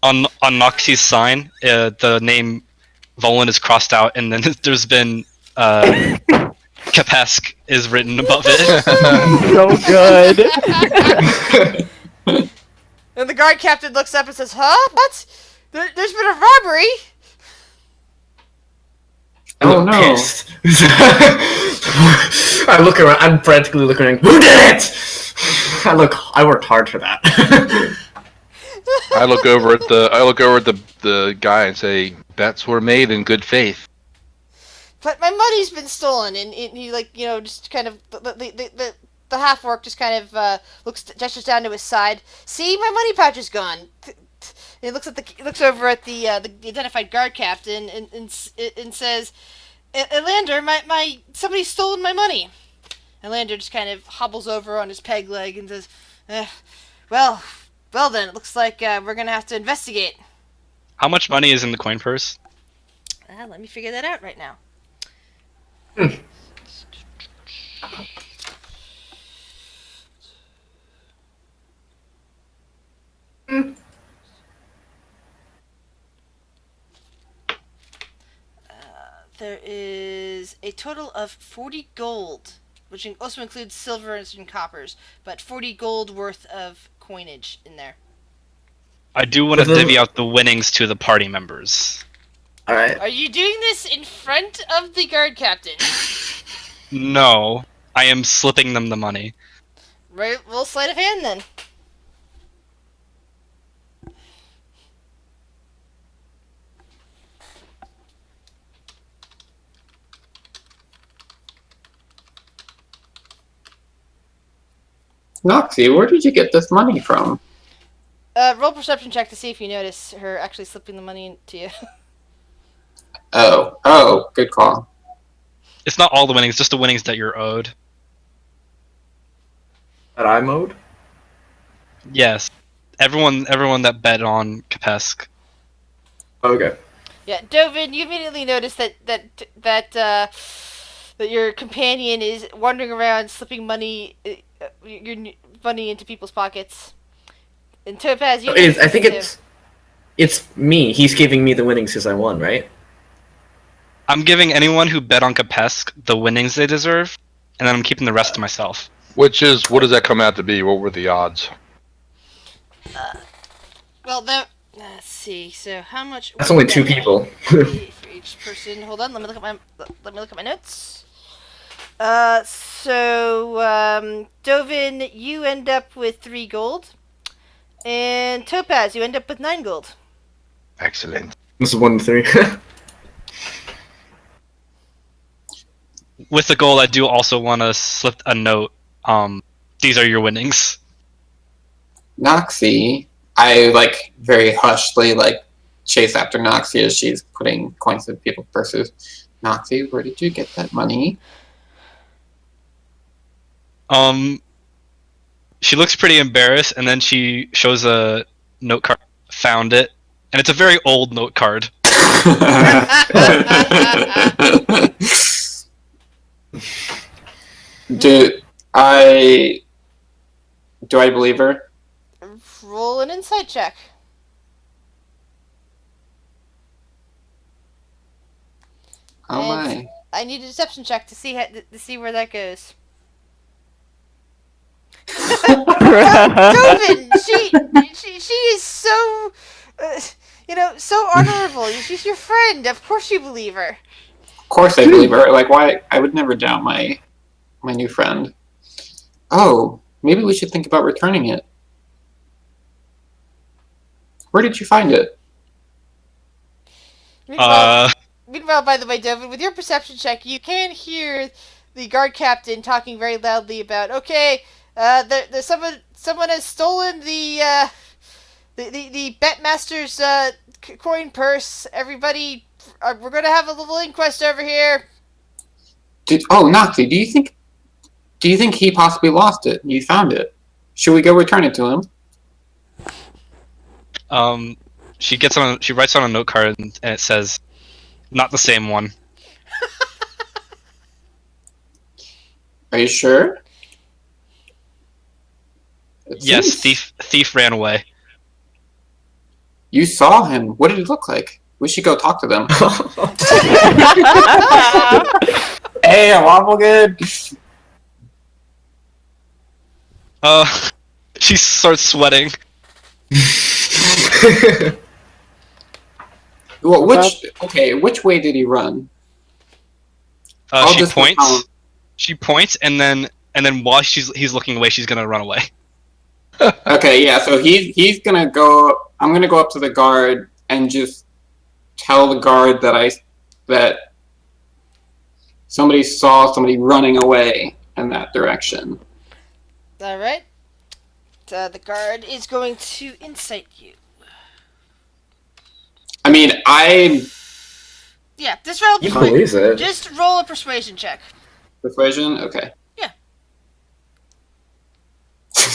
On Noxie's sign, the name Volan is crossed out, and then there's been Capesk is written above it. So good. And the guard captain looks up and says, "Huh? What? There's been a robbery?" Oh no. Pissed. I look around. I'm frantically looking around. Who did it? I worked hard for that. I look over at the guy and say, "Bets were made in good faith." But my money's been stolen, and he just kind of the half orc just kind of gestures down to his side. See, my money pouch is gone. He looks over at the identified guard captain and says, "Elander, somebody's stolen my money." Elander just kind of hobbles over on his peg leg and says, "Well then, it looks like we're gonna have to investigate." How much money is in the coin purse? Let me figure that out right now. There is a total of 40 gold, which also includes silver and some coppers, but 40 gold worth of coinage in there. I do want to divvy out the winnings to the party members. Alright. Are you doing this in front of the guard captain? No, I am slipping them the money. Right, roll sleight of hand then. Noxie, where did you get this money from? Roll perception check to see if you notice her actually slipping the money to you. Oh, good call. It's not all the winnings, just the winnings that you're owed. That I mode? Yes. Everyone that bet on Capesk. Okay. Yeah, Dovin, you immediately notice that your companion is wandering around, slipping money, your money into people's pockets. And Topaz, you I think it's me. He's giving me the winnings because I won, right? I'm giving anyone who bet on Capesk the winnings they deserve, and then I'm keeping the rest to myself. What does that come out to be? What were the odds? Well, let's see. So how much? That's only 2 people. For each person. Hold on. Let me look at my notes. Dovin, you end up with 3 gold, and Topaz, you end up with 9 gold. Excellent. This is 1 to 3. With the gold, I do also want to slip a note. These are your winnings. Noxie, I like very hushly like chase after Noxie as she's putting coins in people's purses. Noxie, where did you get that money? She looks pretty embarrassed, and then she shows a note card. Found it, and it's a very old note card. Do I believe her? Roll an insight check. Oh And my. I need a deception check to see where that goes. Dovin, she is so, so honorable. She's your friend. Of course you believe her. Of course I believe her. Like, why? I would never doubt my new friend. Oh, maybe we should think about returning it. Where did you find it? Meanwhile, by the way, Dovin, with your perception check, you can hear the guard captain talking very loudly about, okay, there's someone has stolen the Betmaster's coin purse. Everybody, we're gonna have a little inquest over here. Noxie, do you think he possibly lost it? You found it. Should we go return it to him? She writes on a note card, and it says, "Not the same one." Are you sure? Yes, thief ran away. You saw him. What did he look like? We should go talk to them. Hey, I'm awful good. She starts sweating. Well, which way did he run? She points, and then while he's looking away, she's gonna run away. Okay, yeah. So he's gonna go. I'm gonna go up to the guard and just tell the guard that somebody saw somebody running away in that direction. All right. The guard is going to insight you. I mean, Yeah, just roll. You believes it. Just roll a persuasion check. Persuasion. Okay. Yeah.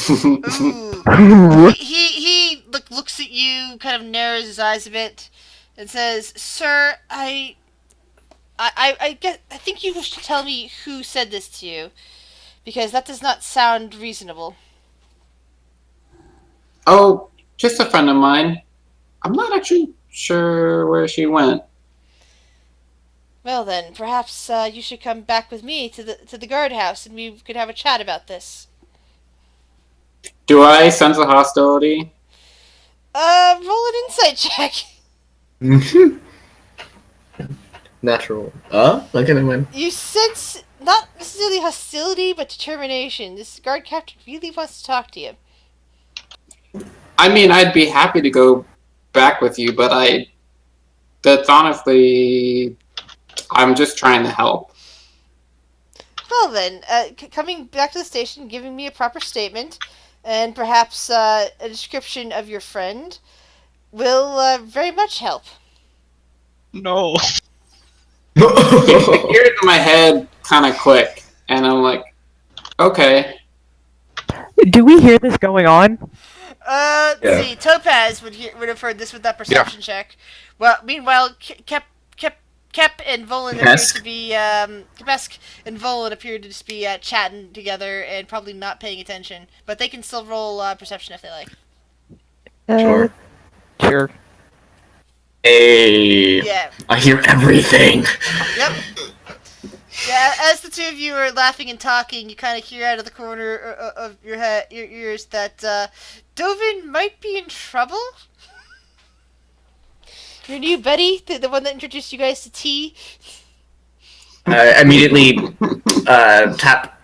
Ooh. He looks at you, kind of narrows his eyes a bit, and says, "Sir, I think you should tell me who said this to you, because that does not sound reasonable." Oh, just a friend of mine. I'm not actually sure where she went. Well then, perhaps you should come back with me to the guardhouse, and we could have a chat about this. Do I sense a hostility? Roll an insight check. Natural. Okay, never mind. You sense not necessarily hostility, but determination. This guard captain really wants to talk to you. I mean, I'd be happy to go back with you, but that's honestly, I'm just trying to help. Well then, coming back to the station, giving me a proper statement, and perhaps a description of your friend will very much help. No. It appeared in my head kind of quick, and I'm like, okay. Do we hear this going on? Let's see. Topaz would have heard this with that perception check. Well, meanwhile, Kep and Volan appear to be Kapesk and Volan appear to just be chatting together and probably not paying attention. But they can still roll perception if they like. Sure. Sure. Hey, Yeah. I hear everything. Yep. Yeah, as the two of you are laughing and talking, you kind of hear out of the corner of your head, your ears, that Dovin might be in trouble. Your new buddy, the one that introduced you guys to tea. Immediately tap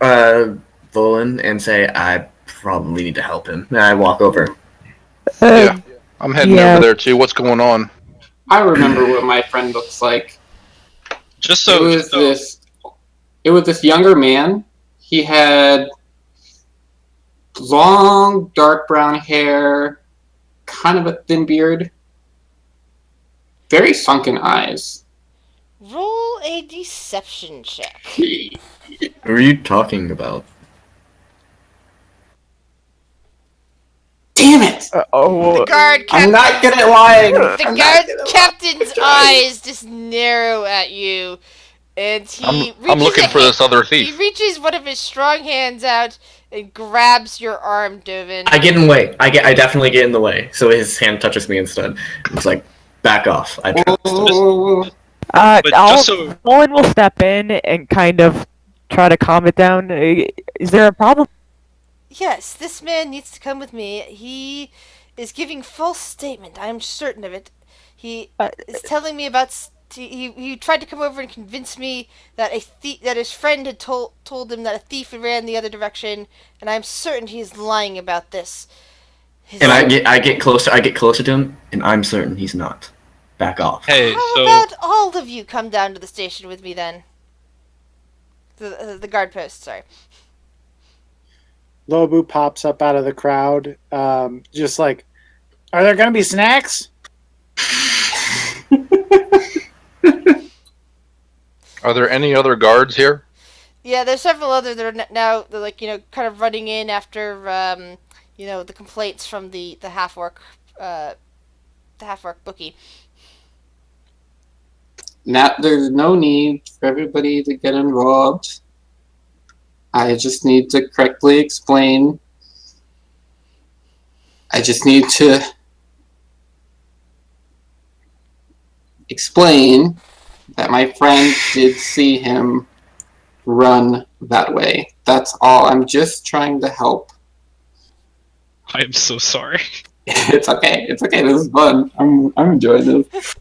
Volan and say, I probably need to help him. And I walk over. Yeah. I'm heading yeah. over there too. What's going on? I remember what my friend looks like. Just so It was this younger man. He had long, dark brown hair, kind of a thin beard, very sunken eyes. Roll a deception check. Who are you talking about? Damn it! The guard I'm captain. not good at lying. The guard captain's eyes just narrow at you, and he I'm looking for this other He thief. reaches one of his strong hands out and grabs your arm, Dovin. I get in the way. I definitely get in the way. So his hand touches me instead. It's like, back off. I trust. But just Owen will step in and kind of try to calm it down. Is there a problem? Yes, this man needs to come with me. He is giving false statement. I am certain of it. He is telling me about. He tried to come over and convince me that that his friend had told him that a thief ran the other direction, and I am certain he is lying about this. And I get closer. I get closer to him, and I'm certain he's not. Back off. Hey, How about all of you come down to the station with me then? The guard post. Sorry. Lobu pops up out of the crowd, just like, are there going to be snacks? Are there any other guards here? Yeah, there's several other that are now like kind of running in after the complaints from the half orc bookie. Now, there's no need for everybody to get involved. I just need to correctly explain. I just need to explain that my friend did see him run that way. That's all. I'm just trying to help. I am so sorry. It's okay. It's okay. This is fun. I'm enjoying this.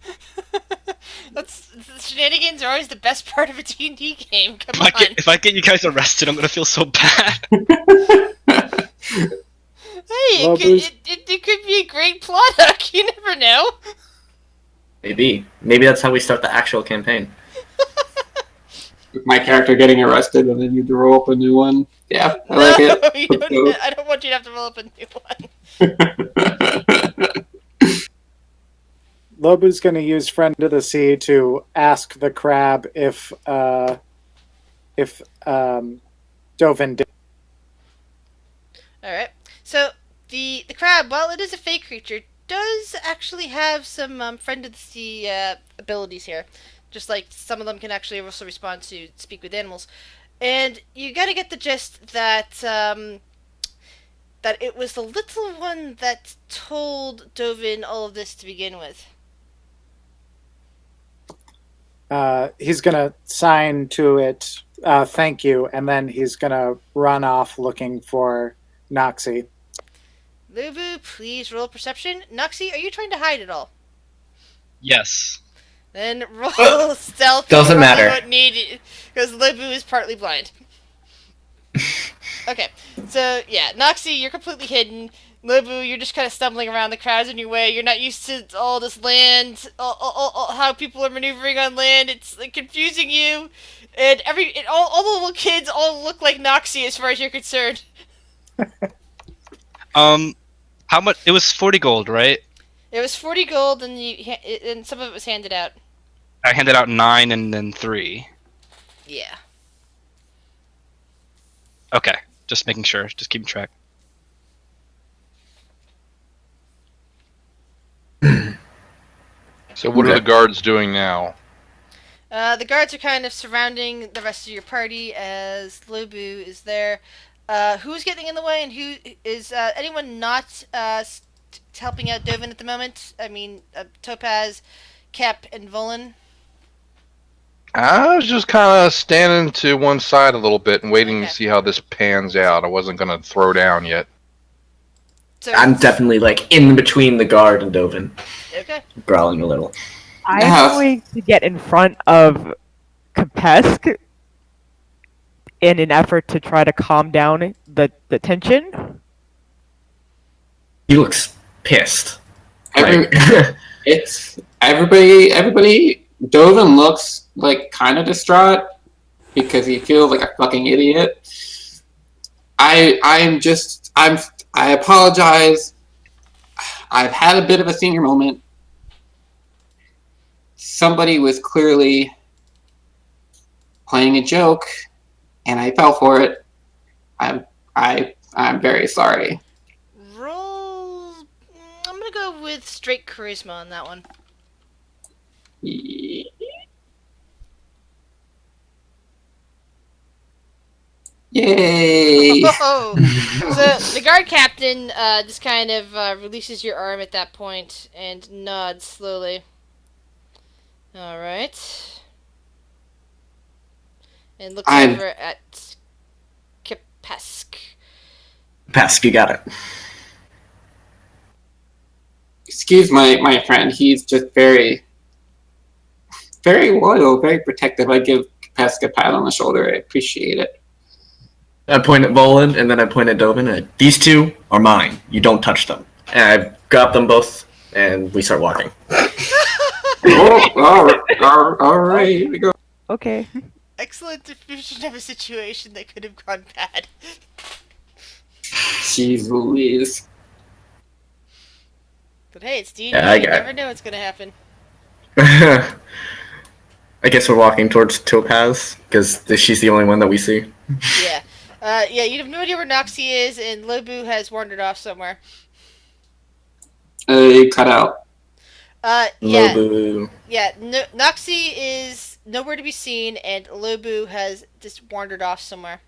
Shenanigans are always the best part of a D&D game. Come on. If I get you guys arrested, I'm gonna feel so bad. Hey, it could be a great plot hook. You never know. Maybe that's how we start the actual campaign. My character getting arrested and then you roll up a new one. Yeah, I like it. I don't want you to have to roll up a new one. Lobu's going to use Friend of the Sea to ask the crab if Dovin did. Alright. So, the crab, while it is a fake creature, does actually have some Friend of the Sea abilities here. Just like some of them can actually also respond to speak with animals. And you gotta get the gist that that it was the little one that told Dovin all of this to begin with. He's going to sign to it, thank you, and then he's going to run off looking for Noxie. Lubu, please roll perception. Noxie, are you trying to hide at all? Yes. Then roll stealth. Doesn't matter. You don't need, because Lubu is partly blind. Okay, so yeah, Noxie, you're completely hidden. Lubu, you're just kind of stumbling around. The crowd's in your way. You're not used to all this land, how people are maneuvering on land. It's like confusing you, and all the little kids all look like Noxie as far as you're concerned. How much? It was 40 gold, right? It was 40 gold, and some of it was handed out. I handed out 9 and then 3. Yeah. Okay, just making sure, just keeping track. So what are the guards doing now? The guards are kind of surrounding the rest of your party as Lobu is there. Who's getting in the way, and who is anyone not helping out Dovin at the moment? I mean, Topaz, Kep, and Volan. I was just kind of standing to one side a little bit and waiting Okay. to see how this pans out. I wasn't going to throw down yet. So I'm definitely like in between the guard and Dovin, okay. growling a little. I'm Yeah. going to get in front of Kapesk in an effort to try to calm down the tension. He looks pissed. Every, Like, it's everybody. Dovin looks like kind of distraught because he feels like a fucking idiot. I apologize. I've had a bit of a senior moment. Somebody was clearly playing a joke, and I fell for it. I'm very sorry. Roll. I'm gonna go with straight charisma on that one. Yay! Oh, so the guard captain just kind of releases your arm at that point and nods slowly. All right, and looks over at Kapesk. Pesk, you got it. Excuse my friend. He's just very, very loyal, very protective. I give Pesca a pat on the shoulder. I appreciate it. I point at Volan, and then I point at Dovin, and these two are mine. You don't touch them. And I grab them both, and we start walking. All right, here we go. Okay. Excellent diffusion of a situation that could have gone bad. Jeez Louise. But hey, it's D&D. Yeah, I You got it. never know what's gonna happen. I guess we're walking towards Topaz, because she's the only one that we see. Yeah. Yeah, you have no idea where Noxie is, and Lobu has wandered off somewhere. Cut out. Yeah. Lobu. Yeah, Noxie is nowhere to be seen, and Lobu has just wandered off somewhere.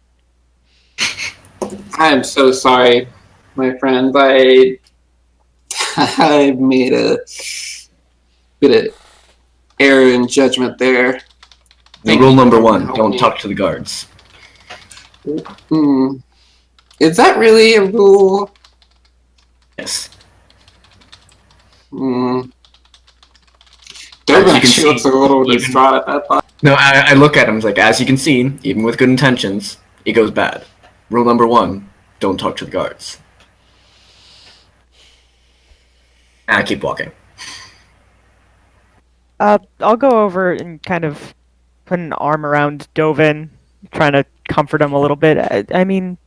I am so sorry, my friend. I made a bit of error in judgment there. Rule number 1, don't talk to the guards. Is that really a rule? Yes. Dovin As you can actually see, looks a little even- distraught at that thought. No, I look at him, like, as you can see, even with good intentions, it goes bad. Rule number 1, don't talk to the guards. And I keep walking. I'll go over and kind of put an arm around Dovin, trying to comfort him a little bit. I mean,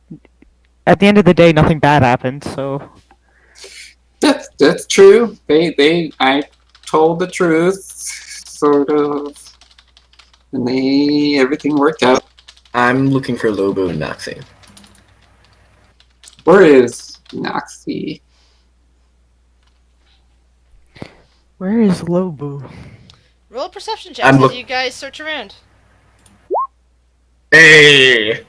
at the end of the day, nothing bad happened, so... That's true. I told the truth, sort of, and everything worked out. I'm looking for Lobu and Noxie. Where is Noxie? Where is Lobu? Roll a perception check I'm as look- you guys search around. Hey!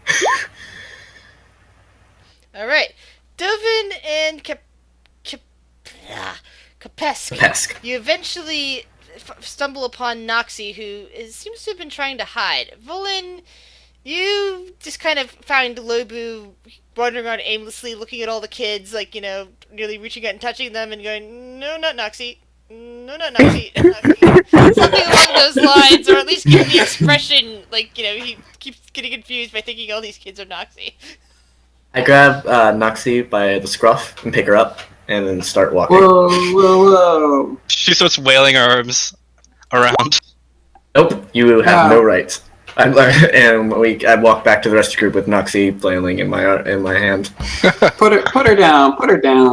Alright. Dovin and Kapesk. Pesk. You eventually stumble upon Noxie, who seems to have been trying to hide. Volan, you just kind of find Lobu wandering around aimlessly, looking at all the kids, like, nearly reaching out and touching them and going, no, not Noxie. No, not Noxie. Noxie. Something along those lines, or at least give the expression, like, he keeps getting confused by thinking all these kids are Noxie. I grab Noxie by the scruff and pick her up, and then start walking. Whoa. She starts wailing her arms around. Nope, you have no rights. I walk back to the rest of the group with Noxie flailing in my hand. Put her down. Put her down.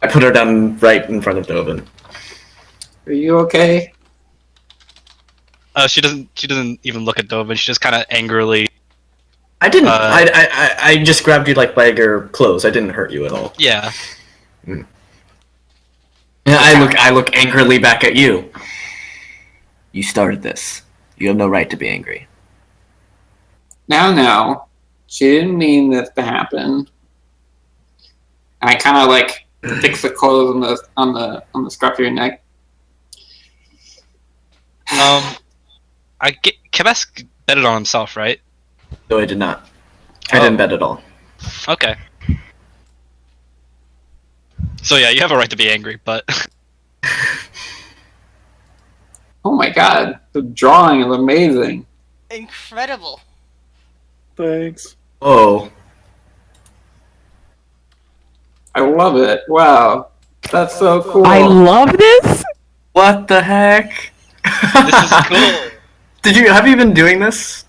I put her down right in front of Dovin. Are you okay? She doesn't even look at Dovin. She just kind of angrily. I didn't. I just grabbed you like by your clothes. I didn't hurt you at all. Yeah. Yeah, I look angrily back at you. You started this. You have no right to be angry. Now, she didn't mean this to happen. And I kind of fix the clothes on the scruff of your neck. Kebesk betted on himself, right? No, I did not. I didn't bet at all. Okay. So yeah, you have a right to be angry, but Oh my god, the drawing is amazing. Incredible. Thanks. Oh, I love it. Wow, that's so cool. I love this. what the heck? this is cool. Have you been doing this?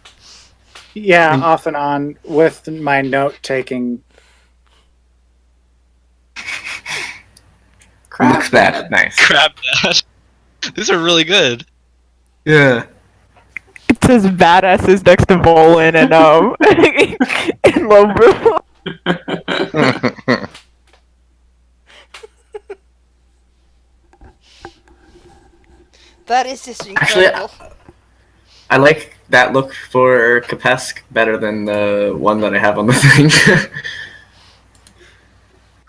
Yeah, off and on with my note taking. Looks bad. Nice. Crap that. These are really good. Yeah. It says badasses next to Volin and and Lobu. That is just Actually, incredible. I like that look for Kapesk better than the one that I have on the thing.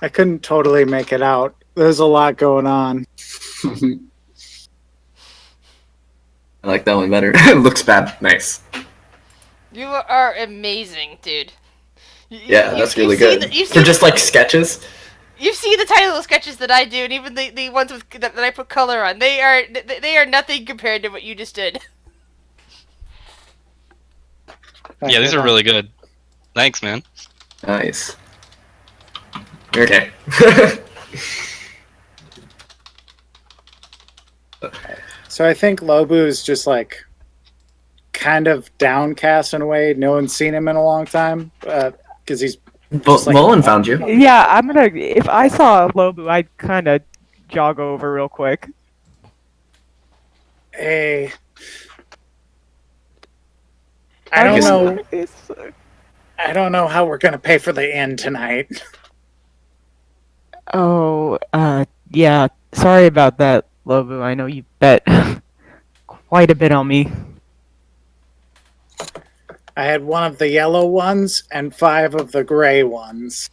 I couldn't totally make it out. There's a lot going on. I like that one better. It looks bad. Nice. You are amazing, dude. Yeah, that's really good. You've For seen, just like sketches. you've seen the tiny little sketches that I do, and even the ones with that I put color on. They are nothing compared to what you just did. Yeah, these are really good. Thanks, man. Nice. Okay. So I think Lobu is just like kind of downcast in a way. No one's seen him in a long time because he's just like, Mullen found you. Yeah, I'm gonna. If I saw Lobu, I'd kind of jog over real quick. hey. I don't know. I don't know how we're gonna pay for the inn tonight. Oh, yeah. Sorry about that, Lobu. I know you bet quite a bit on me. I had one of the yellow ones and 5 of the gray ones.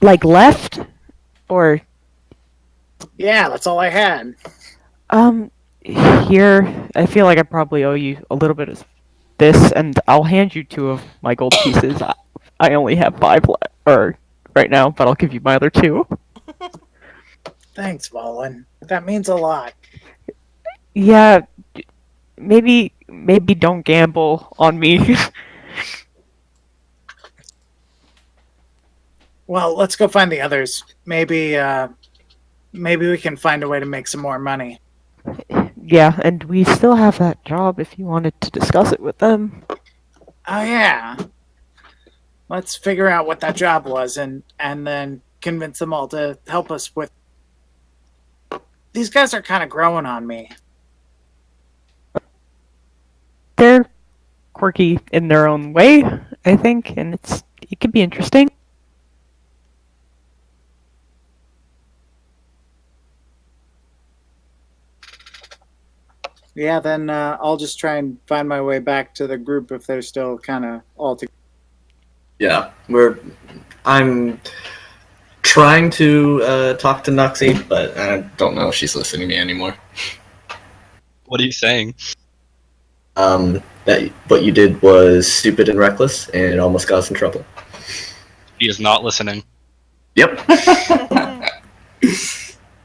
Like left, or Yeah, that's all I had. here. I feel like I probably owe you a little bit of this, and I'll hand you 2 of my gold pieces. I only have 5 right now, but I'll give you my other 2. Thanks, Volin. That means a lot. Yeah, maybe don't gamble on me. Well, let's go find the others. Maybe we can find a way to make some more money. Yeah, and we still have that job if you wanted to discuss it with them. Oh yeah. Let's figure out what that job was and then convince them all to help us with. These guys are kind of growing on me. They're quirky in their own way, I think, and it could be interesting. Yeah, then I'll just try and find my way back to the group if they're still kind of all together. Yeah, I'm trying to talk to Nuxie, but I don't know if she's listening to me anymore. What are you saying? That what you did was stupid and reckless, and it almost got us in trouble. He is not listening. Yep.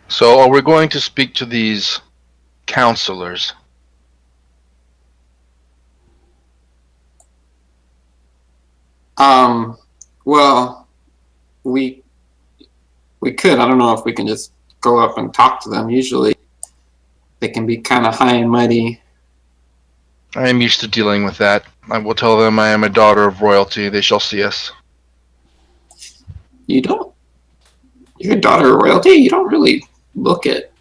So are we going to speak to these counselors? Well, we could. I don't know if we can just go up and talk to them. Usually, they can be kind of high and mighty. I am used to dealing with that. I will tell them I am a daughter of royalty. They shall see us. You don't. You're a daughter of royalty. You don't really look it.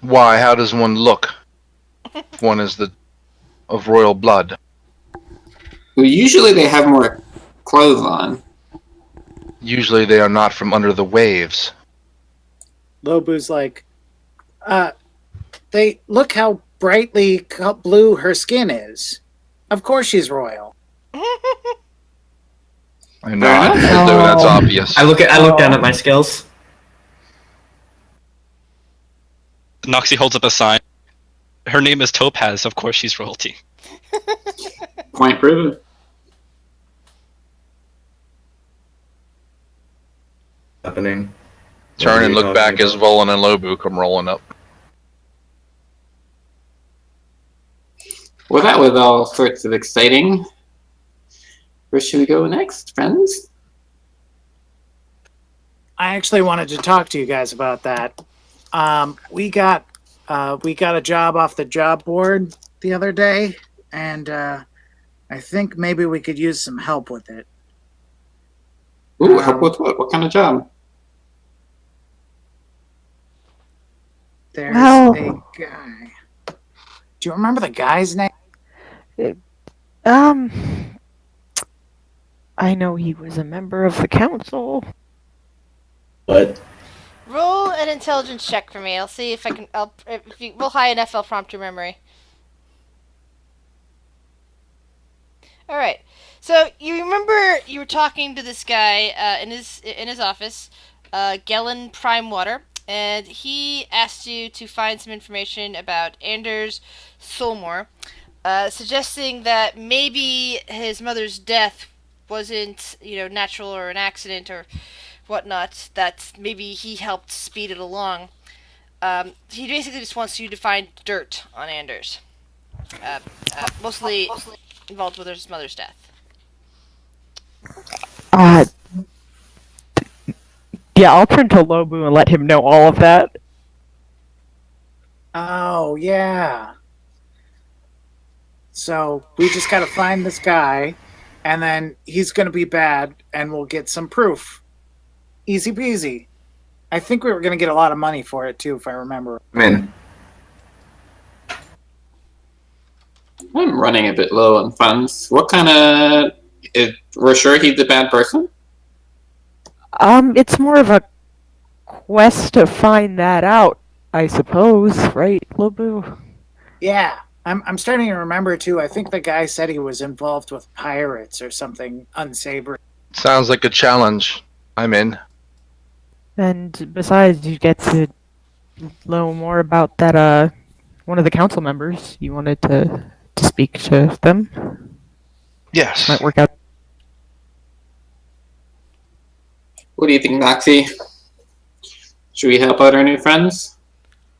Why? How does one look? One is of royal blood. Well, usually they have more clothes on. Usually they are not from under the waves. Lobu's like, they look how brightly blue her skin is. Of course she's royal. I nod, enough. as though that's obvious. I look down at my scales. Noxie holds up a sign. Her name is Topaz. Of course, she's royalty. Point proven. Happening. Turn and look back as Volan and Lobu come rolling up. Well, that was all sorts of exciting. Where should we go next, friends? I actually wanted to talk to you guys about that. We got a job off the job board the other day, and I think maybe we could use some help with it. Ooh, help with what? What kind of job? There's Well- a guy. Do you remember the guy's name? I know he was a member of the council. What? Roll an intelligence check for me. I'll see if I can. If you roll high enough, I'll prompt your memory. All right. So you remember you were talking to this guy in his office, Gellin Prime Water, and he asked you to find some information about Anders Solmore, suggesting that maybe his mother's death wasn't, natural or an accident or whatnot, that maybe he helped speed it along. He basically just wants you to find dirt on Anders. Mostly involved with his mother's death. Yeah, I'll turn to Lobu and let him know all of that. Oh, yeah. So we just gotta find this guy, and then he's gonna be bad, and we'll get some proof. Easy peasy. I think we were gonna get a lot of money for it, too, if I remember. I'm in. I'm running a bit low on funds. What kind of... We're sure he's a bad person? It's more of a quest to find that out, I suppose, right, Lobu? Yeah, I'm starting to remember, too. I think the guy said he was involved with pirates or something unsavory. Sounds like a challenge. I'm in. And besides, you get to know more about that, one of the council members. You wanted to speak to them? Yes. Might work out. What do you think, Noxie? Should we help out our new friends?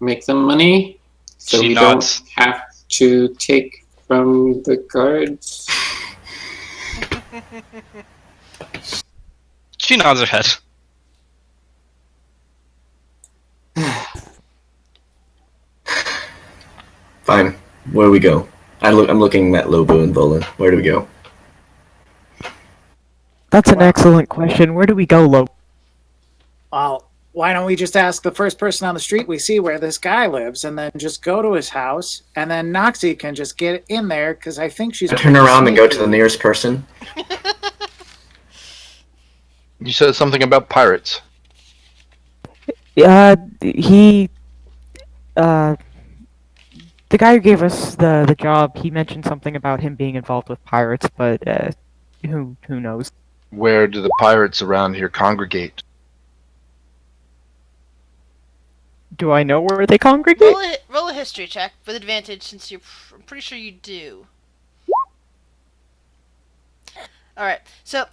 Make them money? So She we nods. don't have to take from the guards? She nods her head. Fine. Where do we go? I'm looking at Lobu and Volan. Where do we go? That's an excellent question. Where do we go, Lobu? Well, why don't we just ask the first person on the street we see where this guy lives, and then just go to his house, and then Noxie can just get in there, because I think she's... I turn around and go to the nearest person. You said something about pirates. The guy who gave us the job, he mentioned something about him being involved with pirates, but who knows? Where do the pirates around here congregate? Do I know where they congregate? Roll a history check with advantage, since I'm pretty sure you do. Alright, so,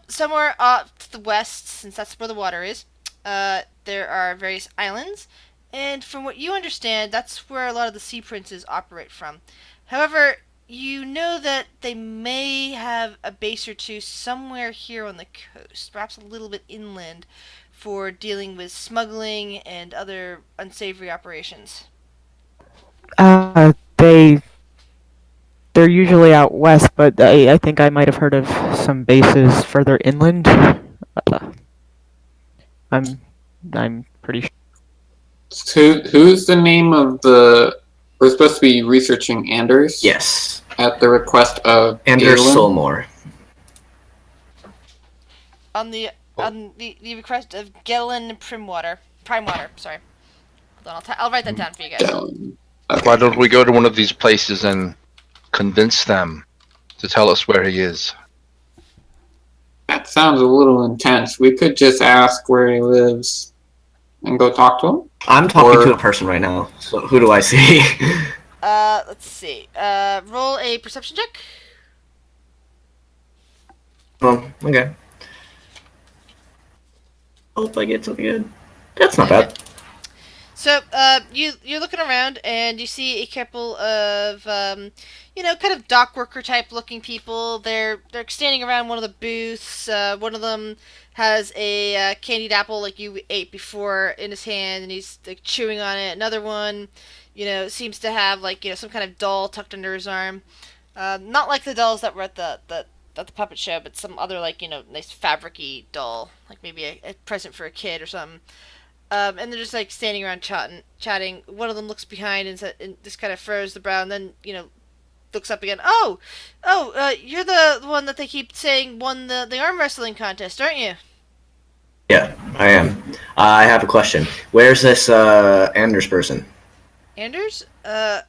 somewhere off to the west, since that's where the water is, there are various islands, and from what you understand, that's where a lot of the sea princes operate from. However, you know that they may have a base or two somewhere here on the coast, perhaps a little bit inland, for dealing with smuggling and other unsavory operations. They're usually out west, but I think I might have heard of some bases further inland. I'm pretty sure. So who's the name of the... We're supposed to be researching Anders? Yes. At the request of Anders Galen? Solmore. On the request of Gellin Primewater, sorry. Hold on, I'll write that down for you guys. Galen. Okay. Why don't we go to one of these places and convince them to tell us where he is? That sounds a little intense. We could just ask where he lives and go talk to him. I'm talking to a person right now. So who do I see? Let's see. Roll a perception check. Okay. Hope I get something good. That's not bad. So, you're looking around and you see a couple of, kind of dock worker type looking people. They're standing around one of the booths. One of them has a candied apple like you ate before in his hand, and he's like chewing on it. Another one, seems to have like some kind of doll tucked under his arm. Not like the dolls that were at the puppet show, but some other like nice fabricy doll, like maybe a present for a kid or something. And they're just like standing around chatting. One of them looks behind and just kind of furrows the brow, and then looks up again. You're the one that they keep saying won the arm wrestling contest, aren't you? Yeah, I am. I have a question. Where's this Anders person? Anders? Are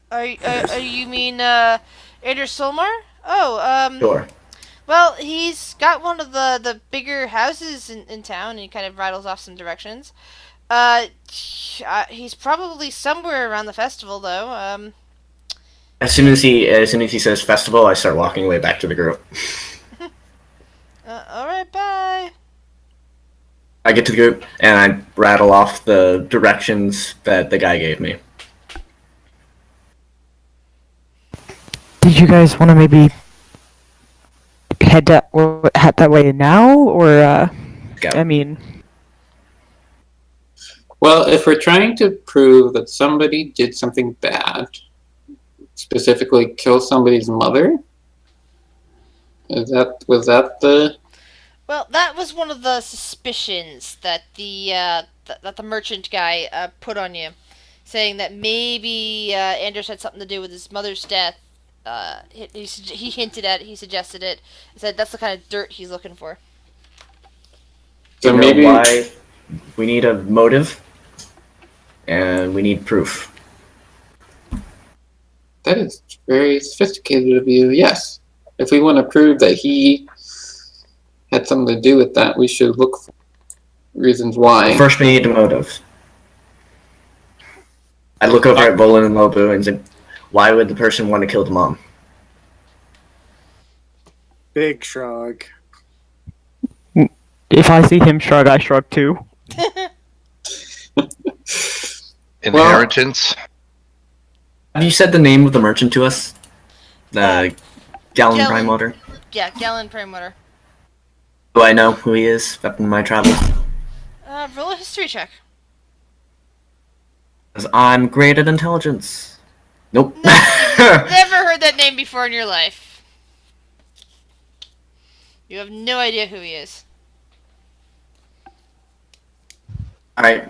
you mean Anders Solmar? Sure. Well, he's got one of the bigger houses in town, and he kind of rattles off some directions. He's probably somewhere around the festival, though. As soon as he says festival, I start walking away back to the group. All right, bye. I get to the group and I rattle off the directions that the guy gave me. Did you guys want to maybe head that way now, or Go. I mean, Well, if we're trying to prove that somebody did something bad, specifically kill somebody's mother, was that the? Well, that was one of the suspicions that the merchant guy put on you, saying that maybe Anders had something to do with his mother's death. He hinted at it, he suggested it, and said that's the kind of dirt he's looking for. So You know maybe why we need a motive, and we need proof. that is very sophisticated of you. Yes, if we want to prove that he had something to do with that, we should look for reasons why. First, we need a motive. I look over at Bolin and Lobu and say, why would the person want to kill the mom? Big shrug. if I see him shrug, I shrug too. Inheritance. Have you said the name of the merchant to us? Gallon Gallon. Prime Water? Yeah, Gallon Perimeter. Do I know who he is in my travels? Roll a history check. 'Cause I'm great at intelligence. Nope. Never heard that name before in your life. You have no idea who he is. Alright.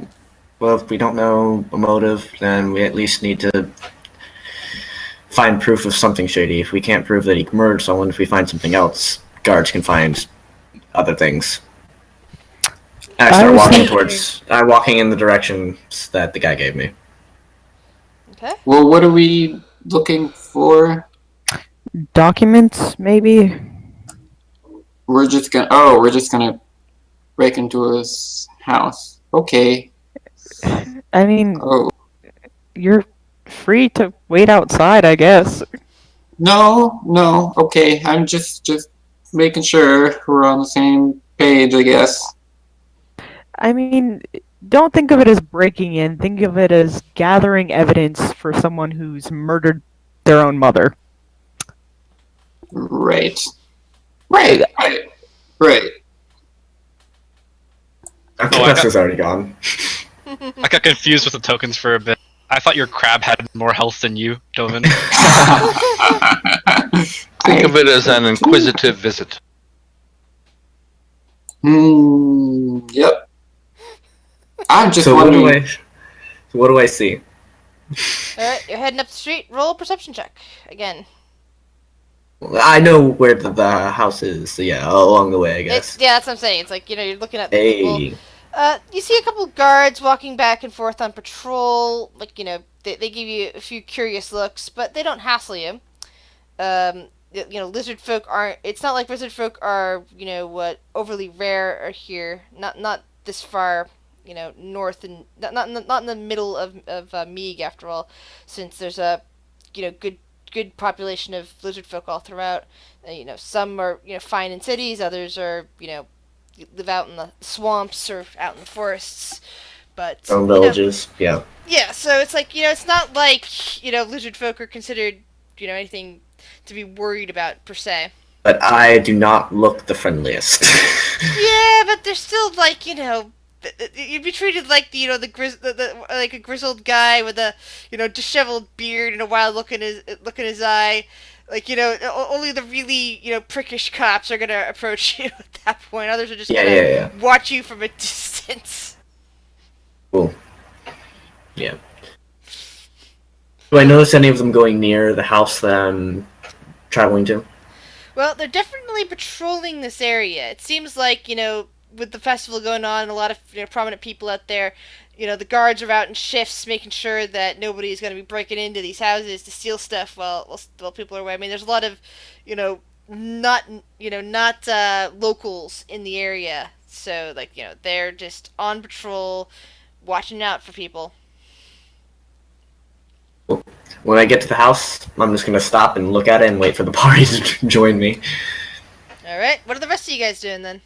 Well, if we don't know a motive, then we at least need to find proof of something shady. If we can't prove that he murdered someone, if we find something else, guards can find other things. And I start walking in the directions that the guy gave me. Okay. Well, what are we looking for? Documents, maybe? We're just gonna break into his house. Okay. I mean, Oh you're free to wait outside, I guess. no. Okay, I'm just making sure we're on the same page, I guess. I mean, don't think of it as breaking in. Think of it as gathering evidence for someone who's murdered their own mother. Right. Professor's already gone. I got confused with the tokens for a bit. I thought your crab had more health than you, Dovin. Think of it as an inquisitive visit. Yep. I'm just So wondering. what do I see? Alright, you're heading up the street. Roll a perception check. Again. I know where the house is, so yeah, along the way, I guess. That's what I'm saying. It's like, you're looking at the Hey. people. You see a couple guards walking back and forth on patrol. Like, they give you a few curious looks, but they don't hassle you. lizard folk aren't. It's not like lizard folk are what overly rare here. Not this far. North and not in the middle of Meeg after all, since there's a good population of lizard folk all throughout. Some are fine in cities, others are live out in the swamps or out in the forests. But villages, yeah. Yeah, so it's like it's not like lizard folk are considered anything to be worried about per se. But I do not look the friendliest. Yeah, but they're still like you'd be treated like like a grizzled guy with a disheveled beard and a wild look in his eye. Like only the really prickish cops are gonna approach you at that point. Others are just gonna watch you from a distance. Cool. Yeah. Do I notice any of them going near the house that I'm traveling to? Well, they're definitely patrolling this area. It seems like with the festival going on and a lot of prominent people out there, the guards are out in shifts making sure that nobody's going to be breaking into these houses to steal stuff while people are away. I mean, there's a lot of not locals in the area, so they're just on patrol, watching out for people. When I get to the house, I'm just going to stop and look at it and wait for the party to join me. Alright, what are the rest of you guys doing then?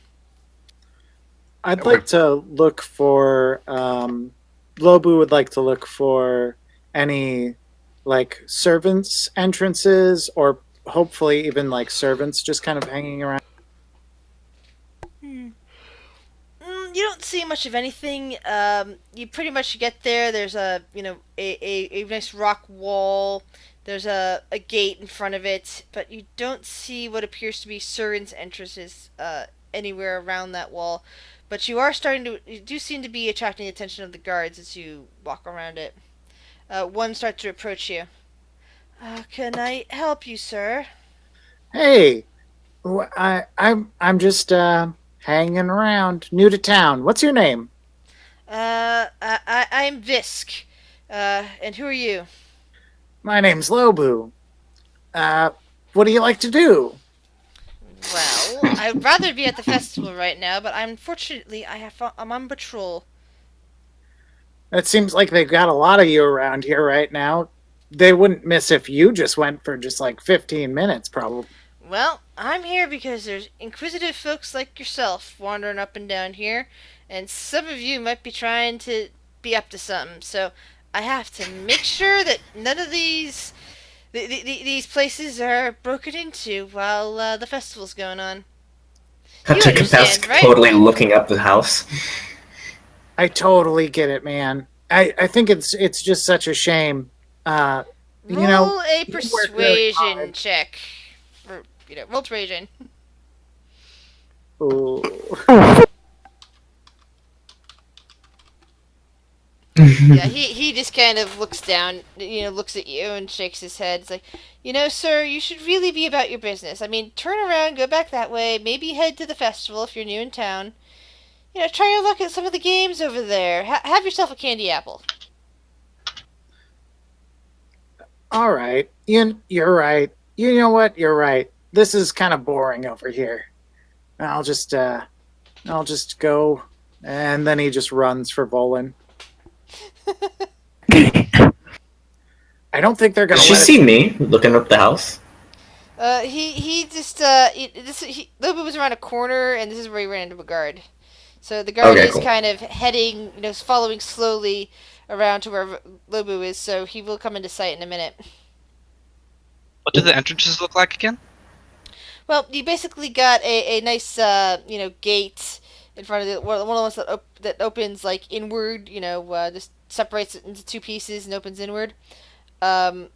I'd like to look for... Lobu would like to look for any, servants' entrances, or hopefully even, servants just kind of hanging around. You don't see much of anything. You pretty much get there. There's a nice rock wall. There's a gate in front of it, but you don't see what appears to be servants' entrances anywhere around that wall. But you do seem to be attracting the attention of the guards as you walk around it. One starts to approach you. Can I help you, sir? Hey, I'm just hanging around, new to town. What's your name? I'm Visk. And who are you? My name's Lobu. What do you like to do? Well, I'd rather be at the festival right now, but unfortunately, I'm on patrol. It seems like they've got a lot of you around here right now. They wouldn't miss if you just went for just 15 minutes, probably. Well, I'm here because there's inquisitive folks like yourself wandering up and down here, and some of you might be trying to be up to something, so I have to make sure that none of these places are broken into while the festival's going on. You understand, right? Totally looking up the house. I totally get it, man. I think it's just such a shame. Roll a persuasion check. Roll persuasion. Ooh. Yeah, he just kind of looks down, looks at you and shakes his head. It's like, sir, you should really be about your business. I mean, turn around, go back that way, maybe head to the festival if you're new in town. Try your luck at some of the games over there. Have yourself a candy apple. All right. You're right. You know what? You're right. This is kind of boring over here. I'll just go. And then he just runs for Volin. I don't think they're gonna. Does she see me looking up the house? He just Lobu was around a corner, and this is where he ran into a guard. So the guard is kind of heading, following slowly around to where Lobu is. So he will come into sight in a minute. What do the entrances look like again? Well, you basically got a nice gate in front of one of the ones that opens inward. Just separates it into two pieces and opens inward. And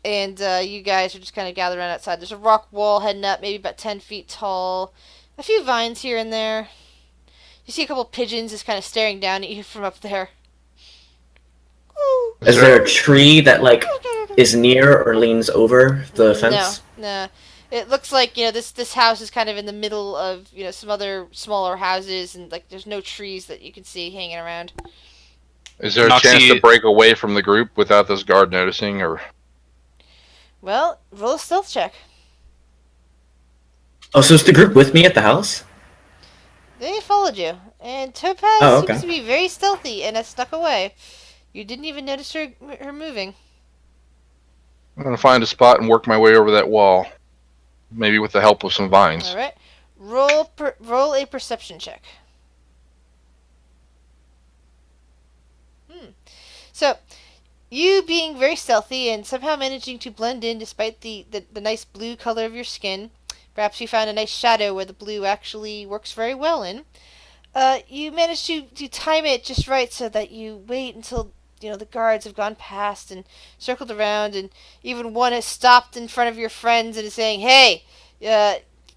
you guys are just kind of gathered around outside. There's a rock wall heading up, maybe about 10 feet tall. A few vines here and there. You see a couple pigeons just kind of staring down at you from up there. Is there a tree that is near or leans over the fence? No. It looks like this house is kind of in the middle of some other smaller houses, and there's no trees that you can see hanging around. Is there a chance to break away from the group without this guard noticing, or? Well, roll a stealth check. Oh, so is the group with me at the house? They followed you, and Topaz Oh, seems okay. to be very stealthy and has snuck away. You didn't even notice her moving. I'm gonna find a spot and work my way over that wall. Maybe with the help of some vines. All right, roll a perception check. So, you being very stealthy and somehow managing to blend in despite the nice blue color of your skin, perhaps you found a nice shadow where the blue actually works very well in. You manage to time it just right so that you wait until the guards have gone past and circled around, and even one has stopped in front of your friends and is saying, "Hey,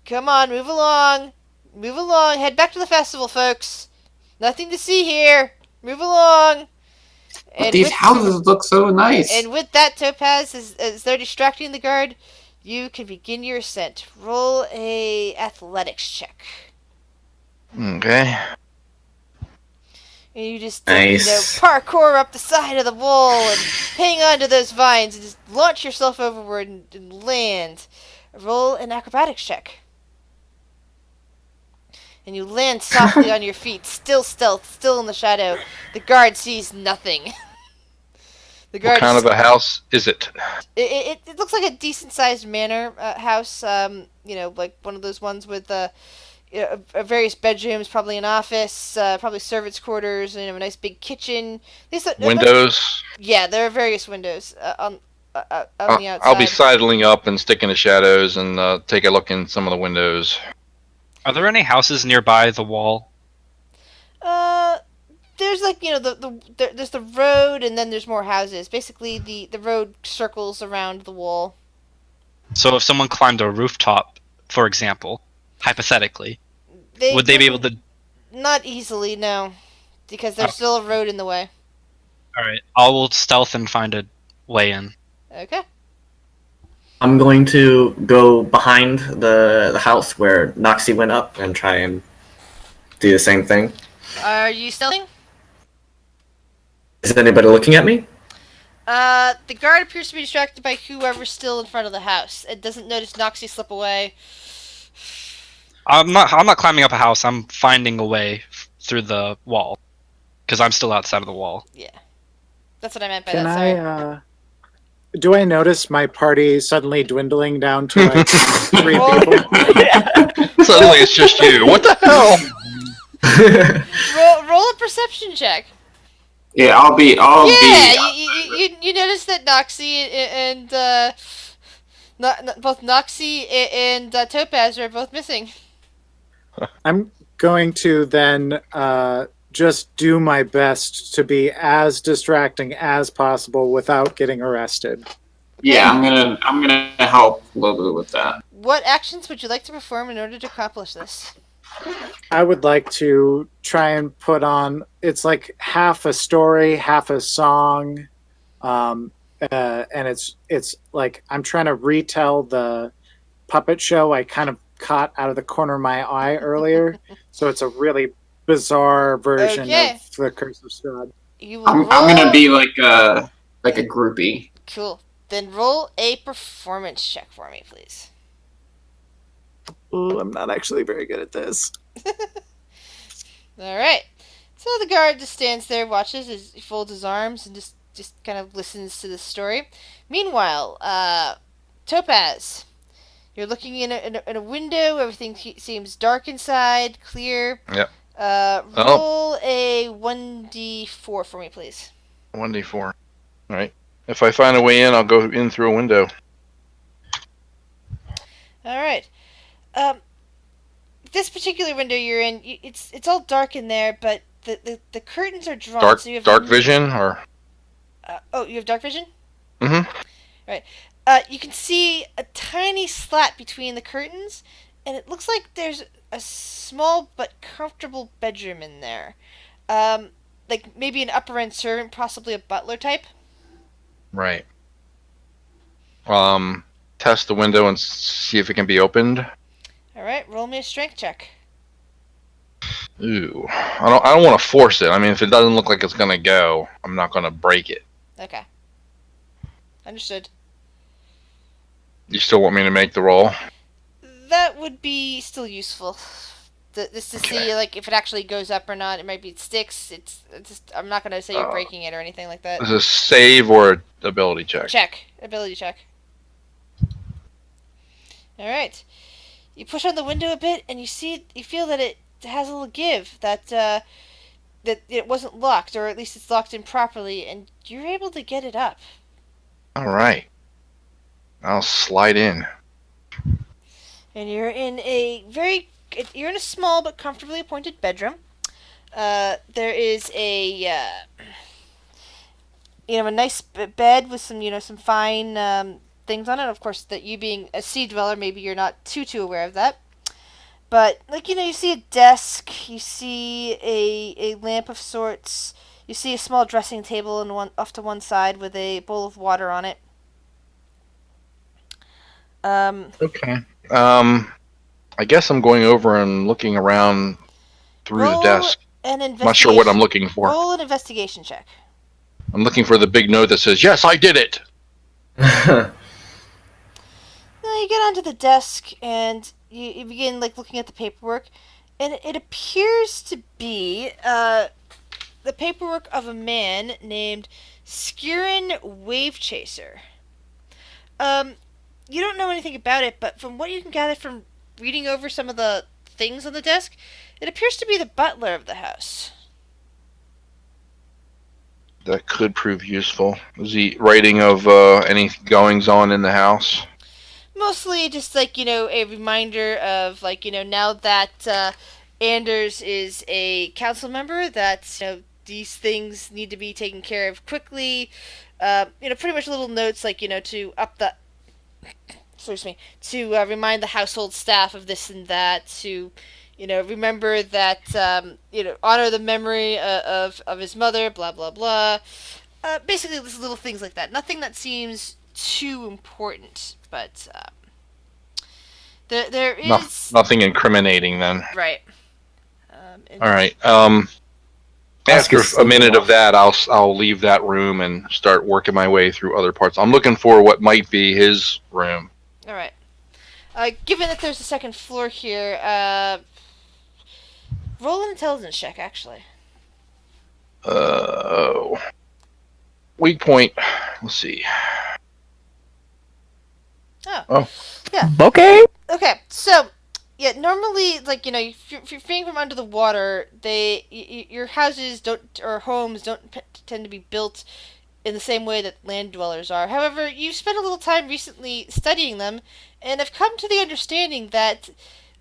come on, move along, head back to the festival, folks. Nothing to see here. Move along." But And these houses look so nice. and with that, Topaz, as they're distracting the guard, you can begin your ascent. Roll a athletics check. Okay. And you just Nice. parkour up the side of the wall and hang on to those vines and just launch yourself overboard and land. Roll an acrobatics check. And you land softly on your feet, still stealth, still in the shadow. The guard sees nothing. The What guard kind of a house is it? it looks like a decent sized manor house. Like one of those ones with various bedrooms, probably an office, probably servants' quarters, and a nice big kitchen. Windows? Yeah, there are various windows on the outside. I'll be sidling up and stick in the shadows and take a look in some of the windows. Are there any houses nearby the wall? There's there's the road, and then there's more houses. Basically, the road circles around the wall. So if someone climbed a rooftop, for example, hypothetically, would they be able to? Not easily, no, because there's still a road in the way. All right, I will stealth and find a way in. Okay. I'm going to go behind the house where Noxie went up and try and do the same thing. Are you stealthing? Is anybody looking at me? The guard appears to be distracted by whoever's still in front of the house. It doesn't notice Noxie slip away. I'm not climbing up a house. I'm finding a way through the wall, because I'm still outside of the wall. Yeah, that's what I meant by Can that. Sorry. Do I notice my party suddenly dwindling down to like 3 Roll- people? Suddenly it's just you. What the hell? Roll a perception check. Yeah, I'll be. You notice that Noxie and both Noxie and Topaz are both missing. I'm going to then just do my best to be as distracting as possible without getting arrested. Yeah, I'm gonna help Lulu with that. What actions would you like to perform in order to accomplish this? I would like to try and put on. It's like half a story, half a song, and it's like I'm trying to retell the puppet show I kind of caught out of the corner of my eye earlier. So it's a really bizarre version of the Curse of Strahd. I'm gonna be like a groupie. Cool. Then roll a performance check for me, please. Ooh, I'm not actually very good at this. All right. So the guard just stands there, watches as he folds his arms, and just kind of listens to the story. Meanwhile, Topaz, you're looking in a window. Everything seems dark inside, clear. Yep. Roll a 1d4 for me, please. 1d4. All right. If I find a way in, I'll go in through a window. All right. This particular window you're in, it's all dark in there, but the curtains are drawn. Dark, so you have dark vision, or? You have dark vision? Mm-hmm. Right. You can see a tiny slat between the curtains, and it looks like there's a small but comfortable bedroom in there. Like maybe an upper end servant, possibly a butler type. Right. Test the window and see if it can be opened. All right, roll me a strength check. Ooh, I don't want to force it. I mean, if it doesn't look like it's gonna go, I'm not gonna break it. Okay. Understood. You still want me to make the roll? that would be still useful. This to see like if it actually goes up or not. It might be it sticks. It's just I'm not gonna say you're breaking it or anything like that. Is this a save or an ability check? Ability check. All right. You push on the window a bit, and you feel that it has a little give. That it wasn't locked, or at least it's locked improperly, and you're able to get it up. All right. I'll slide in. And you're in a small but comfortably appointed bedroom. There is a nice bed with some fine things on it. Of course, that you being a sea dweller, maybe you're not too aware of that. But you see a desk, you see a lamp of sorts, you see a small dressing table off to one side with a bowl of water on it. Okay. I guess I'm going over and looking around through the desk. I'm not sure what I'm looking for. Roll an investigation check. I'm looking for the big note that says, "Yes, I did it." You get onto the desk and you begin looking at the paperwork, and it appears to be the paperwork of a man named Skirin Wavechaser. You don't know anything about it, but from what you can gather from reading over some of the things on the desk, it appears to be the butler of the house. That could prove useful. Is he writing of any goings on in the house? Mostly just a reminder of now that Anders is a council member, that these things need to be taken care of quickly. Pretty much little notes to up the to remind the household staff of this and that, to remember that honor the memory of his mother, blah blah blah. Basically just little things like that. Nothing that seems too important, but there is nothing incriminating then. Right. All right. After a minute of that, I'll leave that room and start working my way through other parts. I'm looking for what might be his room. All right. Given that there's a second floor here, roll an intelligence check, actually. Weak point. Let's see. Oh. Yeah. Okay. Okay, so, yeah, normally, if you're freeing from under the water, your houses or homes don't tend to be built in the same way that land dwellers are. However, you've spent a little time recently studying them, and have come to the understanding that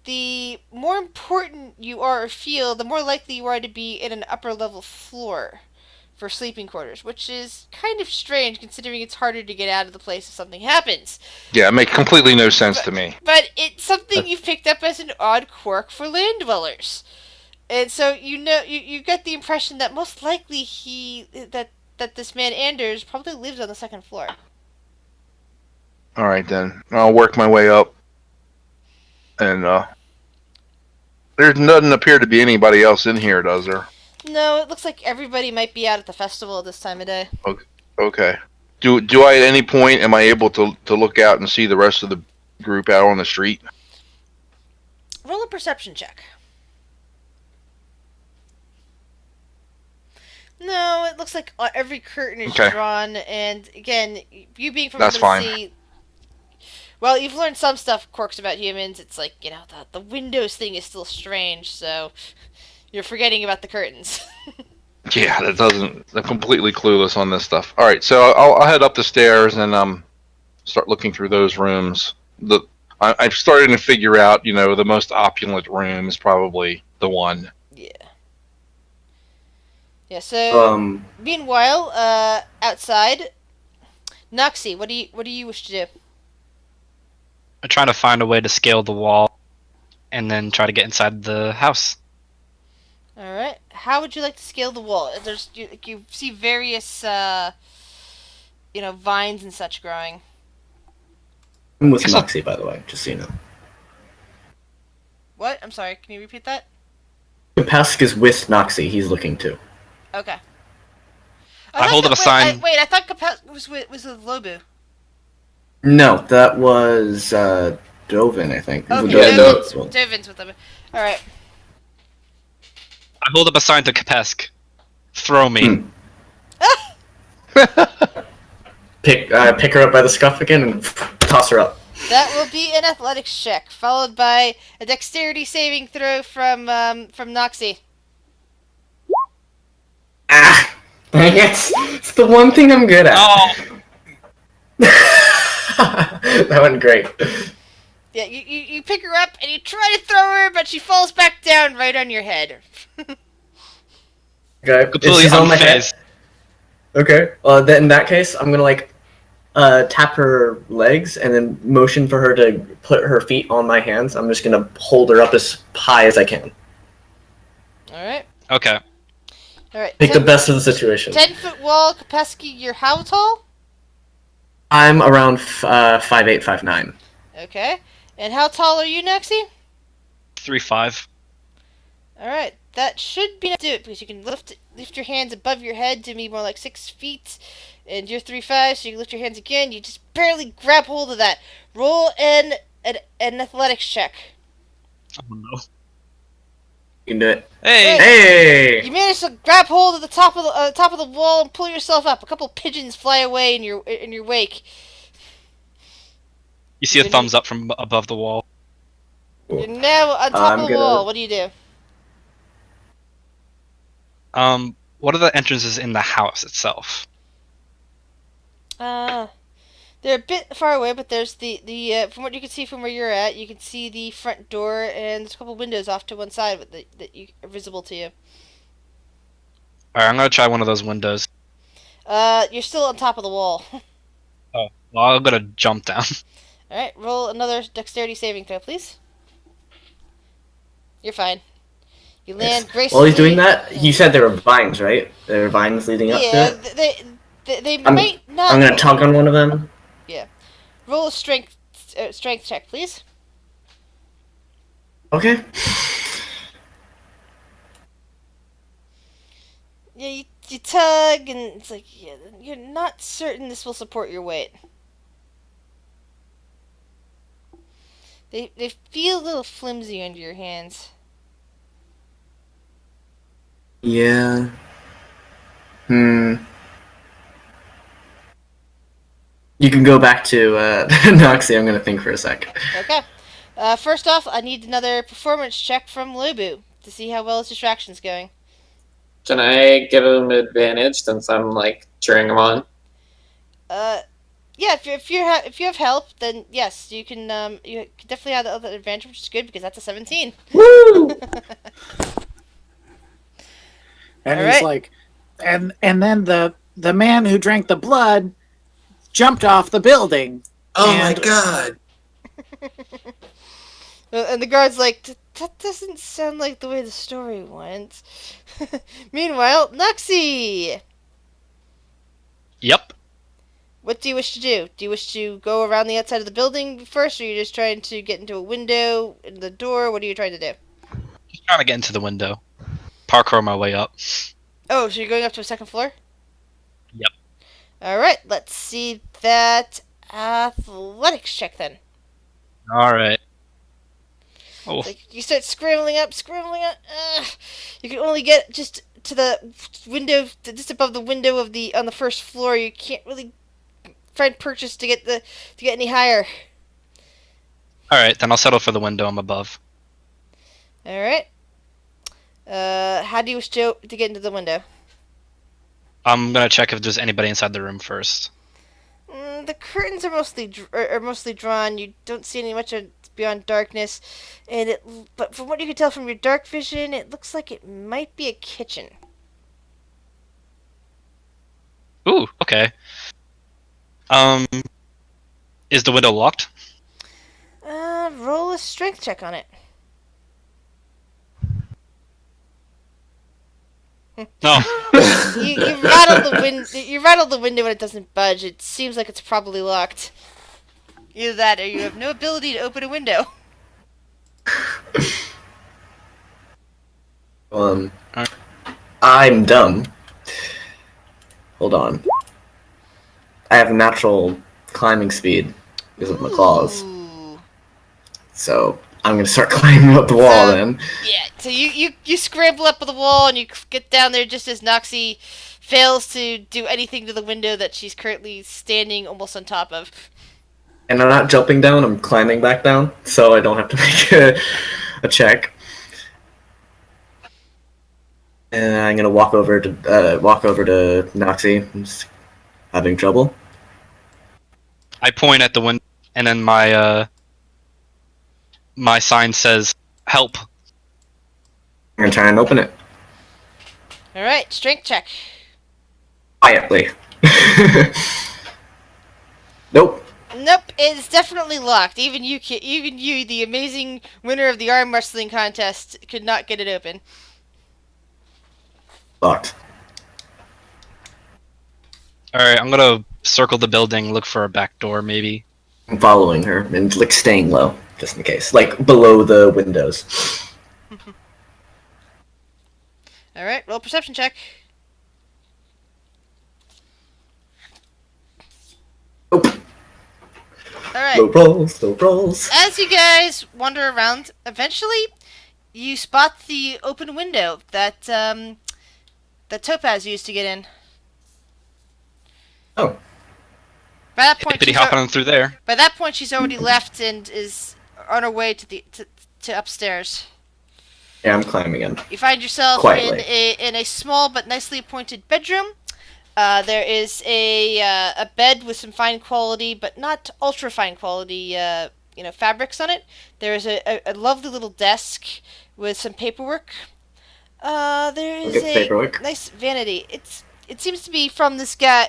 the more important you are or feel, the more likely you are to be in an upper level floor for sleeping quarters, which is kind of strange considering it's harder to get out of the place if something happens. Yeah, it makes completely no sense to me. But it's something you've picked up as an odd quirk for land dwellers. And so you get the impression that most likely that this man Anders probably lives on the second floor. All right, then. I'll work my way up. And there doesn't appear to be anybody else in here, does there? No, it looks like everybody might be out at the festival at this time of day. Okay. Do I at any point am I able to look out and see the rest of the group out on the street? Roll a perception check. No, it looks like every curtain is drawn, and again, you being from That's under the fine. sea, well, you've learned some quirks about humans. It's the windows thing is still strange, so you're forgetting about the curtains. Yeah, I'm completely clueless on this stuff. All right, so I'll head up the stairs and start looking through those rooms. I'm starting to figure out, the most opulent room is probably the one. Yeah. Yeah. So, meanwhile, outside, Noxie, what do you wish to do? I'm trying to find a way to scale the wall, and then try to get inside the house. All right. How would you like to scale the wall? You see various vines and such growing. I'm with Noxie, by the way, just so you know. What? I'm sorry. Can you repeat that? Kapask is with Noxie. He's looking too. Okay. I hold up a sign. I thought Kapask was with Lobu. No, that was Dovin, I think. Okay, Yeah, Dovin's with them. All right. I hold up a sign to Kapesk. Throw me. Pick her up by the scuff again and toss her up. That will be an athletics check, followed by a dexterity saving throw from Noxie. Ah! Dang it! It's the one thing I'm good at. Oh, That went great. Yeah, you pick her up and you try to throw her, but she falls back down right on your head. Okay, completely she's on my head. unfazed. Okay. Then in that case, I'm gonna tap her legs and then motion for her to put her feet on my hands. I'm just gonna hold her up as high as I can. All right. Okay. All right. Make the best of the situation. 10-foot wall, Kapesky. You're how tall? I'm around 5'8", 5'9". Okay. And how tall are you, Noxie? 3'5". All right. That should be enough to do it because you can lift your hands above your head to be more like 6 feet, and you're 3'5", so you can lift your hands again. You just barely grab hold of that. Roll an athletics check. Oh no. You can do it. Hey. Hey! You manage to grab hold of the top of the wall and pull yourself up. A couple pigeons fly away in your wake. You see a thumbs up from above the wall. You're now on top of the wall. What do you do? What are the entrances in the house itself? They're a bit far away, but there's the from what you can see from where you're at, you can see the front door and there's a couple windows off to one side that are visible to you. Alright, I'm gonna try one of those windows. You're still on top of the wall. Oh, well, I'm gonna jump down. Alright, roll another dexterity saving throw, please. You're fine. You land gracefully. While he's doing that, you said there were vines, right? There were vines leading up to it? They might not... I'm gonna tug on one of them. Yeah. Roll a strength check, please. Okay. Yeah, you tug, and it's like, yeah, you're not certain this will support your weight. They feel a little flimsy under your hands. Yeah. You can go back to Noxie. I'm gonna think for a sec. Okay. First off, I need another performance check from Lobu to see how well his distraction's going. Can I give him advantage since I'm like cheering him on? Yeah. If you have help, then yes, you can definitely have the other advantage, which is good because that's a 17. Woo! And All he's right. like, and then the man who drank the blood jumped off the building. Oh And- my god! And the guard's like, that doesn't sound like the way the story went. Meanwhile, Nuxie! Yep. What do you wish to do? Do you wish to go around the outside of the building first, or are you just trying to get into a window, in the door? What are you trying to do? Just trying to get into the window. Parkour my way up. Oh, so you're going up to a second floor? Yep. Alright, let's see that athletics check then. Alright. Oh, Like, you start scrambling up. You can only get just to the window, just above the window on the first floor. You can't really find purchase to get any higher. alright, then I'll settle for the window I'm above. Alright. How do you wish to get into the window? I'm gonna check if there's anybody inside the room first. The curtains are mostly drawn. You don't see any much beyond darkness, but from what you can tell from your dark vision, it looks like it might be a kitchen. Ooh, okay. Is the window locked? Roll a strength check on it. No. You rattle the You rattle the window and it doesn't budge. It seems like it's probably locked. Either that, or you have no ability to open a window. I'm dumb. Hold on. I have natural climbing speed because of my claws. Ooh. So I'm gonna start climbing up the wall then. Yeah, so you scramble up the wall and you get down there just as Noxie fails to do anything to the window that she's currently standing almost on top of. And I'm not jumping down, I'm climbing back down, so I don't have to make a check. And I'm gonna walk over to Noxie, who's having trouble. I point at the window, and then my sign says "Help." I'm gonna try and open it All right, strength check. quietly. Nope. Nope, it's definitely locked. Even you, the amazing winner of the arm wrestling contest, could not get it open. Locked. All right, I'm gonna circle the building, look for a back door, maybe. I'm following her and like staying low, just in case, like below the windows. All right, roll perception check. Nope. All right. Low rolls, low rolls. As you guys wander around, eventually you spot the open window that that Topaz used to get in. Oh. By that point, Hippity hopping through there. by that point, she's already left and is on her way to upstairs. Yeah, I'm climbing in. You find yourself Quietly. in a small but nicely appointed bedroom. There is a bed with some fine quality, but not ultra fine quality, fabrics on it. There is a lovely little desk with some paperwork. There is Look at the paperwork. nice vanity. It seems to be from this guy,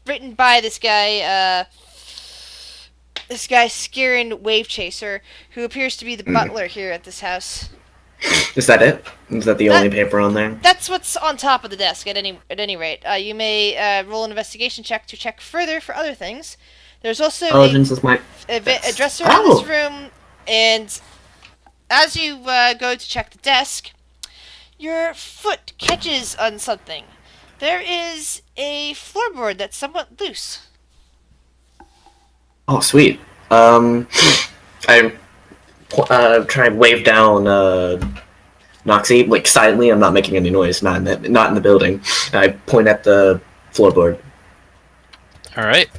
written by this guy Skirin Wave Chaser, who appears to be the butler here at this house. Is that it? Is that the only paper on there? That's what's on top of the desk. At any rate, you may roll an investigation check to check further for other things. There's also Intelligence is my. a dresser in Oh! this room, and as you go to check the desk, your foot catches on something. There is a floorboard that's somewhat loose. Oh, sweet. I try and wave down Noxie, like silently. I'm not making any noise. Not in the building. I point at the floorboard. All right.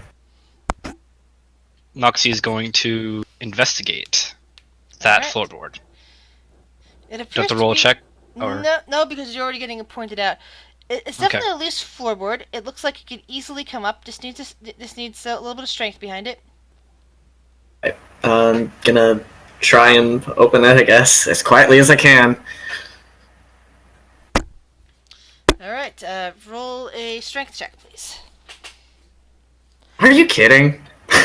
Noxie is going to investigate that Alright. floorboard. It Do you appears have to roll a be- check? Or No, because you're already getting it pointed out. It's Okay. definitely a loose floorboard. It looks like it could easily come up. Just needs a little bit of strength behind it. I'm gonna try and open it, I guess, as quietly as I can. All right, roll a strength check, please. Are you kidding?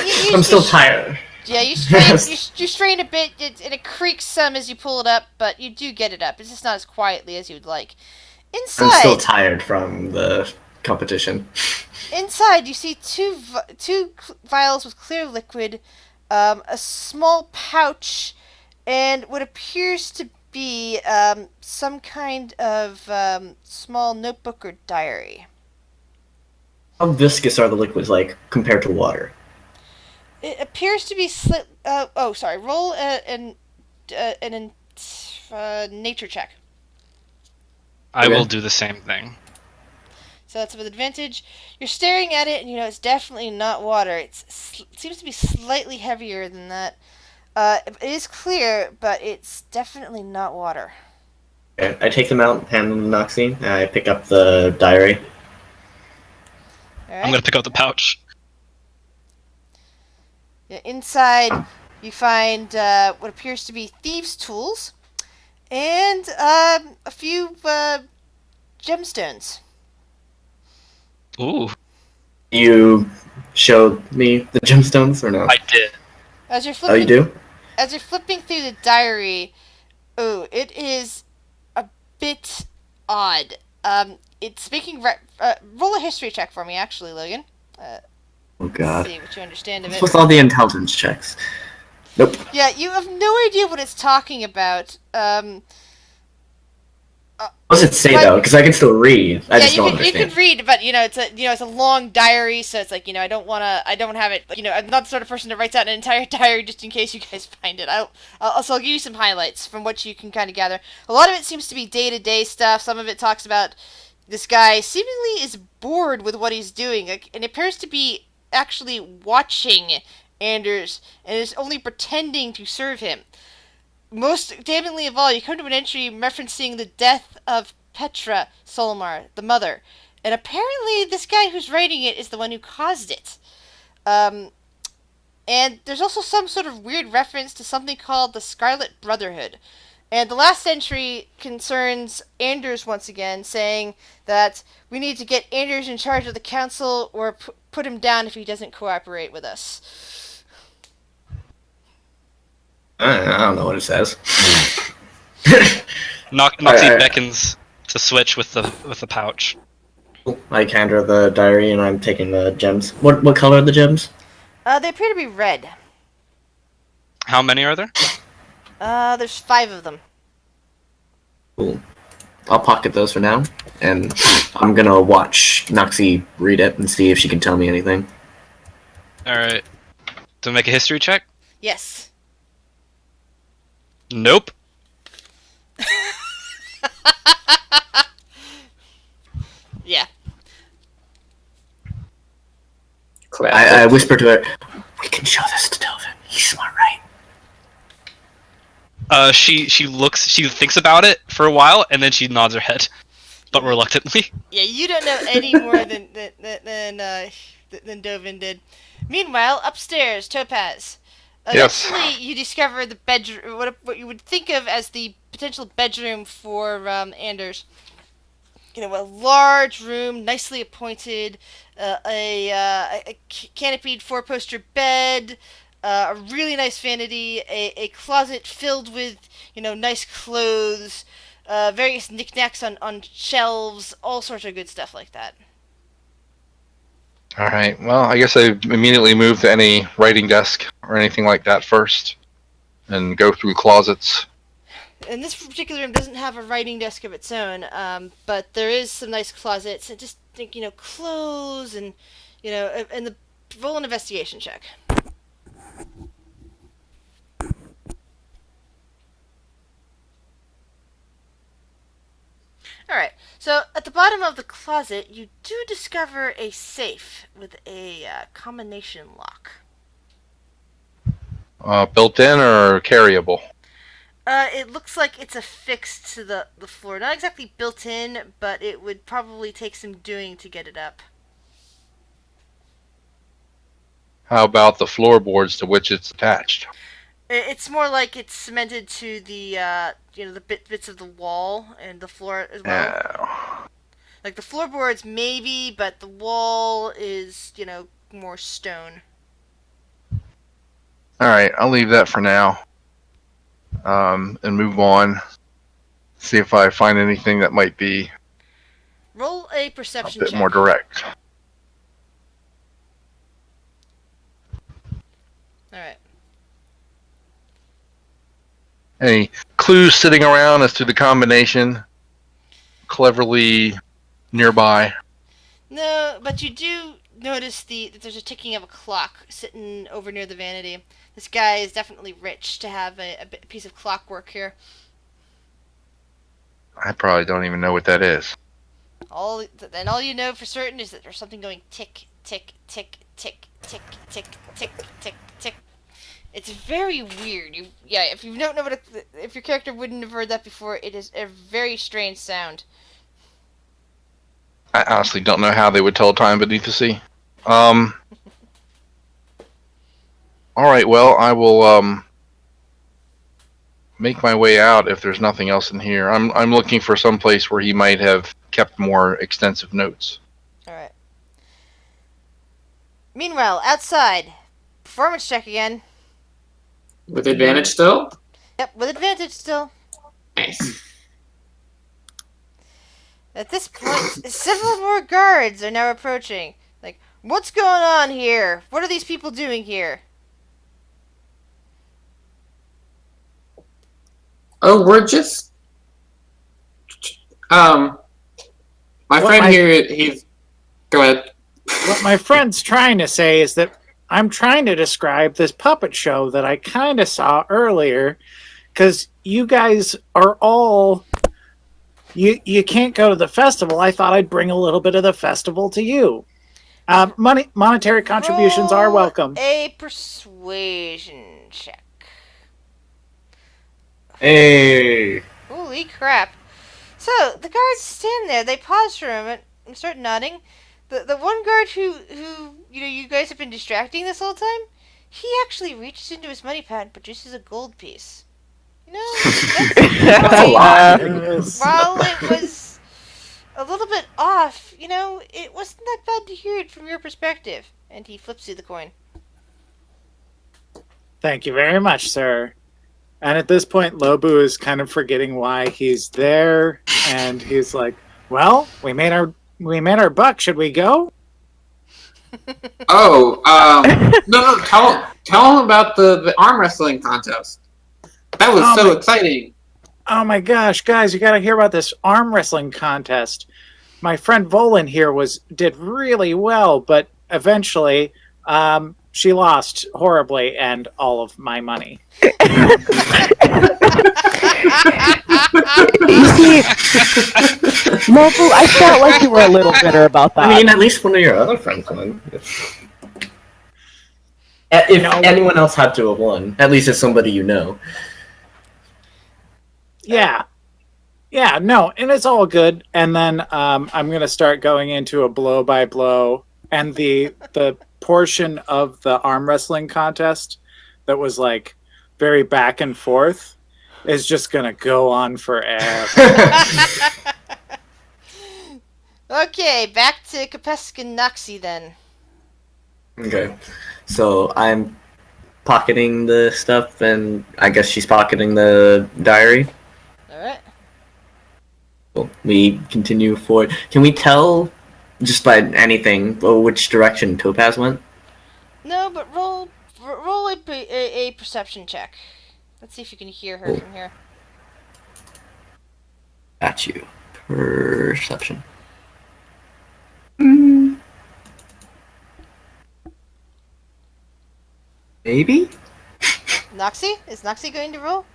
You- I'm still tired. Yeah, you strain, you strain a bit, and it creaks some as you pull it up, but you do get it up. It's just not as quietly as you would like. I'm still Inside, tired from the competition. inside, you see two vials with clear liquid, a small pouch, and what appears to be some kind of small notebook or diary. How viscous are the liquids like compared to water? It appears to be roll an nature check. I Okay. will do the same thing. So that's with advantage. You're staring at it, and it's definitely not water. It seems to be slightly heavier than that. It is clear, but it's definitely not water. Okay, I take them out, hand them to Noxie, and I pick up the diary. All right. I'm gonna pick up the pouch. Yeah, inside, you find what appears to be thieves' tools and a few gemstones. Ooh, You showed me the gemstones, or no? I did. As you're Oh, flipping, you do? as you're flipping through the diary, it is a bit odd. It's speaking. Roll a history check for me, actually, Logan. Oh god. See what you understand of What's it. with all the intelligence checks? Nope. Yeah, you have no idea what it's talking about. What does it say But- though? Because I can still read. I yeah, just don't you understand. could read, but it's a long diary, so it's like I don't have it. I'm not the sort of person that writes out an entire diary just in case you guys find it. I'll give you some highlights from what you can kind of gather. A lot of it seems to be day-to-day stuff. Some of it talks about this guy seemingly is bored with what he's doing, and appears to be actually watching Anders and is only pretending to serve him. Most damningly of all, you come to an entry referencing the death of Petra Solmar, the mother. And apparently this guy who's writing it is the one who caused it. And there's also some sort of weird reference to something called the Scarlet Brotherhood. And the last entry concerns Anders once again, saying that we need to get Anders in charge of the council or put him down if he doesn't cooperate with us. I don't know what it says. Noxie beckons to switch with the pouch. I hand her the diary and I'm taking the gems. What color are the gems? They appear to be red. How many are there? There's 5 of them. Cool. I'll pocket those for now, and I'm gonna watch Noxie read it and see if she can tell me anything. Alright. To make a history check? Yes. Nope. Yeah. I whisper to her, "We can show this to Delvin. He's smart, right?" She thinks about it for a while, and then she nods her head, but reluctantly. Yeah, you don't know any more than Dovin did. Meanwhile, upstairs, Topaz. Yes. Eventually, you discover the bedroom, what you would think of as the potential bedroom for Anders. A large room, nicely appointed, a canopied 4-poster bed, a really nice vanity, a closet filled with, nice clothes, various knickknacks on shelves, all sorts of good stuff like that. All right. Well, I guess I immediately move to any writing desk or anything like that first, and go through closets. And this particular room doesn't have a writing desk of its own, but there is some nice closets, and just think, clothes, and, and roll an investigation check. Alright, so at the bottom of the closet, you do discover a safe with a combination lock. Built in or carryable? It looks like it's affixed to the floor. Not exactly built in, but it would probably take some doing to get it up. How about the floorboards to which it's attached? It's more like it's cemented to the, the bits of the wall and the floor as well. Like the floorboards maybe, but the wall is, more stone. Alright, I'll leave that for now. And move on. See if I find anything that might be Roll a a perception bit check. more direct. Alright. Any clues sitting around as to the combination cleverly nearby? No, but you do notice that there's a ticking of a clock sitting over near the vanity. This guy is definitely rich to have a piece of clockwork here. I probably don't even know what that is. All you know for certain is that there's something going tick, tick, tick, tick, tick, tick, tick, tick, tick. It's very weird. If you don't know if your character wouldn't have heard that before, it is a very strange sound. I honestly don't know how they would tell time beneath the sea. Alright, well, I will make my way out if there's nothing else in here. I'm looking for some place where he might have kept more extensive notes. Alright. Meanwhile, outside, performance check again. With advantage still? Yep, with advantage still. Nice. At this point, several more guards are now approaching. Like, what's going on here? What are these people doing here? Oh, we're just My What friend my- here, he's. Go ahead. What my friend's trying to say is that I'm trying to describe this puppet show that I kind of saw earlier, because you guys are all. You can't go to the festival. I thought I'd bring a little bit of the festival to you. Monetary contributions are Roll welcome. a persuasion check. Hey. Holy crap. So, the guards stand there, they pause for a moment and start nodding. The one guard who you guys have been distracting this whole time, he actually reaches into his money pad and produces a gold piece. You know, That's a lot. while it was a little bit off, it wasn't that bad to hear it from your perspective. And he flips you the coin. Thank you very much, sir. And at this point, Lobu is kind of forgetting why he's there, and he's like, "Well, we made our buck. Should we go?" Oh, no, tell him about the arm wrestling contest. That was Oh so my- exciting. Oh my gosh, guys, you got to hear about this arm wrestling contest. My friend Volan here did really well, but eventually, she lost horribly and all of my money. You see, Lobu, I felt like you were a little bitter about that. I mean, at least one of your other friends won. If anyone else had to have won, at least it's somebody you know. Yeah. Yeah, no, and it's all good. And then I'm going to start going into a blow by blow. And the portion of the arm wrestling contest that was like very back and forth is just going to go on forever. Okay, back to Kapesk and Noxie then. Okay, so I'm pocketing the stuff, and I guess she's pocketing the diary. Alright. Well, we continue forward. Can we tell, just by anything, which direction Topaz went? No, but roll a perception check. Let's see if you can hear her from here. Got you. Perception. Maybe? Noxie? Is Noxie going to roll?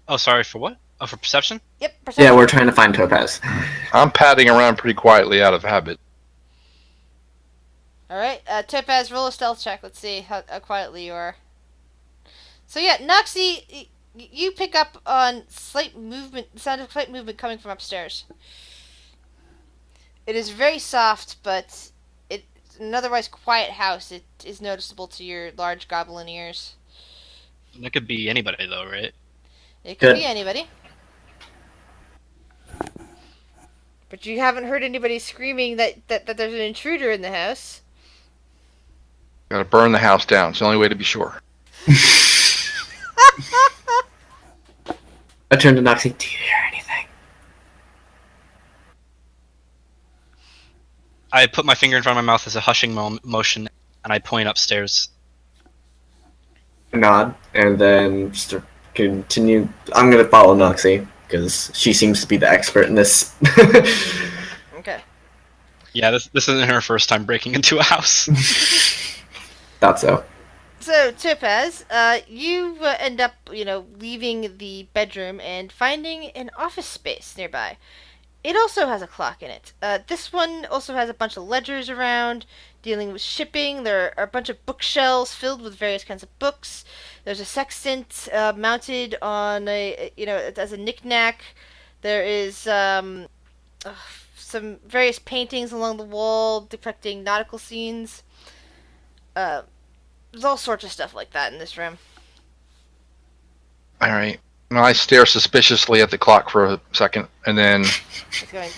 Oh, sorry, for what? Oh, for perception? Yep, perception. Yeah, we're trying to find Topaz. I'm padding around pretty quietly out of habit. Alright, Topaz, roll a stealth check. Let's see how quietly you are. So yeah, Noxie, you pick up on slight movement, the sound of slight movement coming from upstairs. It is very soft, but it's an otherwise quiet house. It is noticeable to your large goblin ears. That could be anybody, though, right? It could Good. be anybody. But you haven't heard anybody screaming that there's an intruder in the house. Gotta burn the house down. It's the only way to be sure. I turned to Noxie. Do you hear anything? I put my finger in front of my mouth as a hushing motion, and I point upstairs. Nod, and then just continue. I'm gonna follow Noxie, because she seems to be the expert in this. Okay. Yeah, this isn't her first time breaking into a house. Thought so. So, Topaz, you end up, leaving the bedroom and finding an office space nearby. It also has a clock in it. This one also has a bunch of ledgers around, dealing with shipping. There are a bunch of bookshelves filled with various kinds of books. There's a sextant mounted on as a knickknack. There is some various paintings along the wall depicting nautical scenes. There's all sorts of stuff like that in this room. All right. Now I stare suspiciously at the clock for a second, and then It's going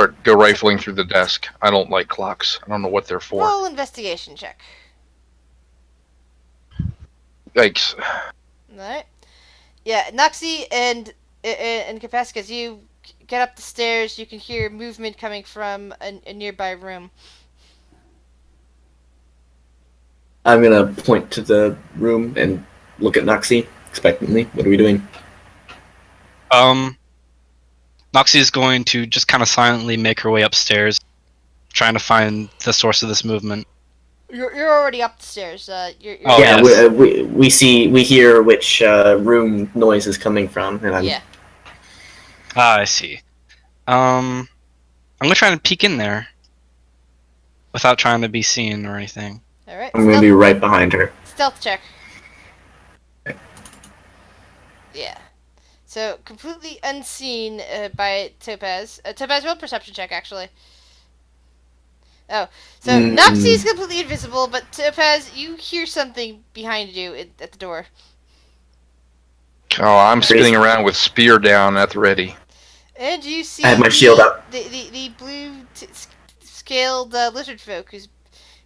to go rifling through the desk. I don't like clocks. I don't know what they're for. roll investigation check. Yikes. Alright. Yeah, Noxie and Kapesk, as you get up the stairs, you can hear movement coming from a nearby room. I'm gonna point to the room and look at Noxie expectantly. What are we doing? Noxie is going to just kind of silently make her way upstairs, trying to find the source of this movement. You're already up the stairs. You're Oh, yeah, yes. we hear which room noise is coming from, and I'm yeah. I see. I'm gonna try and peek in there without trying to be seen or anything. All right. I'm gonna be right behind her. Stealth check. Yeah. So completely unseen by Topaz. Topaz, roll perception check actually. Oh, so Noxie's completely invisible, but Topaz, you hear something behind you at the door. Oh, I'm spinning around with spear down at the ready. And you see I have my shield up. The blue scaled lizard folk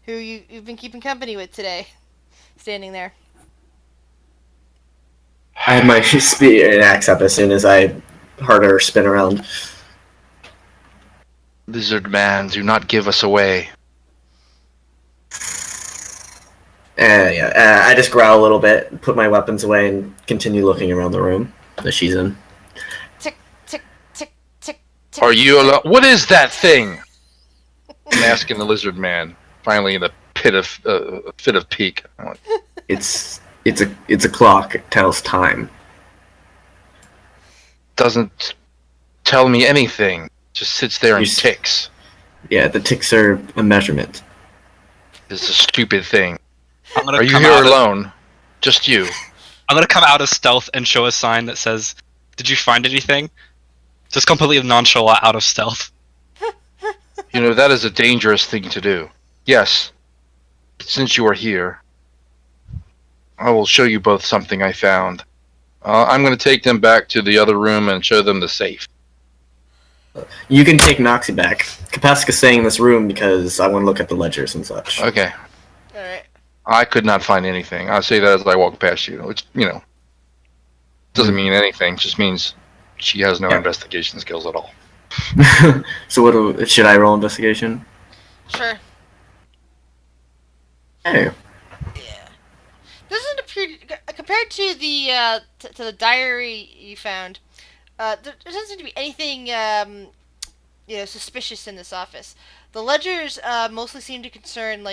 who you've been keeping company with today, standing there. I had my spear and axe up as soon as I heard her spin around. Lizard man, do not give us away. I just growl a little bit, put my weapons away, and continue looking around the room that she's in. Tick, tick, tick, tick, tick. Are you alone? What is that thing? I'm asking the lizard man, finally in a fit of pique. I'm like, It's a clock. It tells time. doesn't tell me anything. Just sits there and ticks. Yeah, the ticks are a measurement. It's a stupid thing. Are you come here out alone? Just you. I'm gonna come out of stealth and show a sign that says, "Did you find anything?" Just completely nonchalant out of stealth. You know, that is a dangerous thing to do. Yes. Since you are here, I will show you both something I found. I'm going to take them back to the other room and show them the safe. You can take Noxie back. Kapaska's staying in this room because I want to look at the ledgers and such. Okay. Alright. I could not find anything. I'll say that as I walk past you. Which, doesn't mean anything. Just means she has no investigation skills at all. So should I roll investigation? Sure. Hey. Yeah. Doesn't appear compared to the diary you found. There doesn't seem to be anything suspicious in this office. The ledgers mostly seem to concern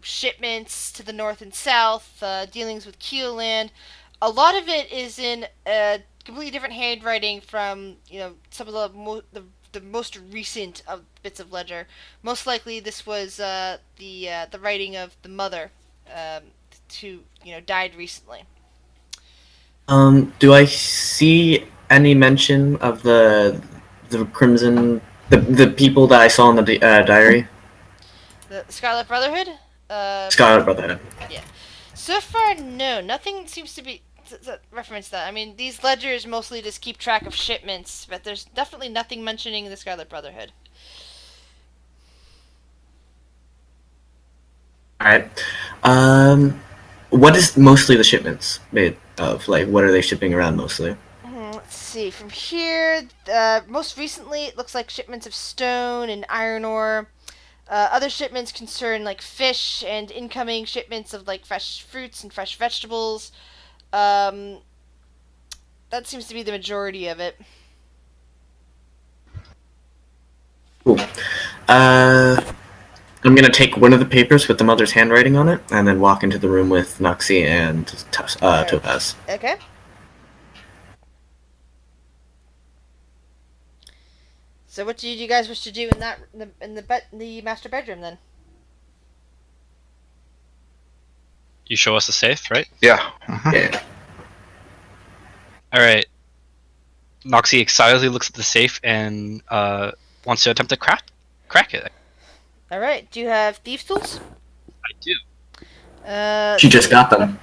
shipments to the north and south, dealings with Keelland. A lot of it is in completely different handwriting from some of the most recent of bits of ledger. Most likely, this was the writing of the mother, who died recently. Do I see any mention of the Crimson, the people that I saw in the diary? The Scarlet Brotherhood? Scarlet Brotherhood. Yeah. So far, no. Nothing seems to be reference that. I mean, these ledgers mostly just keep track of shipments, but there's definitely nothing mentioning the Scarlet Brotherhood. Alright. What is mostly the shipments made of? Like, what are they shipping around mostly? Let's see. From here, most recently, it looks like shipments of stone and iron ore. Other shipments concern fish, and incoming shipments of fresh fruits and fresh vegetables. That seems to be the majority of it. Cool. I'm gonna take one of the papers with the mother's handwriting on it, and then walk into the room with Noxie and Topaz. Okay. So, what do you guys wish to do in the master bedroom then? You show us the safe, right? Yeah. Yeah. All right. Noxie excitedly looks at the safe and wants to attempt to crack it. All right. Do you have thieves' tools? I do. She just got them.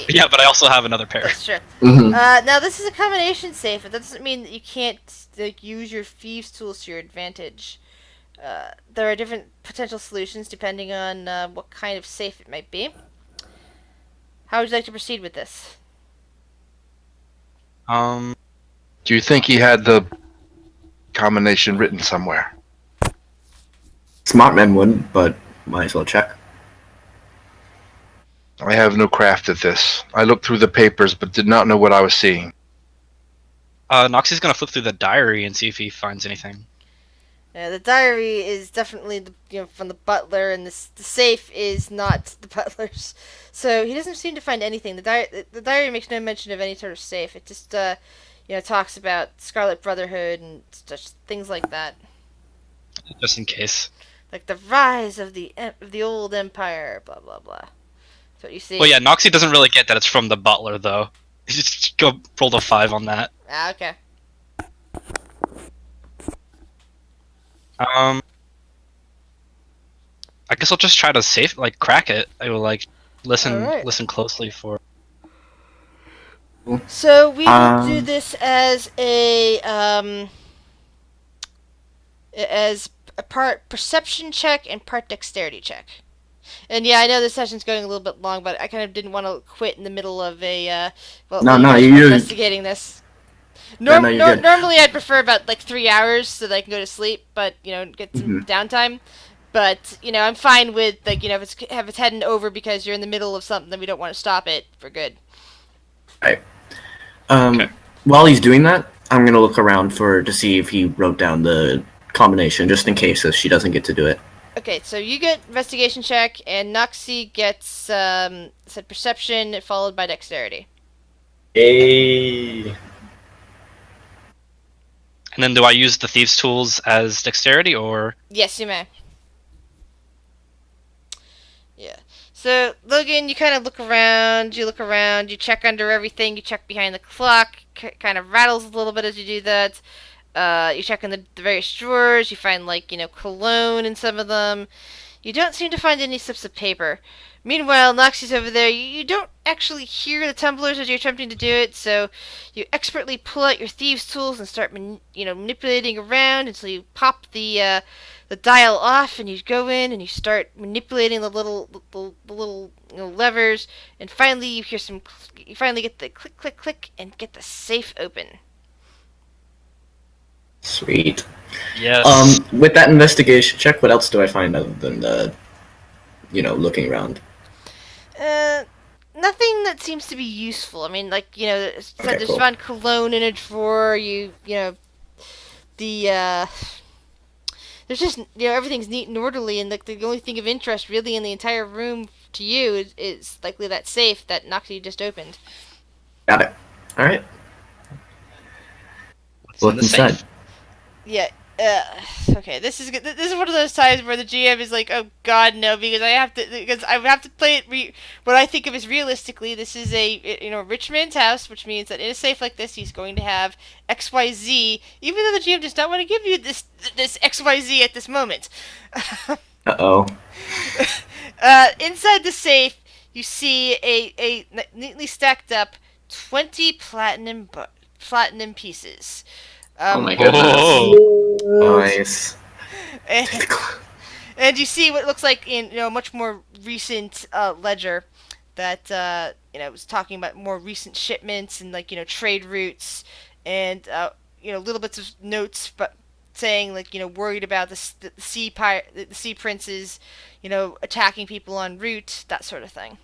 Yeah, but I also have another pair. That's true. Mm-hmm. Now, this is a combination safe, but that doesn't mean that you can't use your thieves' tools to your advantage. There are different potential solutions depending on what kind of safe it might be. How would you like to proceed with this? Do you think he had the combination written somewhere? Smart men wouldn't, but might as well check. I have no craft at this. I looked through the papers, but did not know what I was seeing. Noxie's gonna flip through the diary and see if he finds anything. The diary is definitely from the butler, and the safe is not the butler's. So he doesn't seem to find anything. The diary makes no mention of any sort of safe. It just talks about Scarlet Brotherhood and such things like that, Just in case. like the rise of the old empire, blah blah blah. That's what you see. Well, yeah, Noxie doesn't really get that it's from the butler, though. He just rolled a 5 on that. Ah, okay. I guess I'll just try to crack it. I will listen closely for. So we will do this as a part perception check and part dexterity check. And yeah, I know this session's going a little bit long, but I kind of didn't want to quit in the middle of a you're investigating this. You're good. Normally I'd prefer about like 3 hours so that I can go to sleep, but get some downtime. But I'm fine with if it's heading over because you're in the middle of something, then we don't want to stop it for good. Right. While he's doing that, I'm gonna look around to see if he wrote down the combination, just in case if she doesn't get to do it. Okay, so you get investigation check, and Noxie gets said perception followed by dexterity. Hey. And then do I use the thieves' tools as dexterity, or? Yes, you may. Yeah. So, Logan, you kind of look around, you check under everything, you check behind the clock, kind of rattles a little bit as you do that. You check in the various drawers, you find, cologne in some of them. You don't seem to find any slips of paper. Meanwhile, Noxie's over there. You don't actually hear the tumblers as you're attempting to do it, so you expertly pull out your thieves' tools and start manipulating around until you pop the dial off, and you go in and you start manipulating the little levers, and finally you finally get the click click click and get the safe open. Sweet. Yes. With that investigation check, what else do I find other than looking around? Nothing that seems to be useful. I mean, there's cool. found cologne in a drawer. There's just everything's neat and orderly, and the only thing of interest really in the entire room to you is likely that safe that Noxie just opened. Got it. All right. What's in the inside? safe? Yeah. Okay. This is one of those times where the GM is like, "Oh God, no," because I have to play it. What I think of as realistically, this is a rich man's house, which means that in a safe like this, he's going to have XYZ, even though the GM does not want to give you this XYZ at this moment. Uh-oh. Inside the safe, you see a neatly stacked up 20 platinum pieces. Oh my goodness. Oh. Nice. And you see what looks like in a much more recent ledger that was talking about more recent shipments and trade routes and little bits of notes, but saying worried about the sea princes attacking people en route, that sort of thing.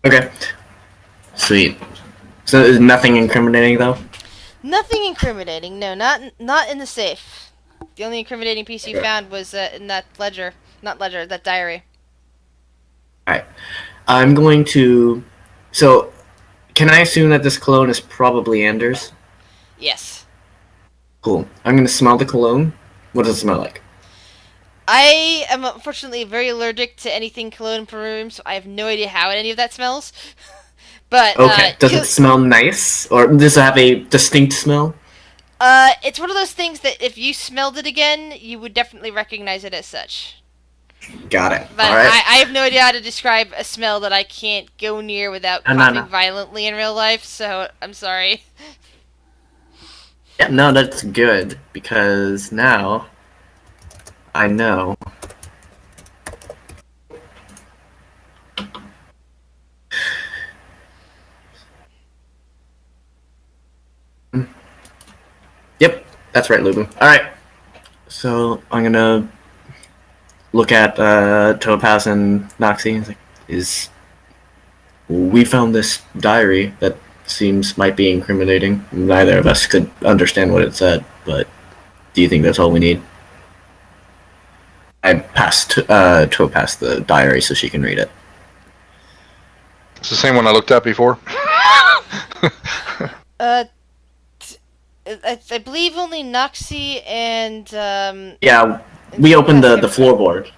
Okay. Sweet. So there's nothing incriminating though? Nothing incriminating. No, not in the safe. The only incriminating piece you found was in that that diary. Alright. I'm going to... So, can I assume that this cologne is probably Anders? Yes. Cool. I'm going to smell the cologne. What does it smell like? I am unfortunately very allergic to anything cologne perfume, so I have no idea how any of that smells. But okay. Does it smell nice? Or does it have a distinct smell? It's one of those things that if you smelled it again, you would definitely recognize it as such. Got it. But all right. I have no idea how to describe a smell that I can't go near without coughing violently in real life, so I'm sorry. Yeah, no, that's good, because now I know. Yep, that's right, Lubu. Alright, so I'm gonna look at Topaz and Noxie. He's like, we found this diary that might be incriminating. Neither of us could understand what it said, but do you think that's all we need? I passed the diary so she can read it. It's the same one I looked at before. I believe only Noxie and Yeah, we opened the floorboard.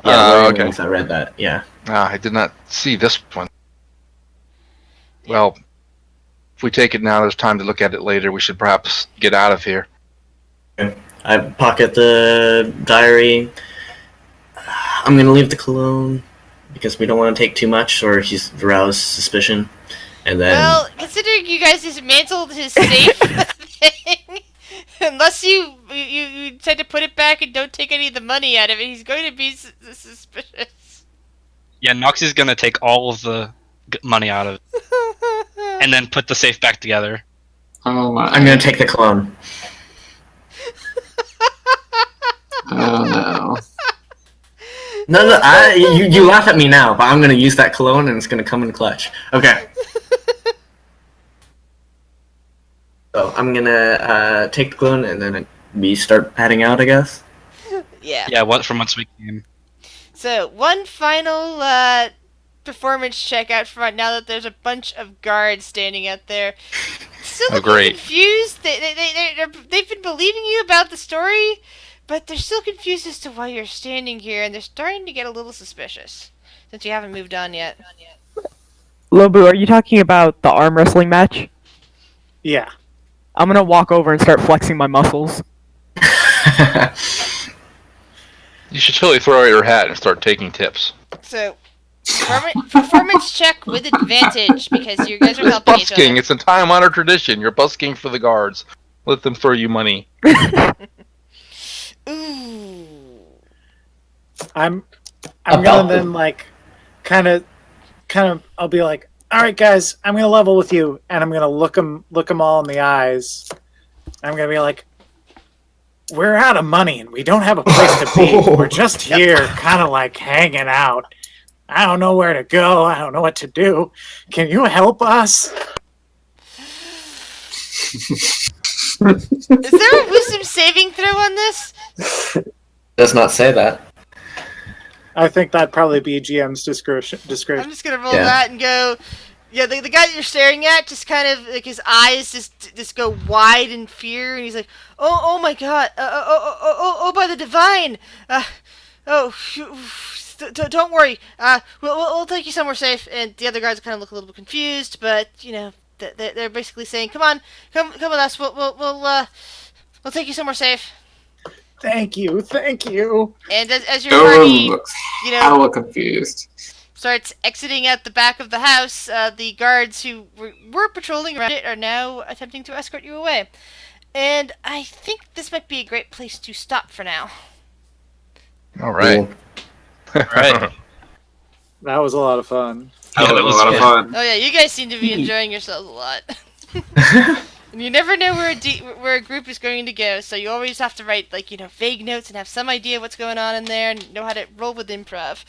Yeah, we're the okay. ones that read that. Yeah. I did not see this one. Well, if we take it now, there's time to look at it later. We should perhaps get out of here. I pocket the diary. I'm gonna leave the cologne because we don't want to take too much, or he's aroused suspicion. And then, well, considering you guys dismantled his safe thing, unless you decide to put it back and don't take any of the money out of it, he's going to be suspicious. Yeah, Noxie's gonna take all of the money out of it, and then put the safe back together. Oh my. I'm gonna take the cologne. Oh no. No, you laugh at me now, but I'm gonna use that cologne and it's gonna come in clutch. Okay. So I'm gonna take the cologne and then we start heading out, I guess. Yeah. Yeah, from once we came. So, one final performance check out front now that there's a bunch of guards standing out there. Still looking great. confused. They've been believing you about the story, but they're still confused as to why you're standing here, and they're starting to get a little suspicious since you haven't moved on yet. Lobu, are you talking about the arm wrestling match? Yeah. I'm gonna walk over and start flexing my muscles. You should totally throw out your hat and start taking tips. So, performance check with advantage because you guys are helping each other. Busking, it's a time-honored tradition. You're busking for the guards. Let them throw you money. Ooh. I'm About gonna then them. like kind of I'll be like, all right guys, I'm gonna level with you, and I'm gonna look them all in the eyes. I'm gonna be like, we're out of money and we don't have a place to be. We're just here, kind of like hanging out. I don't know where to go. I don't know what to do. Can you help us? Is there a wisdom saving throw on this? Does not say that. I think that'd probably be GM's discretion. I'm just gonna roll Yeah. that and go. Yeah, the guy that you're staring at just kind of like his eyes just go wide in fear, and he's like, "Oh my God! Oh, by the divine! Don't worry. We'll take you somewhere safe." And the other guys kind of look a little bit confused, but you know, they're basically saying, "Come on, come with us. We'll take you somewhere safe." Thank you. And as your Gorum party, looks you know, hella confused. starts exiting out the back of the house, the guards who were patrolling around it are now attempting to escort you away. And I think this might be a great place to stop for now. All right. Right. That was a lot of fun. That was a lot of fun. Oh yeah, you guys seem to be enjoying yourselves a lot. And you never know where a group is going to go, so you always have to write vague notes and have some idea what's going on in there and know how to roll with improv.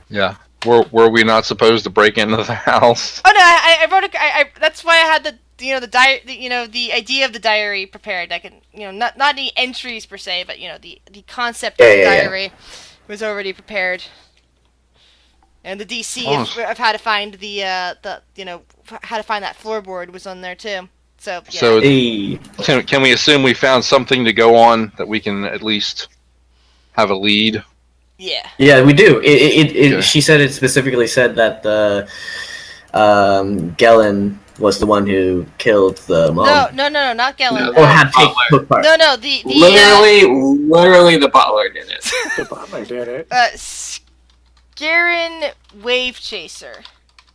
Yeah. Were we not supposed to break into the house? Oh no, I wrote that's why I had the idea of the diary prepared. I can not any entries per se, but the concept of the diary was already prepared. And the DC of how to find how to find that floorboard was on there too. So yeah. So can we assume we found something to go on that we can at least have a lead? Yeah. Yeah, we do. Okay. She said it specifically said that the Gellin was the one who killed the mom. No, not Gellin. No, Or had took part. No, the Literally the butler did it. The butler did it. Scarin Wave Chaser.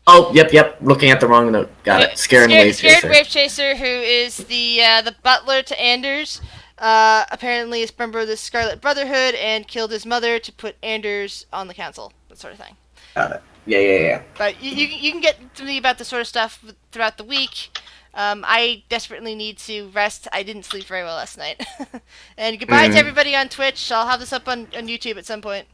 Oh, yep. Looking at the wrong note. Got it. Scared Wave Chaser. Wave Chaser, who is the butler to Anders. Apparently is a member of the Scarlet Brotherhood and killed his mother to put Anders on the council. That sort of thing. Got it. Yeah. But you can get to me about this sort of stuff throughout the week. I desperately need to rest. I didn't sleep very well last night. And goodbye to everybody on Twitch. I'll have this up on YouTube at some point.